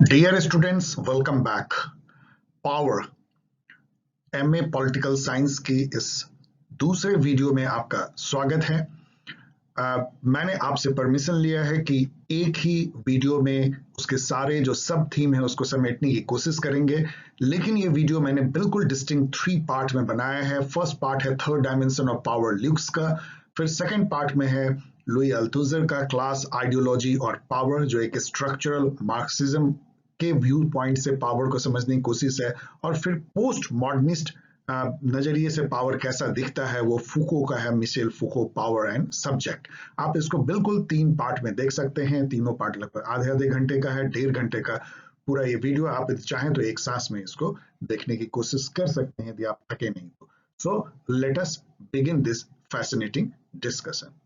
Dear students, welcome back. Power MA political science की इस दूसरे वीडियो में आपका स्वागत है। मैंने आपसे परमिशन लिया है कि एक ही वीडियो में उसके सारे जो सब थीम है उसको समेटने की कोशिश करेंगे, लेकिन ये वीडियो मैंने बिल्कुल डिस्टिंक्ट 3 पार्ट में बनाया है। फर्स्ट पार्ट है third dimension of power Luke's का, फिर सेकंड पार्ट में है लुई अल्थुजर का क्लास आइडियोलॉजी और पावर, जो एक स्ट्रक्चरल मार्क्सिज्म के व्यू पॉइंट से पावर को समझने की कोशिश है, और फिर पोस्ट मॉडर्निस्ट नजरिए से पावर कैसा दिखता है वो फूको का है, Michel Foucault, power and subject. आप इसको बिल्कुल 3 पार्ट में देख सकते हैं। तीनों पार्ट लगभग आधे आधे घंटे का है, 1.5 घंटे का पूरा ये वीडियो। आप चाहें तो एक सांस में इसको देखने की कोशिश कर सकते हैं यदि आप थके नहीं तो। सो let us begin this fascinating discussion.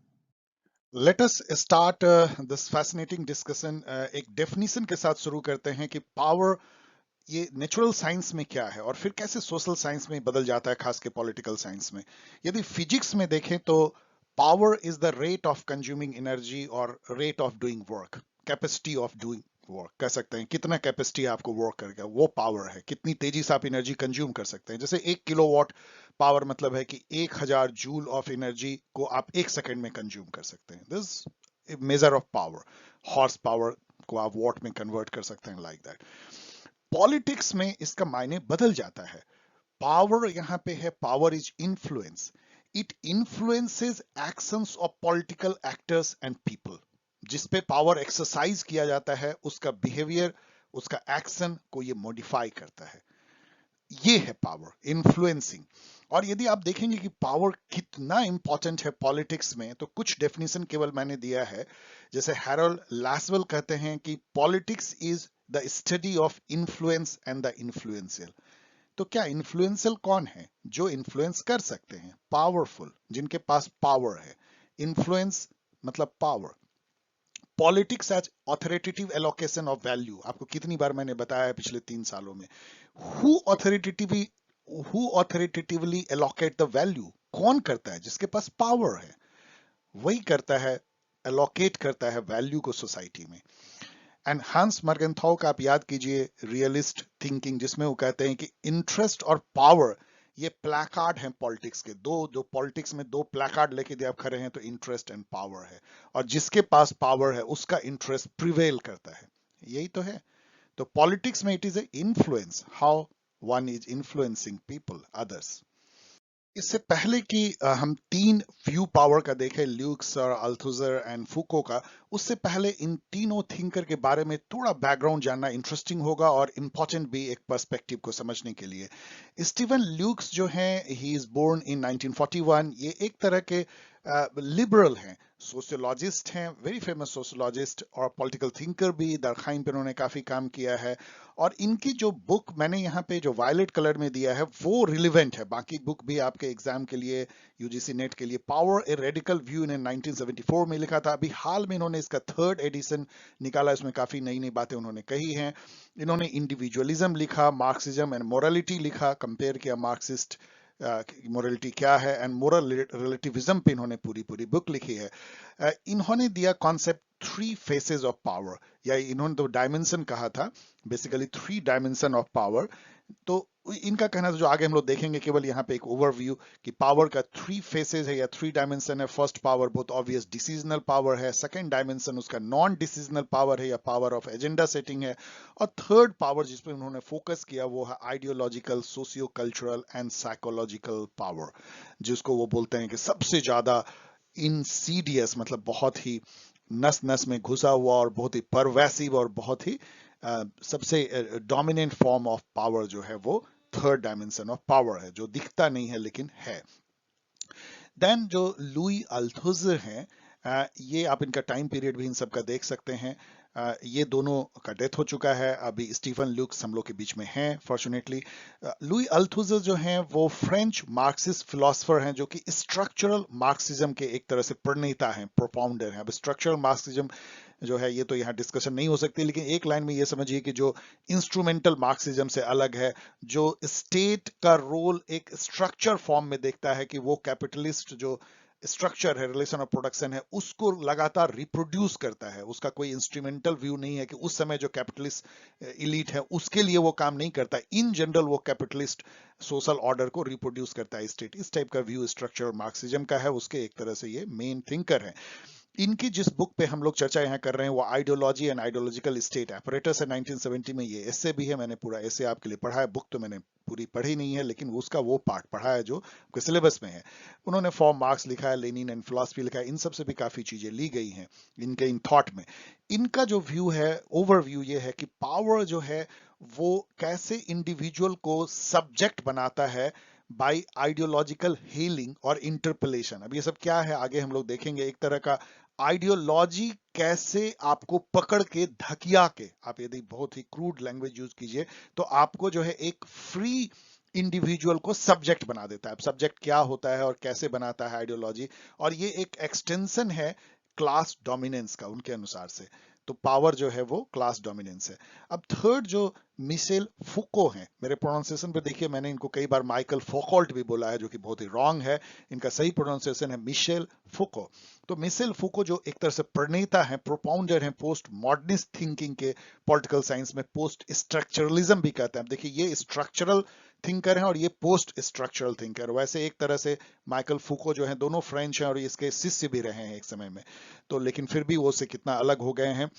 Let us start this fascinating discussion. एक डेफिनेशन के साथ शुरू करते हैं कि पावर ये नेचुरल साइंस में क्या है और फिर कैसे सोशल साइंस में बदल जाता है, खास के पॉलिटिकल साइंस में। यदि फिजिक्स में देखें तो power is the rate of consuming energy और rate of doing work, capacity of doing work कह सकते हैं। कितना कैपेसिटी आपको वर्क करेगा वो पावर है, कितनी तेजी से आप एनर्जी कंज्यूम कर सकते हैं। जैसे 1 किलोवाट पावर मतलब है कि 1000 जूल ऑफ एनर्जी को आप 1 सेकंड में कंज्यूम कर सकते हैं। This measure of power. Horse power को आप वॉट में कन्वर्ट कर सकते हैं, लाइक दैट। पॉलिटिक्स में इसका मायने बदल जाता है। पावर यहां पे है, power is influence. It influences actions of political actors and people. जिस पे पावर एक्सरसाइज किया जाता है उसका बिहेवियर, उसका एक्शन को ये मॉडिफाई करता है। ये है पावर, इन्फ्लुएंसिंग। और यदि आप देखेंगे कि पावर कितना इंपॉर्टेंट है पॉलिटिक्स में, तो कुछ डेफिनेशन केवल मैंने दिया है। जैसे हैरोल्ड लासवेल कहते हैं कि politics is the study of influence and the influential. तो क्या इन्फ्लुएंशियल कौन है? जो इन्फ्लुएंस कर सकते हैं, पावरफुल, जिनके पास पावर है। इन्फ्लुएंस मतलब power. Politics as authoritative allocation of value. आपको कितनी बार मैंने बताया है पिछले 3 सालों में। Who authoritatively who authoritatively allocate the value? कौन करता है? जिसके पास पावर है वही करता है, एलोकेट करता है वैल्यू को सोसाइटी में। एंड हंस मर्गेंथौ का आप याद कीजिए रियलिस्ट थिंकिंग, जिसमें वो कहते हैं कि इंटरेस्ट और पावर ये प्लैकार्ड हैं पॉलिटिक्स के। दो जो पॉलिटिक्स में 2 प्लैकार्ड लेके यदि आप खड़े हैं तो इंटरेस्ट एंड पावर है, और जिसके पास पावर है उसका इंटरेस्ट प्रिवेल करता है। यही तो है। तो पॉलिटिक्स में it is a influence, how one is influencing people, others. इससे पहले कि हम 3 व्यू पावर का देखें, ल्यूक्स और अल्थुजर एंड फूको का, उससे पहले इन तीनों थिंकर के बारे में थोड़ा बैकग्राउंड जानना इंटरेस्टिंग होगा और इम्पोर्टेंट भी एक पर्सपेक्टिव को समझने के लिए। स्टीवन ल्यूक्स जो हैं, ही इज बोर्न इन 1941। ये एक तरह के लिबरल हैं, सोशियोलॉजिस्ट हैं, वेरी फेमस सोशियोलॉजिस्ट और पॉलिटिकल थिंकर भी। दरखाइन पे उन्होंने काफी काम किया है, और इनकी जो बुक मैंने यहाँ पे जो वायलेट कलर में दिया है वो रिलेवेंट है। बाकी बुक भी आपके एग्जाम के लिए, यूजीसी नेट के लिए, पावर ए रेडिकल व्यू ने 1974 में लिखा था। अभी हाल में इन्होंने इसका 3rd एडिशन निकाला, इसमें काफी नई नई बातें उन्होंने कही हैं। इन्होंने इंडिविजुअलिज्म लिखा, मार्क्सिज्म एंड मोरालिटी लिखा, कंपेयर किया मार्क्सिस्ट मोरलिटी क्या है, एंड मोरल रिलेटिविज्म पे इन्होंने पूरी पूरी बुक लिखी है। इन्होंने दिया कॉन्सेप्ट 3 फेसेस ऑफ पावर, या इन्होंने तो डायमेंशन कहा था, बेसिकली 3 डायमेंशन ऑफ पावर। तो इनका कहना था, जो आगे हम लोग देखेंगे, केवल यहाँ पे एक ओवरव्यू कि पावर का 3 फेसेस है या 3 डायमेंशन है। फर्स्ट पावर बहुत ऑब्वियस डिसीजनल पावर है, सेकंड डायमेंशन उसका नॉन डिसीजनल पावर है या पावर ऑफ एजेंडा सेटिंग है, और थर्ड पावर जिस पे उन्होंने फोकस किया वो है ideological, socio cultural and psychological power, जिसको वो बोलते हैं कि सबसे ज्यादा इंसीडियस, मतलब बहुत ही नस नस में घुसा हुआ और बहुत ही परवैसिव और बहुत ही सबसे डोमिनेंट फॉर्म ऑफ पावर जो है वो थर्ड डायमेंशन ऑफ पावर है, जो दिखता नहीं है लेकिन है। देन जो लुई अल्थुजर हैं, ये आप इनका टाइम पीरियड भी इन सब का देख सकते हैं। ये दोनों का डेथ हो चुका है, अभी स्टीफन ल्यूक्स हम लोग के बीच में हैं फॉर्चुनेटली। लुई अल्थुजर जो हैं वो फ्रेंच मार्क्सिस्ट फिलोसफर हैं, जो कि स्ट्रक्चरल मार्क्सिज्म के एक तरह से प्रणेता हैं, प्रोपाउंडर हैं। अब स्ट्रक्चरल मार्क्सिज्म जो है ये तो यहाँ डिस्कशन नहीं हो सकती, लेकिन एक लाइन में ये समझिए कि जो इंस्ट्रूमेंटल मार्क्सिज्म से अलग है, जो स्टेट का रोल एक स्ट्रक्चर फॉर्म में देखता है कि वो कैपिटलिस्ट जो स्ट्रक्चर है, रिलेशन ऑफ प्रोडक्शन है, उसको लगातार रिप्रोड्यूस करता है। उसका कोई इंस्ट्रूमेंटल व्यू नहीं है कि उस समय जो कैपिटलिस्ट इलीट है उसके लिए वो काम नहीं करता। इन जनरल वो कैपिटलिस्ट सोशल ऑर्डर को रिप्रोड्यूस करता है स्टेट। इस टाइप का व्यू स्ट्रक्चर मार्क्सिज्म का है, उसके एक तरह से ये मेन थिंकर है। इनकी जिस बुक पे हम लोग चर्चा यहाँ कर रहे हैं वो ideology and ideological state apparatus है, 1970 में। ये एसे भी है, मैंने पूरा एसे आपके लिए पढ़ा है। बुक तो मैंने पूरी पढ़ी नहीं है, लेकिन उसका वो पार्ट पढ़ा है जो आपके सिलेबस में है। उन्होंने फॉर्म मार्क्स लिखा है, लेनिन एंड फिलॉसफी लिखा है, इन सब से भी काफी चीजें ली गई हैं इनके इन थॉट में। इनका जो व्यू है, ओवरव्यू ये है कि पावर जो है वो कैसे इंडिविजुअल को सब्जेक्ट बनाता है बाय आइडियोलॉजिकल हीलिंग और इंटरपलेशन। अब ये सब क्या है आगे हम लोग देखेंगे। एक तरह का आइडियोलॉजी कैसे आपको पकड़ के धकिया के, आप यदि बहुत ही क्रूड लैंग्वेज यूज कीजिए तो आपको जो है एक फ्री इंडिविजुअल को सब्जेक्ट बना देता है। अब सब्जेक्ट क्या होता है और कैसे बनाता है आइडियोलॉजी, और ये एक एक्सटेंशन है क्लास डोमिनेंस का उनके अनुसार से। तो पावर जो है वो क्लास डोमिनेंस है। अब थर्ड जो मिशेल फुको हैं, मेरे प्रोनाउंसिएशन पे देखिए मैंने इनको कई बार माइकल फोकॉल्ट भी बोला है, जो कि बहुत ही रॉन्ग है। इनका सही प्रोनाउंसिएशन है मिशेल फुको। तो मिशेल फुको जो एक तरह से प्रणेता है, प्रोपाउंडर है पोस्ट मॉडर्निस्ट थिंकिंग के, पॉलिटिकल साइंस में पोस्ट स्ट्रक्चरलिज्म भी कहते हैं। अब देखिए ये स्ट्रक्चरल थिंकर हैं और ये पोस्ट स्ट्रक्चरल थिंकर। वैसे एक तरह से माइकल फुको जो है दोनों फ्रेंच हैं और इसके शिष्य भी रहे हैं एक समय में, तो लेकिन फिर भी वो से कितना अलग हो गए हैं।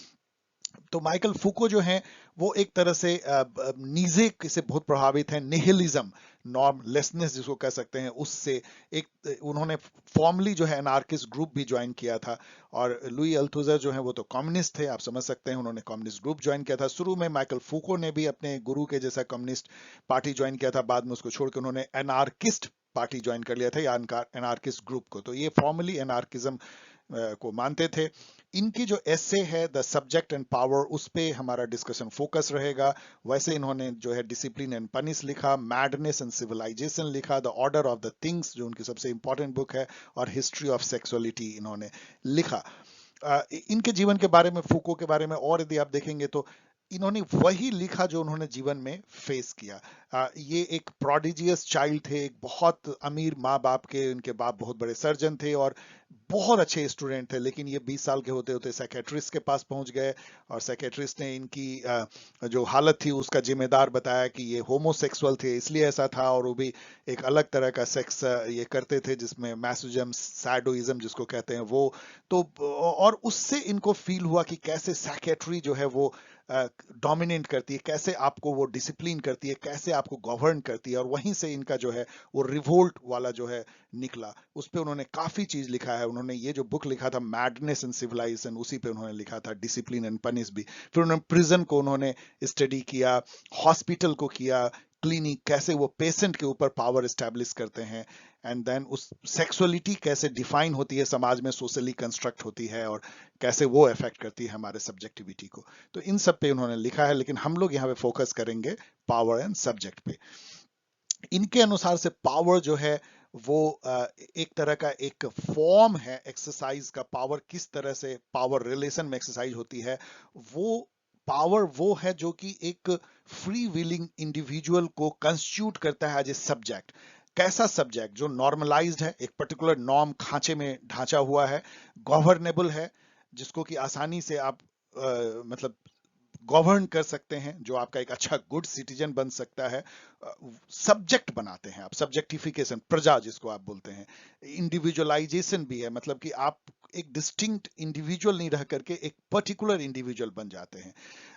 तो माइकल फुको जो हैं वो एक तरह से नीजे से बहुत प्रभावित हैं, निहिलिज्म, नॉर्मलेसनेस जिसको कह सकते हैं, उससे एक उन्होंने फॉर्मली जो है एनार्किस्ट ग्रुप भी ज्वाइन किया था। और लुई अल्थुजर जो है वो तो कम्युनिस्ट थे, आप समझ सकते हैं, उन्होंने कम्युनिस्ट ग्रुप ज्वाइन किया था। शुरू में माइकल फुको ने भी अपने गुरु के जैसा कम्युनिस्ट पार्टी ज्वाइन किया था, बाद में उसको छोड़ के उन्होंने एनार्किस्ट पार्टी ज्वाइन कर लिया था या एनार्किस्ट ग्रुप को। तो ये फॉर्मली एनार्किज्म को मानते थे। इनकी जो एसे है द सब्जेक्ट एंड पावर, उस पे हमारा डिस्कशन फोकस रहेगा। वैसे इन्होंने जो है डिसिप्लिन एंड पनिश लिखा, मैडनेस एंड सिविलाइजेशन लिखा, the order of the things जो उनकी सबसे इंपॉर्टेंट बुक है, और हिस्ट्री ऑफ सेक्सुअलिटी इन्होंने लिखा। इनके जीवन के बारे में, फूको के बारे में और यदि आप देखेंगे तो इन्होंने वही लिखा जो उन्होंने जीवन में फेस किया। ये एक प्रोडिजियस चाइल्ड थे, एक बहुत अमीर माँ बाप के, उनके बाप बहुत बड़े सर्जन थे और बहुत अच्छे स्टूडेंट थे, लेकिन ये 20 साल के होते होते साइकेट्रिस्ट के पास पहुंच गए और साइकेट्रिस्ट ने इनकी जो हालत थी उसका जिम्मेदार बताया कि ये होमोसेक्सुअल थे, इसलिए ऐसा था, और वो भी एक अलग तरह का सेक्स ये करते थे जिसमें मैसोजम, सैडोइज्म जिसको कहते हैं वो। तो और उससे इनको फील हुआ कि कैसे साइकेट्री जो है वो डोमिनेट करती है, कैसे आपको वो डिसिप्लिन करती है, कैसे आपको गवर्न करती है, और वहीं से इनका जो है वो रिवोल्ट वाला जो है निकला। उस पे उन्होंने काफी चीज लिखा है। उन्होंने ये जो बुक लिखा था मैडनेस एंड सिविलाइजेशन, उसी पे उन्होंने लिखा था डिसिप्लिन एंड पनिश भी। फिर उन्होंने प्रिजन को उन्होंने स्टडी किया, हॉस्पिटल को किया, क्लिनिक, कैसे वो पेशेंट के ऊपर पावर एस्टेब्लिश करते हैं, एंड देन उस सेक्सुअलिटी कैसे डिफाइन होती है समाज में, सोशली कंस्ट्रक्ट होती है, और कैसे वो अफेक्ट करती है हमारे सब्जेक्टिविटी को। तो इन सब पे उन्होंने लिखा है, लेकिन हम लोग यहाँ पे फोकस करेंगे पावर एंड सब्जेक्ट पे। इनके अनुसार से पावर जो है वो एक तरह का एक फॉर्म है एक्सरसाइज का। पावर किस तरह से पावर रिलेशन में एक्सरसाइज होती है, वो पावर वो है जो कि एक फ्री विलिंग इंडिविजुअल को कंस्टिट्यूट करता है एज ए सब्जेक्ट। कैसा सब्जेक्ट? जो नॉर्मलाइज्ड है, एक पर्टिकुलर नॉर्म खांचे में ढांचा हुआ है, गवर्नेबल है, जिसको कि आसानी से आप मतलब गवर्न कर सकते हैं, जो आपका एक अच्छा गुड सिटीजन बन सकता है। सब्जेक्ट बनाते हैं आप, सब्जेक्टिफिकेशन, प्रजा जिसको आप बोलते हैं। इंडिविजुअलाइजेशन भी है, मतलब कि आप एक डिस्टिंक्ट इंडिविजुअल नहीं रह करके एक पर्टिकुलर इंडिविजुअल बन जाते हैं।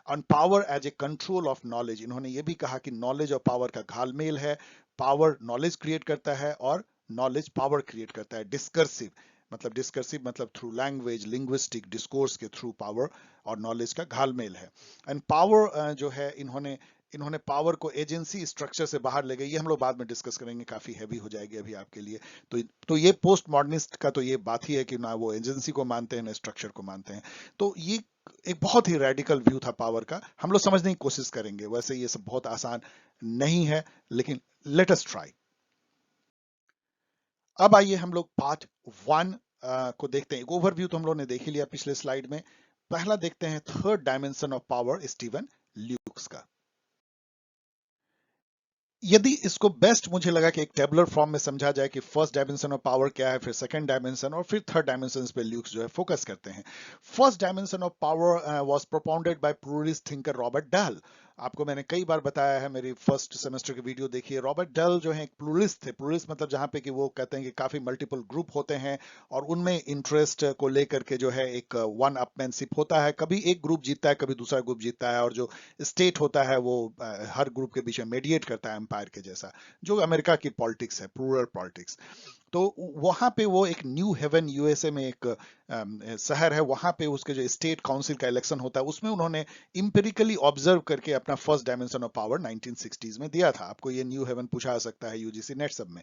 On power as a control of knowledge, इन्होंने ये भी कहा कि नॉलेज और पावर का घालमेल है। पावर नॉलेज क्रिएट करता है और नॉलेज पावर क्रिएट करता है। डिस्कर्सिव मतलब थ्रू लैंग्वेज, लिंग्विस्टिक डिस्कोर्स के थ्रू पावर और नॉलेज का घालमेल है। एंड पावर जो है इन्होंने पावर को एजेंसी स्ट्रक्चर से बाहर ले गए। ये हम लोग बाद में डिस्कस करेंगे, काफी हैवी हो जाएगी अभी आपके लिए। तो ये पोस्ट मॉडर्निस्ट का तो ये बात ही है कि ना वो एजेंसी को मानते हैं ना स्ट्रक्चर को मानते हैं। तो ये एक बहुत ही रेडिकल व्यू था पावर का, हम लोग समझने की कोशिश करेंगे। वैसे ये सब बहुत आसान नहीं है, लेकिन लेट अस ट्राई। अब आइए हम लोग पार्ट 1 को देखते हैं। एक ओवरव्यू तो हम लोग ने देख ही लिया पिछले स्लाइड में। पहला देखते हैं third dimension of power, Steven Luke's का। यदि इसको बेस्ट मुझे लगा कि एक टेबुलर फॉर्म में समझा जाए कि फर्स्ट डायमेंशन ऑफ पावर क्या है, फिर सेकंड डायमेंशन और फिर थर्ड डायमेंशन पे ल्यूक्स जो है फोकस करते हैं। First dimension of power was propounded by pluralist thinker Robert Dahl. आपको मैंने कई बार बताया है, मेरी फर्स्ट सेमेस्टर की वीडियो देखिए। रॉबर्ट डल जो है एक प्लूरलिस्ट थे। प्लूरलिस्ट मतलब जहां पे कि वो कहते हैं कि काफी मल्टीपल ग्रुप होते हैं और उनमें इंटरेस्ट को लेकर के जो है एक वन अपमैनशिप होता है। कभी एक ग्रुप जीतता है, कभी दूसरा ग्रुप जीतता है, और जो स्टेट होता है वो हर ग्रुप के बीच में मेडिएट करता है एम्पायर के जैसा, जो अमेरिका की पॉलिटिक्स है, प्लूरल पॉलिटिक्स। तो वहां पे वो एक न्यू हेवन यूएसए में एक शहर है, वहां पे उसके जो स्टेट काउंसिल का इलेक्शन होता है उसमें उन्होंने इंपेरिकली ऑब्जर्व करके अपना first dimension of power 1960s में दिया था। आपको ये न्यू हेवन पूछा सकता है यूजीसी नेट सब में।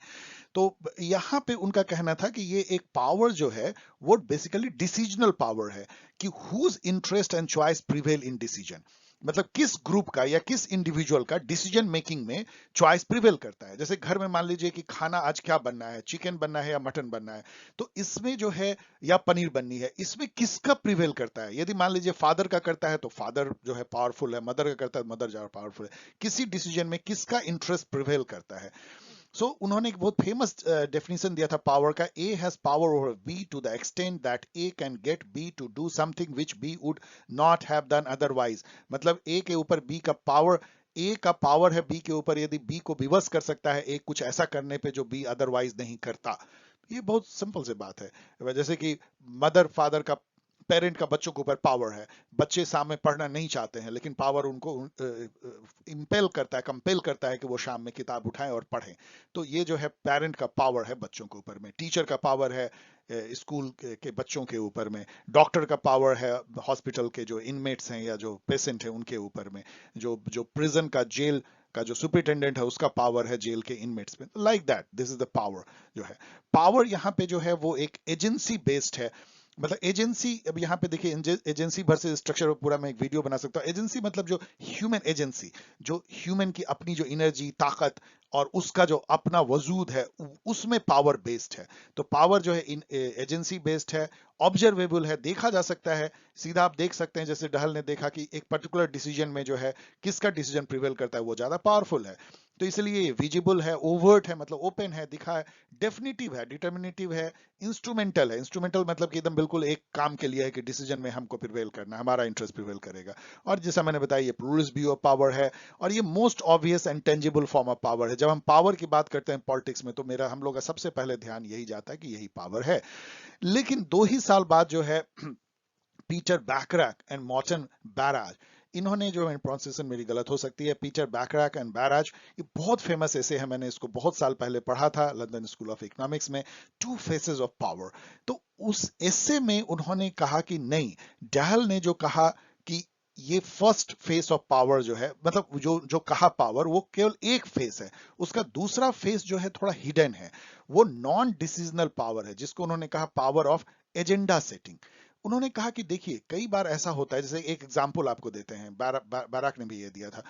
तो यहाँ पे उनका कहना था कि ये एक पावर जो है वो बेसिकली डिसीजनल पावर है, कि whose interest and choice prevail in decision. मतलब किस ग्रुप का या किस इंडिविजुअल का डिसीजन मेकिंग में चॉइस प्रिवेल करता है। जैसे घर में मान लीजिए कि खाना आज क्या बनना है, चिकन बनना है या मटन बनना है, तो इसमें जो है या पनीर बननी है, इसमें किसका प्रिवेल करता है। यदि मान लीजिए फादर का करता है तो फादर जो है पावरफुल है, मदर का करता है तो मदर ज्यादा पावरफुल है। किसी डिसीजन में किसका इंटरेस्ट प्रिवेल करता है। उन्होंने एक बहुत फेमस डेफिनेशन दिया था पावर का। A has power over B to the extent that A can get B to do something which B would not have done otherwise. मतलब ए के ऊपर बी का पावर, ए का पावर है बी के ऊपर, यदि बी को विवश कर सकता है ए कुछ ऐसा करने पे जो बी अदरवाइज नहीं करता। ये बहुत सिंपल सी बात है। जैसे कि मदर फादर का, पेरेंट का बच्चों के ऊपर पावर है। बच्चे शाम में पढ़ना नहीं चाहते हैं, लेकिन पावर उनको इंपेल करता है, कंपेल करता है कि वो शाम में किताब उठाएं और पढ़ें। तो ये जो है पेरेंट का पावर है बच्चों के ऊपर में। टीचर का पावर है स्कूल के बच्चों के ऊपर में। डॉक्टर का पावर है हॉस्पिटल के जो इनमेट्स हैं या जो पेशेंट हैं उनके ऊपर में। जो जो प्रिजन का, जेल का जो सुपरिटेंडेंट है उसका पावर है जेल के इनमेट्स पे। Like that, this is the power जो है। पावर यहाँ पे जो है वो एक एजेंसी बेस्ड है। मतलब एजेंसी, अब यहाँ पे देखिए एजेंसी भर से स्ट्रक्चर पूरा मैं एक वीडियो बना सकता हूँ। एजेंसी मतलब जो ह्यूमन एजेंसी, जो ह्यूमन की अपनी जो एनर्जी, ताकत और उसका जो अपना वजूद है, उसमें पावर बेस्ड है। तो पावर जो है इन एजेंसी बेस्ड है, ऑब्जर्वेबल है, देखा जा सकता है। सीधा आप देख सकते हैं, जैसे डहल ने देखा कि एक पर्टिकुलर डिसीजन में जो है किसका डिसीजन प्रिवेल करता है, वो ज्यादा पावरफुल है। तो इसलिए ये विजिबल है, ओवर्ट है मतलब ओपन है, दिखा है, डेफिनेटिव है, डिटर्मिनेटिव है, इंस्ट्रूमेंटल है। इंस्ट्रूमेंटल मतलब कि एकदम बिल्कुल एक काम के लिए है कि डिसीजन में हमको प्रिवेल करना है, हमारा इंटरेस्ट प्रिवेल करेगा। और जैसा मैंने बताया ये प्लूरलिस्ट व्यू ऑफ पावर है, और ये most obvious and tangible form of power है। जब हम पावर की बात करते हैं पॉलिटिक्स में, तो मेरा हम लोग का सबसे पहले ध्यान यही जाता है कि यही पावर है। लेकिन 2 ही साल बाद जो है पीटर बैकरैक एंड मॉर्टन बैराज, इन्होंने जो है, प्रोनाउंसिएशन मेरी गलत हो सकती है, पीटर बैकरैक एंड बैराज, ये बहुत फेमस ऐसे है, मैंने इसको बहुत साल पहले पढ़ा था लंदन स्कूल ऑफ इकोनॉमिक्स में, टू फेसेस ऑफ पावर। तो उस एसे में उन्होंने कहा कि नहीं, डहल ने जो कहा कि ये फर्स्ट फेस ऑफ पावर जो है, मतलब जो जो कहा पावर, वो केवल एक फेस है। उसका दूसरा फेस जो है थोड़ा हिडन है, वो नॉन डिसीजनल पावर है, जिसको उन्होंने कहा पावर ऑफ एजेंडा सेटिंग। उन्होंने कहा कि देखिए कई बार ऐसा होता है, जैसे एक एग्जांपल आपको देते हैं, बाराक ने भी ये दिया था।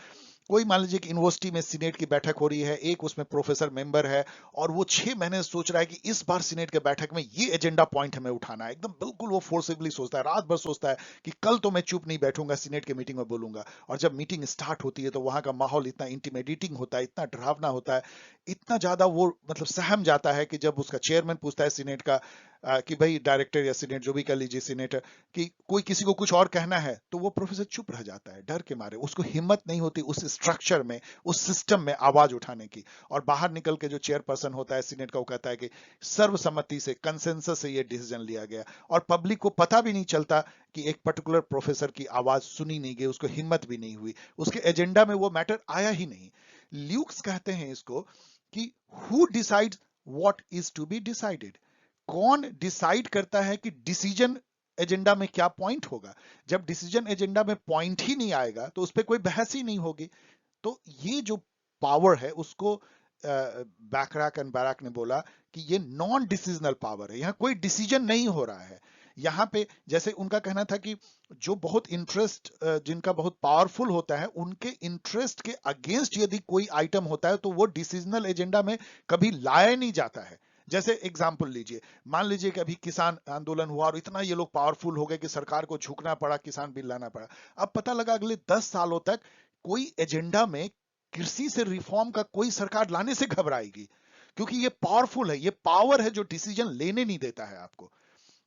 कोई मान लीजिए कि यूनिवर्सिटी में सीनेट की बैठक हो रही है, एक उसमें प्रोफेसर मेंबर है, और वो 6 महीने सोच रहा है कि इस बार सीनेट के बैठक में ये एजेंडा पॉइंट हमें उठाना है। एकदम बिल्कुल वो फोर्सिबली सोचता है, रात भर सोचता है कि कल तो मैं चुप नहीं बैठूंगा, सीनेट के मीटिंग में बोलूंगा। और जब मीटिंग स्टार्ट होती है तो वहां का माहौल इतना इंटिमिडेटिंग होता है, इतना डरावना होता है, इतना ज्यादा वो मतलब सहम जाता है कि जब उसका चेयरमैन पूछता है सीनेट का कि भाई डायरेक्टर या सीनेट जो भी कर लीजिए सीनेटर, कि कोई किसी को कुछ और कहना है, तो वो प्रोफेसर चुप रह जाता है डर के मारे। उसको हिम्मत नहीं होती उस स्ट्रक्चर में, उस सिस्टम में आवाज उठाने की। और बाहर निकल के जो चेयरपर्सन होता है सीनेट का, वो कहता है कि सर्वसम्मति से, कंसेंसस से ये डिसीजन लिया गया, और पब्लिक को पता भी नहीं चलता कि एक पर्टिकुलर प्रोफेसर की आवाज सुनी नहीं गई, उसको हिम्मत भी नहीं हुई, उसके एजेंडा में वो मैटर आया ही नहीं। ल्यूक्स कहते हैं इसको कि who decides what is to be decided. कौन डिसाइड करता है कि डिसीजन एजेंडा में क्या पॉइंट होगा। जब डिसीजन एजेंडा में पॉइंट ही नहीं आएगा तो उस पर कोई बहस ही नहीं होगी। तो ये जो पावर है उसको बैकरैक एंड बैराक ने बोला कि ये नॉन डिसीजनल पावर है, यहां कोई डिसीजन नहीं हो रहा है। यहाँ पे जैसे उनका कहना था कि जो बहुत इंटरेस्ट, जिनका बहुत पावरफुल होता है, उनके इंटरेस्ट के अगेंस्ट यदि कोई आइटम होता है तो वो डिसीजनल एजेंडा में कभी लाया नहीं जाता है। जैसे एग्जाम्पल लीजिए, मान लीजिए कि अभी किसान आंदोलन हुआ और इतना ये लोग पावरफुल हो गए कि सरकार को झुकना पड़ा, किसान बिल लाना पड़ा। अब पता लगा अगले 10 सालों तक कोई एजेंडा में कृषि से रिफॉर्म का कोई सरकार लाने से घबराएगी, क्योंकि ये पावरफुल है, ये पावर है जो डिसीजन लेने नहीं देता है आपको।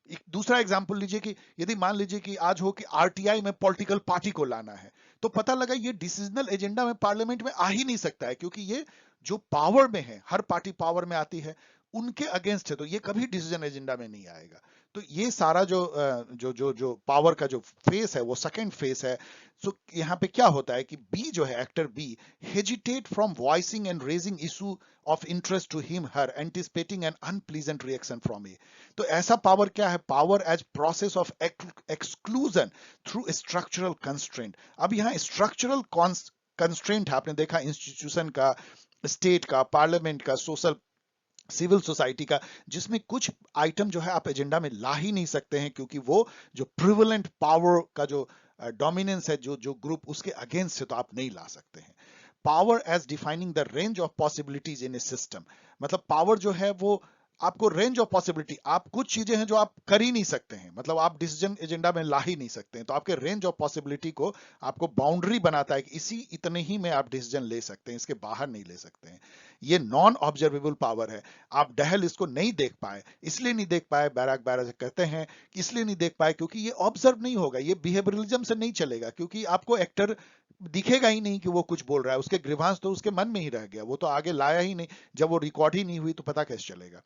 एक दूसरा एग्जांपल लीजिए कि यदि मान लीजिए कि आज हो कि आरटीआई में पॉलिटिकल पार्टी को लाना है, तो पता लगा ये डिसीजनल एजेंडा में पार्लियामेंट में आ ही नहीं सकता है, क्योंकि ये जो पावर में है, हर पार्टी पावर में आती है, उनके अगेंस्ट है, तो ये कभी डिसीजन एजेंडा में नहीं आएगा। तो ये सारा जो पावर का जो फेस है वो सेकंड फेस है। सो यहाँ पे क्या होता है कि बी जो है, actor B, hesitate from voicing and raising issue of interest to him her, anticipating an unpleasant reaction from A. तो ऐसा पावर क्या है? Power as process of exclusion through structural constraint. अब यहाँ स्ट्रक्चरल कंस्ट्रेंट है, आपने देखा इंस्टीट्यूशन का, स्टेट का, पार्लियामेंट का, सोशल सिविल सोसाइटी का, जिसमें कुछ आइटम जो है आप एजेंडा में ला ही नहीं सकते हैं, क्योंकि वो जो प्रिवलेंट पावर का जो डोमिनेंस है, जो ग्रुप उसके अगेंस्ट है, तो आप नहीं ला सकते हैं। Power as defining the range of possibilities in a system. मतलब पावर जो है वो आपको रेंज ऑफ पॉसिबिलिटी, आप कुछ चीजें हैं जो आप कर ही नहीं सकते हैं, मतलब आप डिसीजन एजेंडा में ला ही नहीं सकते हैं, तो आपके रेंज ऑफ पॉसिबिलिटी को आपको बाउंड्री बनाता है कि इसी इतने ही में आप डिसीजन ले सकते हैं, इसके बाहर नहीं ले सकते हैं। ये नॉन ऑब्जर्वेबल पावर है। आप डहल इसको नहीं देख पाए, इसलिए नहीं देख पाए, बैराक बैराक कहते हैं कि इसलिए नहीं देख पाए क्योंकि ये ऑब्जर्व नहीं होगा, ये बिहेवियरलिज्म से नहीं चलेगा, क्योंकि आपको एक्टर दिखेगा ही नहीं कि वो कुछ बोल रहा है, उसके ग्रीवांस तो उसके मन में ही रह गया, वो तो आगे लाया ही नहीं, जब वो रिकॉर्ड ही नहीं हुई तो पता कैसे चलेगा।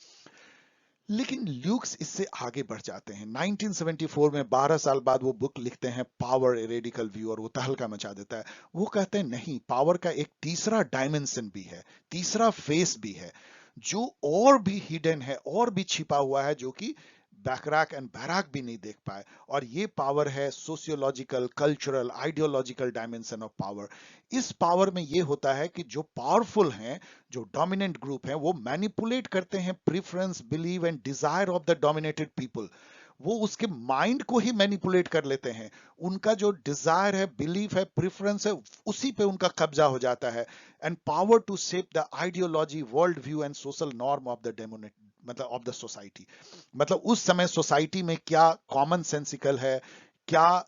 लेकिन ल्यूक्स इससे आगे बढ़ जाते हैं। 1974 में 12 साल बाद वो बुक लिखते हैं पावर ए रेडिकल व्यू, और वो तहलका मचा देता है। वो कहते हैं नहीं, पावर का एक तीसरा डायमेंशन भी है, तीसरा फेस भी है, जो और भी हिडन है, और भी छिपा हुआ है, जो कि बैकराक एंड बैराक भी नहीं देख पाए। और ये पावर है sociological, cultural, ideological dimension of power. इस पावर में ये होता है कि जो पावरफुल हैं, जो डोमिनेंट ग्रुप है, वो मैनिपुलेट करते हैं preference, believe and desire of the dominated people. वो उसके माइंड को ही मैनिपुलेट कर लेते हैं, उनका जो डिजायर है, बिलीफ है, प्रेफरेंस है, उसी पे उनका कब्जा हो जाता है। And power to shape the ideology, world view and social norm of the dominated, मतलब ऑफ द सोसाइटी। मतलब उस समय सोसाइटी में क्या कॉमन सेंसिकल है, क्या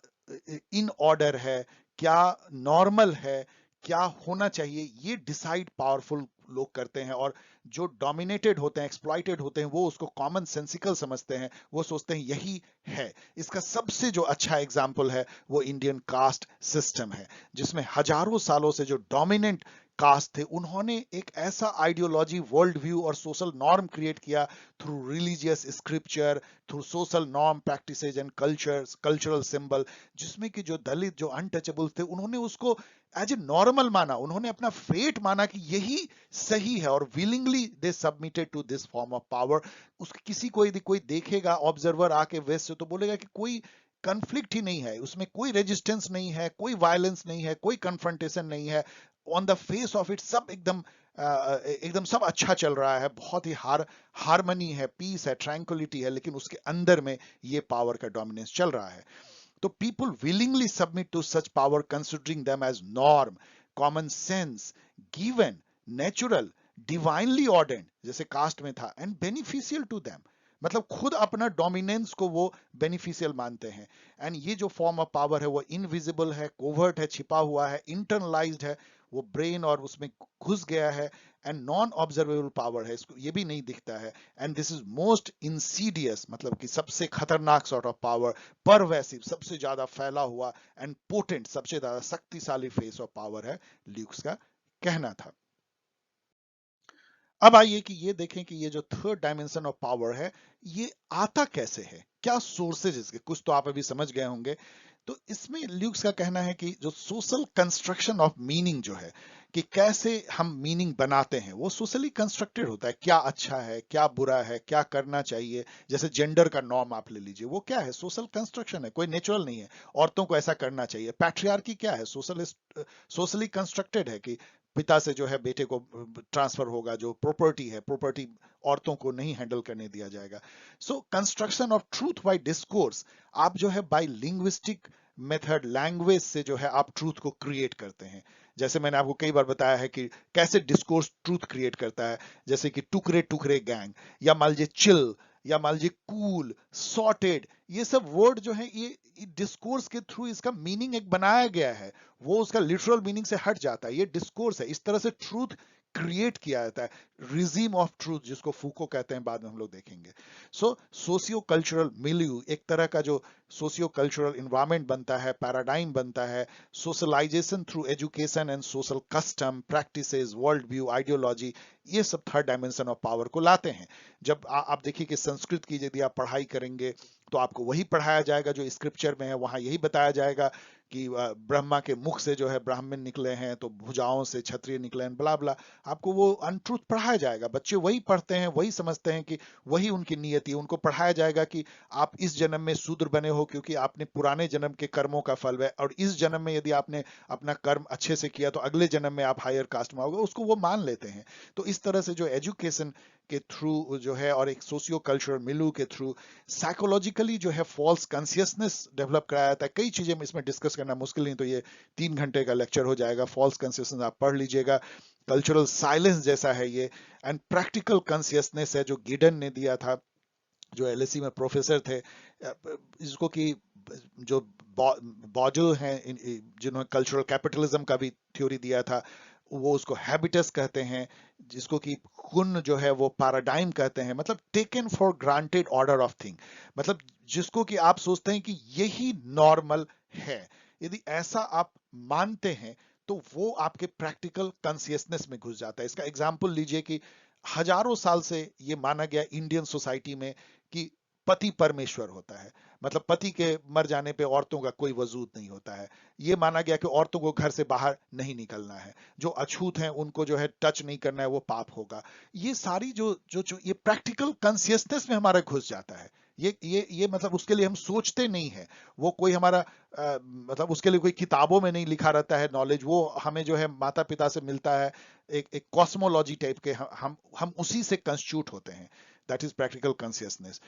इन ऑर्डर है, क्या नॉर्मल है, क्या होना चाहिए, ये डिसाइड पावरफुल लोग करते हैं। और जो डोमिनेटेड होते हैं, एक्सप्लॉइटेड होते हैं, वो उसको कॉमन सेंसिकल समझते हैं, वो सोचते हैं यही है। इसका सबसे जो अच्छा एग्जाम्पल है वो इंडियन कास्ट सिस्टम है, जिसमें हजारों सालों से जो डोमिनेंट कास्ट थे, उन्होंने एक ऐसा आइडियोलॉजी, वर्ल्ड व्यू और सोशल नॉर्म क्रिएट किया through religious scripture, through social norm practices and cultural symbol, जिसमें कि जो दलित, जो अनटचेबल थे, उन्होंने उसको एज ए नॉर्मल माना, उन्होंने अपना फेट माना कि यही सही है, और willingly they submitted to this form of power. उसके किसी को यदि कोई देखेगा ऑब्जर्वर आके वेस्ट से, तो बोलेगा कि कोई कंफ्लिक्ट ही नहीं है, उसमें कोई रेजिस्टेंस नहीं है, कोई वायलेंस नहीं है, कोई कन्फ्रंटेशन नहीं है, on the face of it सब एकदम एकदम सब अच्छा चल रहा है, बहुत ही हारमनी है, पीस है, ट्रैंक्विलिटी है, लेकिन उसके अंदर में ये पावर का डोमिनेंस चल रहा है। तो people willingly submit to such power, considering them as norm, common sense, given, natural, divinely ordained, जैसे कास्ट में था, and beneficial to them। मतलब खुद अपना डोमिनेंस को वो बेनिफिशियल मानते हैं। एंड ये जो फॉर्म ऑफ पावर है वो इनविजिबल है, कोवर्ट है, छिपा हुआ है, इंटरनलाइज्ड है, वो ब्रेन और उसमें घुस गया है। एंड नॉन ऑब्जर्वेबल पावर है, इसको ये भी नहीं दिखता है। And this is most Insidious, मतलब कि सबसे खतरनाक सॉर्ट ऑफ पावर, परवैसिव, सबसे ज्यादा फैला हुआ, एंड पोटेंट, सबसे ज्यादा शक्तिशाली फेस ऑफ पावर है, ल्यूक्स का कहना था। अब आइए कि ये देखें कि ये जो थर्ड डायमेंशन ऑफ पावर है, ये आता कैसे है, क्या सोर्सेज इसके, कुछ तो आप अभी समझ गए होंगे। तो इसमें ल्यूक्स का कहना है कि जो सोशल कंस्ट्रक्शन ऑफ मीनिंग जो है, कि कैसे हम मीनिंग बनाते हैं, वो सोशली कंस्ट्रक्टेड होता है। क्या अच्छा है, क्या बुरा है, क्या करना चाहिए, जैसे जेंडर का नॉर्म आप ले लीजिए, वो क्या है, सोशल कंस्ट्रक्शन है, कोई नेचुरल नहीं है। औरतों को ऐसा करना चाहिए। पैट्रियार्की क्या है, सोशली कंस्ट्रक्टेड है, कि पिता से जो है बेटे को ट्रांसफर होगा, जो प्रॉपर्टी है, प्रॉपर्टी औरतों को नहीं हैंडल करने दिया जाएगा। So construction of truth by discourse, आप जो है बाय लिंग्विस्टिक मेथड, लैंग्वेज से जो है आप ट्रूथ को क्रिएट करते हैं। जैसे मैंने आपको कई बार बताया है कि कैसे डिस्कोर्स ट्रूथ क्रिएट करता है, जैसे कि टुकड़े टुकड़े गैंग, या मान लीजिए चिल, या मान लीजिए कूल, सॉर्टेड, ये सब वर्ड जो है ये डिस्कोर्स के थ्रू इसका मीनिंग एक बनाया गया है, वो उसका लिटरल मीनिंग से हट जाता है। ये डिस्कोर्स है, इस तरह से ट्रूथ क्रिएट किया जाता है, रिजीम ऑफ ट्रूथ जिसको फूको कहते हैं, बाद में हम लोग देखेंगे। सो सोशियो कल्चरल मिलियू, एक तरह का जो सोशियो कल्चरल इन्वायरमेंट बनता है, पैराडाइम बनता है, socialisation through education and social custom, practices, world view, ideology, ये सब थर्ड डायमेंशन ऑफ पावर को लाते हैं। जब आप देखिए कि संस्कृत की यदि आप पढ़ाई करेंगे तो आपको वही पढ़ाया जाएगा जो स्क्रिप्चर में है, वहां यही बताया जाएगा कि ब्रह्मा के मुख से जो है ब्राह्मण निकले हैं, तो भुजाओं से क्षत्रिय निकले हैं, ब्ला ब्ला। आपको वो अनट्रूथ पढ़ाया जाएगा, बच्चे वही पढ़ते हैं, वही समझते हैं कि वही उनकी नियति है। उनको पढ़ाया जाएगा कि आप इस जन्म में शूद्र बने हो क्योंकि आपने पुराने जन्म के कर्मों का फल है, और इस जन्म में यदि आपने अपना कर्म अच्छे से किया तो अगले जन्म में आप हायर कास्ट में आओगे, उसको वो मान लेते हैं। तो इस तरह से जो एजुकेशन के थ्रू जो है और एक सोशियो कल्चरल मिलू के थ्रू साइकोलॉजिकली जो है फॉल्स कॉन्शियसनेस डेवलप कराया जाता है। कई चीजें इसमें डिस्कस करना मुश्किल नहीं, तो ये 3 घंटे का लेक्चर हो जाएगा। फॉल्स कॉन्शियसनेस आप पढ़ लीजिएगा, कल्चरल साइलेंस जैसा है ये, एंड प्रैक्टिकल कॉन्शियसनेस है जो गिडन ने दिया था, जो एलएसी में प्रोफेसर थे, इसको कि जो बॉजो हैं जिन्होंने कल्चरल कैपिटलिज्म का भी थ्योरी दिया था, वो उसको हैबिटस कहते हैं, जिसको कि कुन जो है वो पैराडाइम कहते हैं, मतलब taken for granted order of thing, मतलब जिसको कि आप सोचते हैं कि यही नॉर्मल है, यदि ऐसा आप मानते हैं तो वो आपके प्रैक्टिकल कॉन्शियसनेस में घुस जाता है। इसका एग्जाम्पल लीजिए कि हजारों साल से ये माना गया इंडियन सोसाइटी में कि पति परमेश्वर होता है, मतलब पति के मर जाने पे औरतों का कोई वजूद नहीं होता है। ये माना गया कि औरतों को घर से बाहर नहीं निकलना है, जो अछूत हैं उनको जो है टच नहीं करना है, वो पाप होगा। ये सारी जो ये प्रैक्टिकल कॉन्शियसनेस में हमारा घुस जाता है। ये मतलब उसके लिए हम सोचते नहीं है, वो कोई हमारा मतलब उसके लिए कोई किताबों में नहीं लिखा रहता है नॉलेज, वो हमें जो है माता पिता से मिलता है, एक कॉस्मोलॉजी टाइप के हम उसी से कंस्टिट्यूट होते हैं। That is practical consciousness.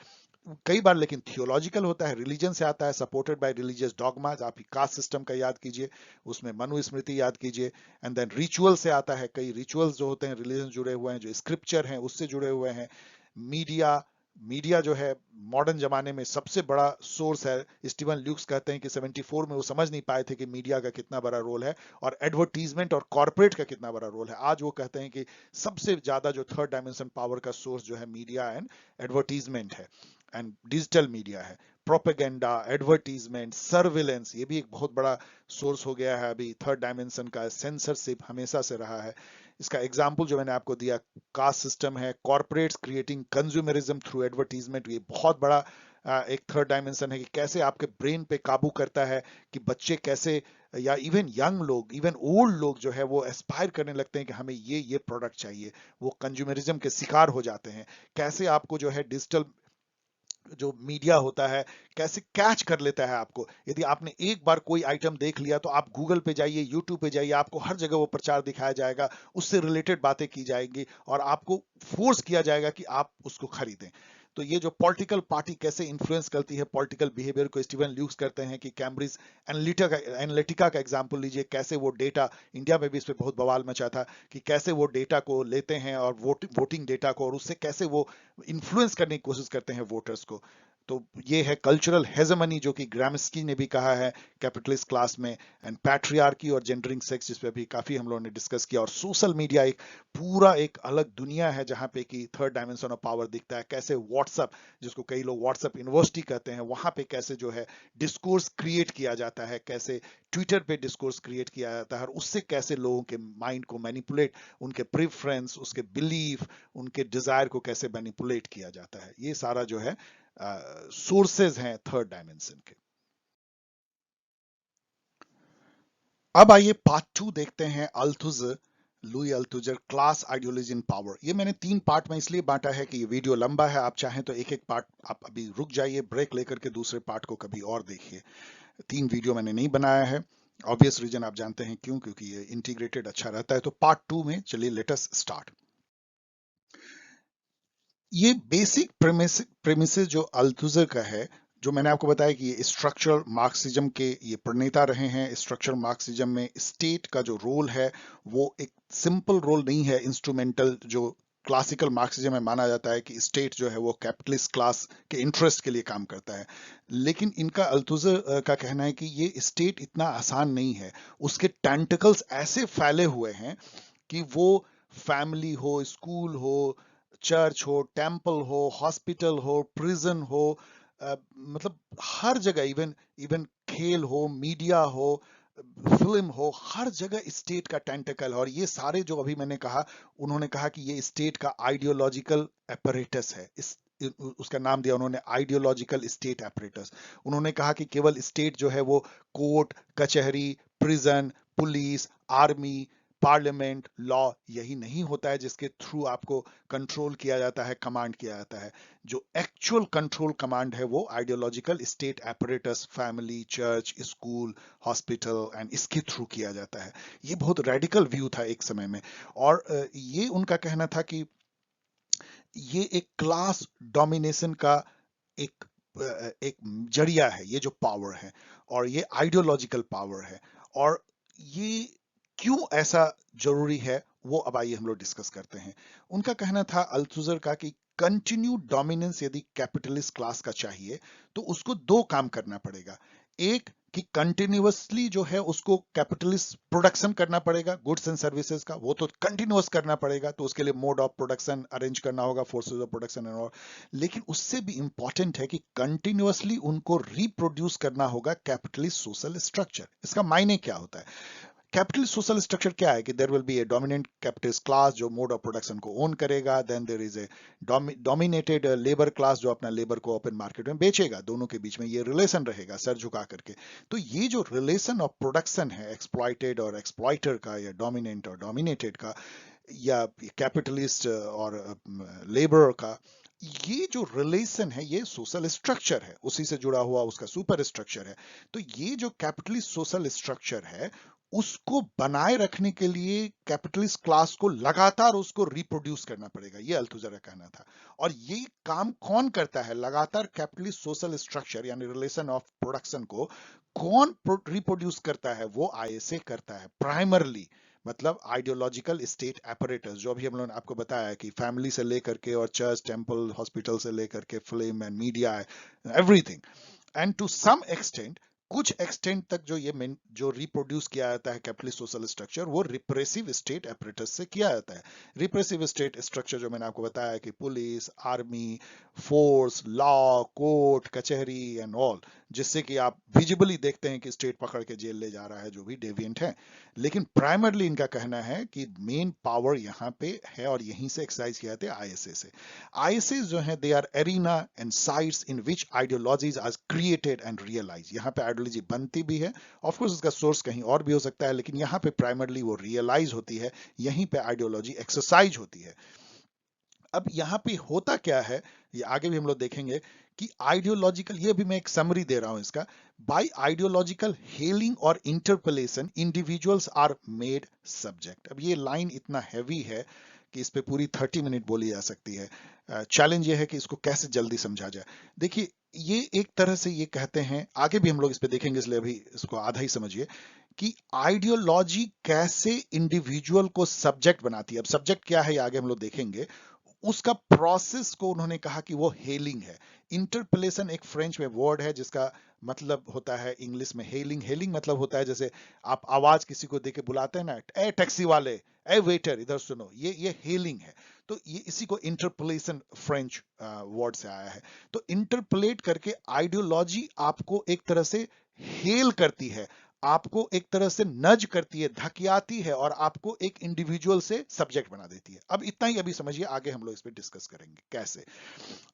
कई बार लेकिन थियोलॉजिकल होता है, रिलीजन से आता है, सपोर्टेड बाय रिलीजियस डॉगमास। आप कास्ट सिस्टम का याद कीजिए, उसमें मनुस्मृति याद कीजिए, एंड देन रिचुअल से आता है, कई रिचुअल्स जो होते हैं रिलीजन जुड़े हुए हैं, जो स्क्रिप्चर हैं उससे जुड़े हुए हैं। मीडिया मीडिया जो है मॉडर्न जमाने में सबसे बड़ा सोर्स है। स्टीवन ल्यूक्स कहते हैं कि 74 में वो समझ नहीं पाए थे कि मीडिया का कितना बड़ा रोल है और एडवर्टीजमेंट और कॉर्पोरेट का कितना बड़ा रोल है। आज वो कहते हैं कि सबसे ज्यादा जो थर्ड डायमेंशन पावर का सोर्स जो है मीडिया एंड एडवर्टीजमेंट है, एंड डिजिटल मीडिया है। प्रोपेगेंडा, एडवर्टीजमेंट, सर्विलेंस, ये भी एक बहुत बड़ा सोर्स हो गया है अभी थर्ड डायमेंशन का। सेंसरशिप हमेशा से रहा है। इसका एग्जाम्पल जो मैंने आपको दिया, कास्ट सिस्टम है, corporates creating consumerism through advertisement, ये बहुत बड़ा एक थर्ड डायमेंशन है कि कैसे आपके ब्रेन पे काबू करता है, कि बच्चे कैसे, या इवन यंग लोग, इवन ओल्ड लोग जो है वो एस्पायर करने लगते हैं कि हमें ये प्रोडक्ट चाहिए, वो कंज्यूमरिज्म के शिकार हो जाते हैं। कैसे आपको जो है डिजिटल जो मीडिया होता है कैसे कैच कर लेता है आपको। यदि आपने एक बार कोई आइटम देख लिया तो आप गूगल पे जाइए, यूट्यूब पे जाइए, आपको हर जगह वो प्रचार दिखाया जाएगा, उससे रिलेटेड बातें की जाएंगी और आपको फोर्स किया जाएगा कि आप उसको खरीदें। तो ये जो पॉलिटिकल पार्टी कैसे इन्फ्लुएंस करती है पॉलिटिकल बिहेवियर को, स्टीवन ल्यूक्स करते हैं कि कैम्ब्रिज एनालिटिका का एग्जांपल लीजिए, कैसे वो डेटा, इंडिया में भी इस पे बहुत बवाल मचा था कि कैसे वो डेटा को लेते हैं और वोटिंग डेटा को, और उससे कैसे वो इन्फ्लुएंस करने की कोशिश करते हैं वोटर्स को। तो ये है कल्चरल हेजेमनी, जो कि ग्रामस्की ने भी कहा है कैपिटलिस्ट क्लास में, एंड पैट्रियार्की और जेंडरिंग सेक्स, जिस पे भी काफी हम लोगों ने डिस्कस किया। और सोशल मीडिया एक पूरा एक अलग दुनिया है जहां पे कि थर्ड डायमेंशन ऑफ पावर दिखता है। कैसे व्हाट्सएप, जिसको कई लोग व्हाट्सएप यूनिवर्सिटी कहते हैं, वहां पे कैसे जो है डिस्कोर्स क्रिएट किया जाता है, कैसे ट्विटर पे डिस्कोर्स क्रिएट किया जाता है, और उससे कैसे लोगों के माइंड को मैनिपुलेट, उनके प्रेफरेंस, उसके बिलीफ, उनके डिजायर को कैसे मैनिपुलेट किया जाता है। ये सारा जो है सोर्सेज हैं थर्ड डायमेंशन के। अब आइए पार्ट 2 देखते हैं, Althusser, Louis Althusser, class ideology in power. ये मैंने 3 पार्ट में इसलिए बांटा है कि ये वीडियो लंबा है, आप चाहें तो एक एक पार्ट आप अभी रुक जाइए, ब्रेक लेकर के दूसरे पार्ट को कभी और देखिए। 3 वीडियो मैंने नहीं बनाया है, ऑब्वियस रीजन आप जानते हैं क्यों, क्योंकि ये इंटीग्रेटेड अच्छा रहता है। तो पार्ट 2 में चलिए लेट अस स्टार्ट। ये बेसिक प्रेमिसेस जो अल्थुजर का है, जो मैंने आपको बताया कि ये स्ट्रक्चरल मार्क्सिज्म के ये प्रणेता रहे हैं। स्ट्रक्चरल मार्क्सिज्म में स्टेट का जो रोल है वो एक सिंपल रोल नहीं है, इंस्ट्रूमेंटल जो क्लासिकल मार्क्सिज्म में माना जाता है कि स्टेट जो है वो कैपिटलिस्ट क्लास के इंटरेस्ट के लिए काम करता है, लेकिन इनका अल्थुज़र का कहना है कि ये स्टेट इतना आसान नहीं है। उसके टेंटिकल्स ऐसे फैले हुए हैं कि वो फैमिली हो, स्कूल हो, चर्च हो, टेम्पल हो, हॉस्पिटल हो, प्रिजन हो, मतलब हर जगह, इवन इवन खेल हो, मीडिया हो, फिल्म हो, हर जगह स्टेट का टेंटिकल है। और ये सारे जो अभी मैंने कहा, उन्होंने कहा कि ये स्टेट का आइडियोलॉजिकल एपरेटस है। उसका नाम दिया उन्होंने आइडियोलॉजिकल स्टेट एपरेटस। उन्होंने कहा कि केवल स्टेट जो है वो कोर्ट, कचहरी, prison, police, army, parliament, law यही नहीं होता है जिसके थ्रू आपको कंट्रोल किया जाता है, कमांड किया जाता है। जो एक्चुअल कंट्रोल कमांड है वो ideological state apparatus, family, church, school, hospital and इसके थ्रू किया जाता है। ये बहुत रेडिकल व्यू था एक समय में, और ये उनका कहना था कि ये एक क्लास डोमिनेशन का एक एक जरिया है, ये जो पावर है, और ये आइडियोलॉजिकल पावर है। और ये क्यों ऐसा जरूरी है वो अब आइए हम लोग डिस्कस करते हैं। उनका कहना था अल्थुज़र का कि कंटिन्यू डोमिनेंस यदि कैपिटलिस्ट क्लास का चाहिए तो उसको दो काम करना पड़ेगा। एक कि कंटिन्यूअसली जो है उसको कैपिटलिस्ट प्रोडक्शन करना पड़ेगा गुड्स एंड सर्विसेज का, वो तो कंटिन्यूअस करना पड़ेगा, तो उसके लिए मोड ऑफ प्रोडक्शन अरेंज करना होगा, forces of production and all. लेकिन उससे भी इंपॉर्टेंट है कि कंटिन्यूअसली उनको रिप्रोड्यूस करना होगा कैपिटलिस्ट सोशल स्ट्रक्चर। इसका मायने क्या होता है? कैपिटलिस्ट सोशल स्ट्रक्चर क्या है कि there will be a dominant capitalist class जो मोड ऑफ प्रोडक्शन को ओन करेगा, then there is a dominated labour class जो अपना लेबर को ओपन मार्केट में बेचेगा, दोनों के बीच में ये रिलेशन रहेगा सर झुका करके। तो ये जो रिलेशन ऑफ प्रोडक्शन है एक्सप्लॉइटेड और एक्सप्लॉइटर का, या डोमिनेंट और डोमिनेटेड का, या कैपिटलिस्ट और लेबर का, ये जो रिलेशन है ये सोशल स्ट्रक्चर है, उसी से जुड़ा हुआ उसका सुपर स्ट्रक्चर है। तो ये जो कैपिटलिस्ट सोशल स्ट्रक्चर है उसको बनाए रखने के लिए कैपिटलिस्ट क्लास को लगातार उसको रिप्रोड्यूस करना पड़ेगा, ये अल्थुज़र का कहना था। और ये काम कौन करता है? लगातार कैपिटलिस्ट सोशल स्ट्रक्चर यानी रिलेशन ऑफ प्रोडक्शन को कौन रिप्रोड्यूस करता है? वो आईएसए करता है प्राइमरली, मतलब आइडियोलॉजिकल स्टेट एपरेटस, जो अभी हम लोगों ने आपको बताया कि फैमिली से लेकर के और चर्च, टेम्पल, हॉस्पिटल से लेकर के film and media, everything. And to some extent, कुछ एक्सटेंट तक जो रिप्रोड्यूस किया जाता है कैपिटलिस्ट सोशल स्ट्रक्चर, वो रिप्रेसिव स्टेट एपरेटस से किया जाता है। रिप्रेसिव स्टेट स्ट्रक्चर जो मैंने आपको बताया कि police, army, force, law, court, कचहरी एंड ऑल, जिससे कि आप विजिबली देखते हैं कि स्टेट पकड़ के जेल ले जा रहा है जो भी डेविएंट है। लेकिन प्राइमरली इनका कहना है कि मेन पावर यहाँ पे है और यहीं से एक्सरसाइज किया जाता है आईएसए से। आईएसए जो है they are arena and sites in which ideologies are created and realise. यहाँ पे आइडियोलॉजी बनती भी है, ऑफकोर्स इसका सोर्स कहीं और भी हो सकता है, लेकिन यहाँ पे प्राइमरली वो रियलाइज होती है, यहीं पे आइडियोलॉजी एक्सरसाइज होती है। अब यहाँ पे होता क्या है, ये आगे भी हम लोग देखेंगे कि आइडियोलॉजिकल, ये भी मैं एक समरी दे रहा हूं इसका, बाय आइडियोलॉजिकल हेलिंग और इंटरपलेशन इंडिविजुअल्स आर मेड सब्जेक्ट। अब ये लाइन इतना हैवी है कि इस पे पूरी 30 मिनट बोली जा सकती है। चैलेंज ये है कि इसको कैसे जल्दी समझा जाए। देखिए, ये एक तरह से ये कहते हैं, आगे भी हम लोग इस पे देखेंगे इसलिए अभी इसको आधा ही समझिए, कि आइडियोलॉजी कैसे इंडिविजुअल को सब्जेक्ट बनाती है। अब सब्जेक्ट क्या है ये आगे हम लोग देखेंगे। उसका प्रोसेस को उन्होंने कहा कि वो हेलिंग है। इंटरपलेशन एक फ्रेंच में वर्ड है जिसका मतलब होता है इंग्लिश में हेलिंग। हेलिंग मतलब होता है जैसे आप आवाज किसी को देके बुलाते हैं ना, ए टैक्सी वाले, ए वेटर इधर सुनो, ये हेलिंग है। तो ये इसी को इंटरपलेशन फ्रेंच वर्ड से आया है। तो इंटरपलेट करके आइडियोलॉजी आपको एक तरह से हेल करती है, आपको एक तरह से नज करती है, धकियाती है, और आपको एक इंडिविजुअल से सब्जेक्ट बना देती है। अब इतना ही अभी समझिए, आगे हम लोग इस पे डिस्कस करेंगे कैसे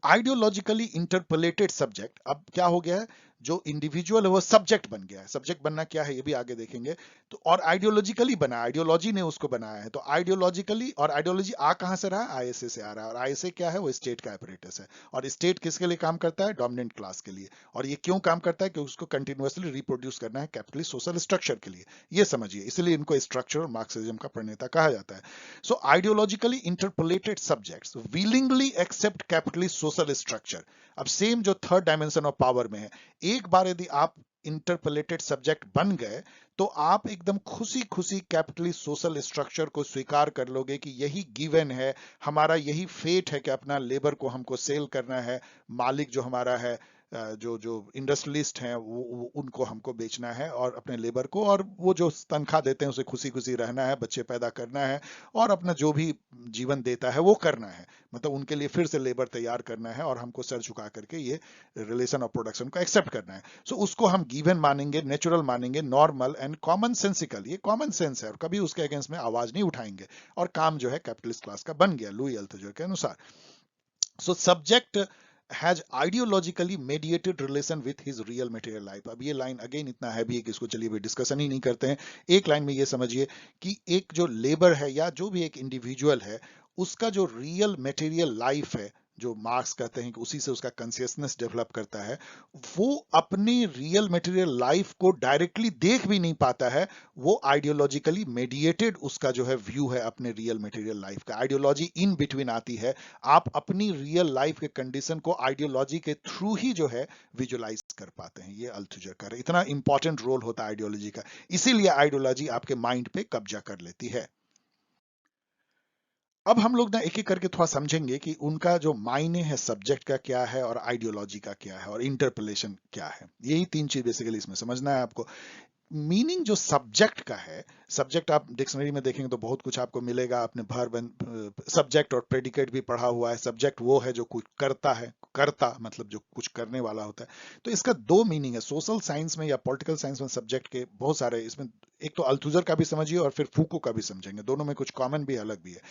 आइडियोलॉजिकली इंटरपोलेटेड सब्जेक्ट। अब क्या हो गया है, जो इंडिविजुअल है वो सब्जेक्ट बन गया है। सब्जेक्ट बनना क्या है ये भी आगे देखेंगे। तो और आइडियोलॉजिकली बना, आइडियोलॉजी ने उसको बनाया है। तो आइडियोलॉजिकली, और आइडियोलॉजी आ कहां से रहा है? आईएसए से आ रहा है। और आईएसए क्या है? वो स्टेट का एपरेटस है। और स्टेट किसके लिए काम करता है? डोमिनेंट क्लास के लिए। और ये क्यों काम करता है? क्योंकि उसको कंटिन्यूअसली रिप्रोड्यूस करना है कैपिटलिस्ट सोशल स्ट्रक्चर के लिए। ये समझिए, इसलिए इनको स्ट्रक्चर मार्क्सिज्म का प्रणेता कहा जाता है। So ideologically interpellated subjects willingly accept capitalist social structure। अब सेम जो थर्ड डायमेंशन ऑफ पावर में है, एक बार यदि आप इंटरपोलेटेड सब्जेक्ट बन गए तो आप एकदम खुशी खुशी कैपिटलिस्ट सोशल स्ट्रक्चर को स्वीकार कर लोगे कि यही गिवन है, हमारा यही फेट है कि अपना लेबर को हमको सेल करना है, मालिक जो हमारा है, जो जो इंडस्ट्रियलिस्ट हैं वो उनको हमको बेचना है और अपने लेबर को, और वो जो तनख्वाह देते हैं उसे खुशी खुशी रहना है, बच्चे पैदा करना है और अपना जो भी जीवन देता है वो करना है। मतलब उनके लिए फिर से लेबर तैयार करना है और हमको सर झुका करके ये रिलेशन ऑफ प्रोडक्शन को एक्सेप्ट करना है। सो उसको हम गिवन मानेंगे, नेचुरल मानेंगे, नॉर्मल एंड कॉमन सेंसिकल, ये कॉमन सेंस है और कभी उसके अगेंस्ट में आवाज नहीं उठाएंगे, और काम जो है कैपिटलिस्ट क्लास का बन गया लुई अल्थुजर के अनुसार। So subject has ideologically mediated relation with his real material life। अब ये लाइन अगेन इतना हैवी है कि इसको चलिए भी डिस्कशन ही नहीं करते हैं। एक लाइन में ये समझिए कि एक जो लेबर है या जो भी एक इंडिविजुअल है, उसका जो रियल मटेरियल लाइफ है, जो मार्क्स कहते हैं कि उसी से उसका कॉन्शियसनेस डेवलप करता है, वो अपनी रियल मटेरियल लाइफ को डायरेक्टली देख भी नहीं पाता है। वो आइडियोलॉजिकली मेडिएटेड उसका जो है व्यू है अपने रियल मटेरियल लाइफ का। आइडियोलॉजी इन बिटवीन आती है, आप अपनी रियल लाइफ के कंडीशन को आइडियोलॉजी के थ्रू ही जो है विजुलाइज कर पाते हैं। ये अल्थुजर का इतना इंपॉर्टेंट रोल होता है आइडियोलॉजी का, इसीलिए आइडियोलॉजी आपके माइंड पे कब्जा कर लेती है। अब हम लोग ना एक एक करके थोड़ा समझेंगे कि उनका जो मायने है सब्जेक्ट का क्या है और आइडियोलॉजी का क्या है और इंटरपोलेशन क्या है। यही तीन चीज बेसिकली इसमें समझना है आपको। मीनिंग जो सब्जेक्ट का है, सब्जेक्ट आप डिक्शनरी में देखेंगे तो बहुत कुछ आपको मिलेगा। आपने सब्जेक्ट और प्रेडिकेट भी पढ़ा हुआ है। सब्जेक्ट वो है जो कुछ करता है, करता मतलब जो कुछ करने वाला होता है। तो इसका दो मीनिंग है। सोशल साइंस में या पॉलिटिकल साइंस में सब्जेक्ट के बहुत सारे, इसमें एक तो अल्थुजर का भी समझिए और फिर फूको का भी समझेंगे, दोनों में कुछ कॉमन भी अलग भी है।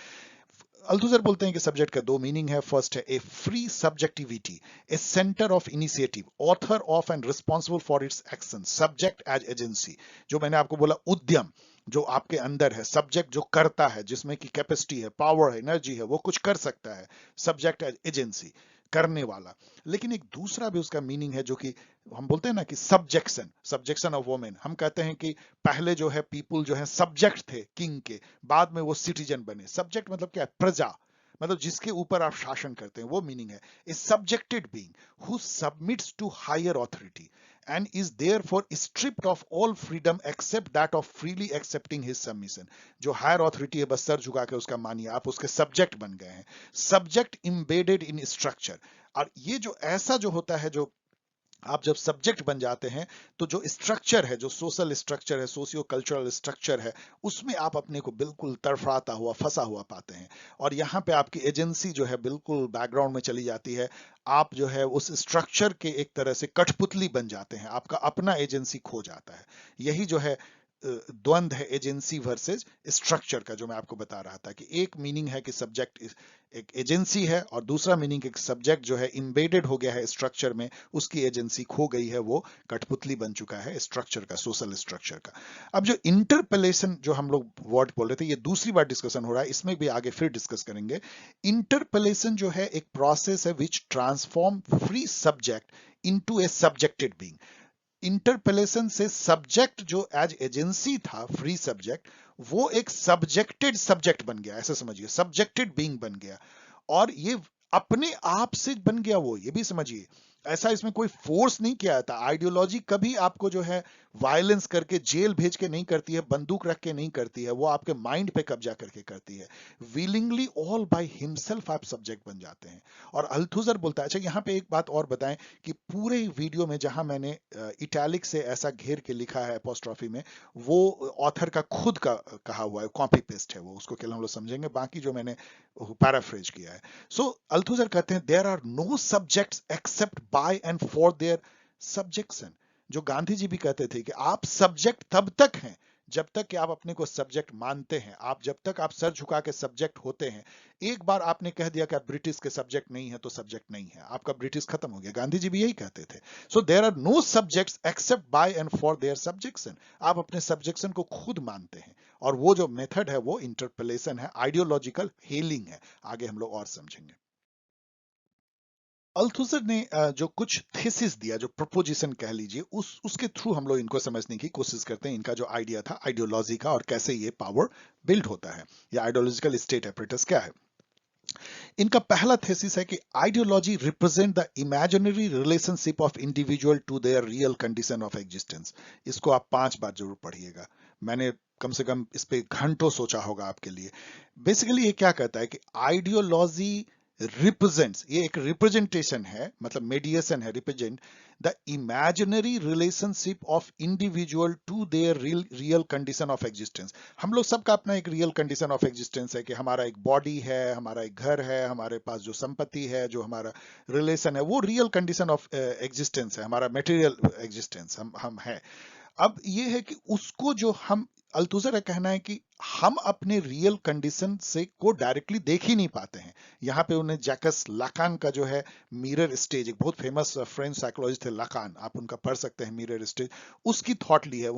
अल्थुजर बोलते हैं कि सब्जेक्ट का दो मीनिंग है। फर्स्ट है a free subjectivity, a centre of initiative, author of and responsible for its action, subject as agency. जो मैंने आपको बोला उद्यम जो आपके अंदर है, सब्जेक्ट जो करता है, जिसमें की कैपेसिटी है, पावर है, एनर्जी है, वो कुछ कर सकता है, सब्जेक्ट एज एजेंसी, करने वाला। लेकिन एक दूसरा भी उसका मीनिंग है जो कि हम बोलते हैं ना कि सब्जेक्शन, सब्जेक्शन ऑफ वोमेन। हम कहते हैं कि पहले जो है पीपुल जो है सब्जेक्ट थे किंग के, बाद में वो सिटीजन बने। सब्जेक्ट मतलब क्या है? प्रजा, मतलब जिसके ऊपर आप शासन करते हैं, वो मीनिंग है। A subjected being who submits to higher authority and is therefore stripped of all freedom except that of freely accepting his submission। जो हायर ऑथोरिटी है बस सर झुका के उसका मानिए, आप उसके सब्जेक्ट बन गए हैं। Subject embedded in structure. और ये जो ऐसा जो होता है, जो आप जब सब्जेक्ट बन जाते हैं तो जो स्ट्रक्चर है, जो सोशल स्ट्रक्चर है, सोशियो कल्चरल स्ट्रक्चर है, उसमें आप अपने को बिल्कुल तड़फड़ाता हुआ, फंसा हुआ पाते हैं। और यहाँ पे आपकी एजेंसी जो है बिल्कुल बैकग्राउंड में चली जाती है। आप जो है उस स्ट्रक्चर के एक तरह से कठपुतली बन जाते हैं, आपका अपना एजेंसी खो जाता है। यही जो है द्वंद्व है एजेंसी वर्सेस स्ट्रक्चर का, जो मैं आपको बता रहा था कि एक मीनिंग है कि सब्जेक्ट एक एजेंसी है और दूसरा मीनिंग एक सब्जेक्ट जो है इम्बेडेड हो गया है स्ट्रक्चर में, उसकी एजेंसी खो गई है, वो कठपुतली बन चुका है स्ट्रक्चर का, सोशल स्ट्रक्चर का। अब जो इंटरपेलेशन जो हम लोग वर्ड बोल रहे थे, ये दूसरी बार डिस्कशन हो रहा है, इसमें भी आगे फिर डिस्कस करेंगे। इंटरपेलेशन जो है एक प्रोसेस है विच ट्रांसफॉर्म फ्री सब्जेक्ट इनटू ए सब्जेक्टेड बीइंग। इंटरपेलेशन से सब्जेक्ट जो एज एजेंसी था, फ्री सब्जेक्ट, वो एक सब्जेक्टेड सब्जेक्ट बन गया, ऐसा समझिए, सब्जेक्टेड बीइंग बन गया। और ये अपने आप से बन गया वो, ये भी समझिए। ऐसा इसमें कोई फोर्स नहीं किया था। आइडियोलॉजी कभी आपको जो है वायलेंस करके जेल भेज के नहीं करती है, बंदूक रख के नहीं करती है, वो आपके माइंड पे कब्जा करके करती है। विलिंगली ऑल बाय हिमसेल्फ आप सब्जेक्ट बन जाते हैं। और अल्थुजर बोलता है, अच्छा यहाँ पे एक बात और बताएं कि पूरे वीडियो में जहां मैंने इटैलिक से ऐसा घेर के लिखा है एपोस्ट्रॉफी में, वो ऑथर का खुद का कहा हुआ है, कॉपी पेस्ट है वो, उसको केवल हम लोग समझेंगे, बाकी जो मैंने पैराफ्रेज किया है। सो अल्थुजर कहते हैं there are no subjects except by and for their subjection. जो गांधी जी भी कहते थे कि आप सब्जेक्ट तब तक हैं जब तक कि आप अपने को सब्जेक्ट मानते हैं, आप जब तक आप सर झुका के सब्जेक्ट होते हैं। एक बार आपने कह दिया कि आप ब्रिटिश के सब्जेक्ट नहीं है तो सब्जेक्ट नहीं है, आपका ब्रिटिश खत्म हो गया। गांधी जी भी यही कहते थे। So there are no subjects except by and for their subjection. आप अपने सब्जेक्शन को खुद मानते हैं, और वो जो मेथड है वो इंटरपेलेशन है, आइडियोलॉजिकल हेलिंग है। आगे हम लोग और समझेंगे। अल्थुजर ने जो कुछ थीसिस दिया, जो प्रपोजिशन कह लीजिए, उसके थ्रू हम लोग इनको समझने की कोशिश करते हैं। इनका जो आइडिया था आइडियोलॉजी का, और कैसे ये पावर बिल्ड होता है, या आइडियोलॉजिकल स्टेट एपरेटस क्या है। इनका पहला थेसिस है कि ideology represent the imaginary relationship of individual to their real condition of existence. इसको आप 5 बार जरूर पढ़िएगा, मैंने कम से कम इस पे घंटों सोचा होगा आपके लिए। बेसिकली ये क्या कहता है कि आइडियोलॉजी रिप्रेजेंट्स, ये एक रिप्रेजेंटेशन है, मतलब मेडिएशन है, represent the imaginary relationship of individual to their real condition of existence. हम लोग सबका अपना एक रियल कंडीशन ऑफ एग्जिस्टेंस है कि हमारा एक बॉडी है, हमारा एक घर है, हमारे पास जो संपत्ति है, जो हमारा रिलेशन है, वो रियल कंडीशन ऑफ एग्जिस्टेंस है, हमारा मटेरियल एग्जिस्टेंस हम है। अब ये है कि उसको जो हम, अल्तुज़र का कहना है कि हम अपने रियल कंडीशन से को डायरेक्टली देख ही नहीं पाते हैं। यहाँ पे उन्हें जैकस लाकान का जो है मिरर स्टेज, एक बहुत फेमस फ्रेंच साइकोलॉजिस्ट थे लाकान, आप उनका पढ़ सकते हैं मिरर स्टेज, उसकी थॉट ली है।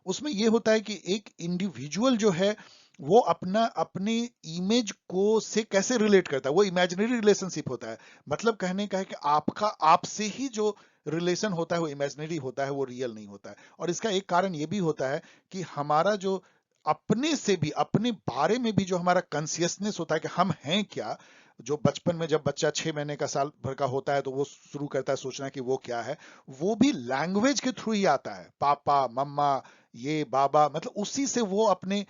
उसमें ये होता है कि एक इंडिविजुअल जो है वो अपने इमेज को से कैसे रिलेट करता है, वो इमेजिनरी रिलेशनशिप होता है। मतलब कहने का है कि आपका आपसे ही जो रिलेशन होता है वो इमेजिनरी होता है, वो रियल नहीं होता है। और इसका एक कारण ये भी होता है कि हमारा जो अपने से भी, अपने बारे में भी जो हमारा कॉन्शियसनेस होता है कि हम हैं क्या, जो बचपन में जब बच्चा 6 महीने का, साल भर का होता है, तो वो शुरू करता है सोचना कि वो क्या है, वो भी लैंग्वेज के थ्रू ही आता है। पापा मम्मा, ये बाबा, मतलब उसी से वो अपनी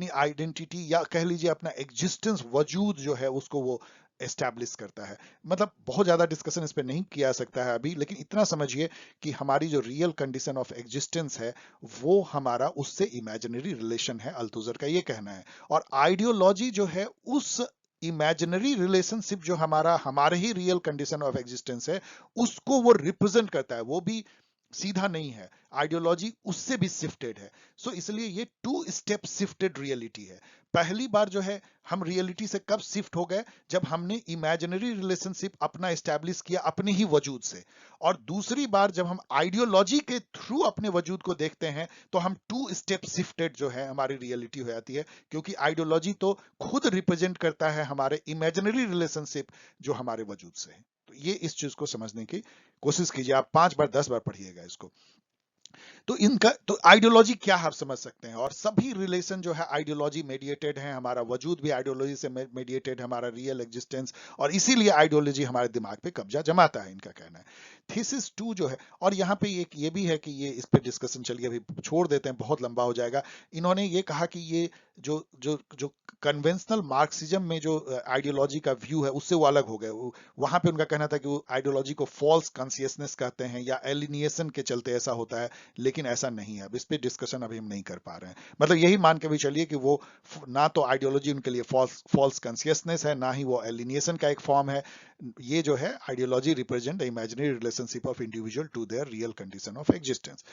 आइडेंटिटी, या कह लीजिए अपना एग्जिस्टेंस, वजूद जो है उसको वो एस्टैब्लिश करता है। मतलब बहुत ज्यादा डिस्कशन इस पे नहीं किया जा सकता है अभी, लेकिन इतना समझिए कि हमारी जो रियल कंडीशन ऑफ एग्जिस्टेंस है वो हमारा उससे इमेजिनरी रिलेशन है, अल्तुज़र का ये कहना है। और आइडियोलॉजी जो है उस इमेजिनरी रिलेशनशिप जो हमारे ही रियल कंडीशन ऑफ एग्जिस्टेंस है, उसको वो रिप्रेजेंट करता है। वो भी सीधा नहीं है, आइडियोलॉजी उससे भी शिफ्टेड है। सो इसलिए ये 2 स्टेप शिफ्टेड रियलिटी है। पहली बार जो है हम रियलिटी से कब शिफ्ट हो गए, जब हमने इमेजिनरी रिलेशनशिप अपना एस्टैब्लिश किया अपने ही वजूद से। और दूसरी बार जब हम आइडियोलॉजी के थ्रू अपने वजूद को देखते हैं, तो हम 2 स्टेप शिफ्टेड जो है हमारी रियलिटी हो जाती है, क्योंकि आइडियोलॉजी तो खुद रिप्रेजेंट करता है हमारे इमेजिनरी रिलेशनशिप जो हमारे वजूद से है। तो ये इस चीज को समझने की कोशिश कीजिए, आप 5 बार 10 बार पढ़िएगा इसको। तो इनका तो आइडियोलॉजी क्या आप समझ सकते हैं, और सभी रिलेशन जो है आइडियोलॉजी मेडिएटेड है, हमारा वजूद भी आइडियोलॉजी से मेडिएटेड है, हमारा रियल एग्जिस्टेंस, और इसीलिए आइडियोलॉजी हमारे दिमाग पे कब्जा जमाता है, इनका कहना है। थीसिस 2 जो है, और यहाँ पे एक ये भी है कि ये इस पे डिस्कशन चलिए अभी छोड़ देते हैं, बहुत लंबा हो जाएगा। इन्होंने ये कहा कि ये जो जो जो कन्वेंशनल मार्क्सिज्म में जो आइडियोलॉजी का व्यू है उससे वो अलग हो गए। वहां पे उनका कहना था कि वो आइडियोलॉजी को फॉल्स कॉन्शियसनेस कहते हैं, या एलिनिएशन के चलते ऐसा होता है, लेकिन ऐसा नहीं है। अब इस पे डिस्कशन अभी हम नहीं कर पा रहे हैं। मतलब यही मान के भी चलिए कि वो ना तो आइडियोलॉजी उनके लिए फॉल्स कॉन्शियसनेस है, ना ही वो एलिनिएशन का एक फॉर्म है। ये जो है ideology represent the imaginary relationship of individual to their real condition of existence.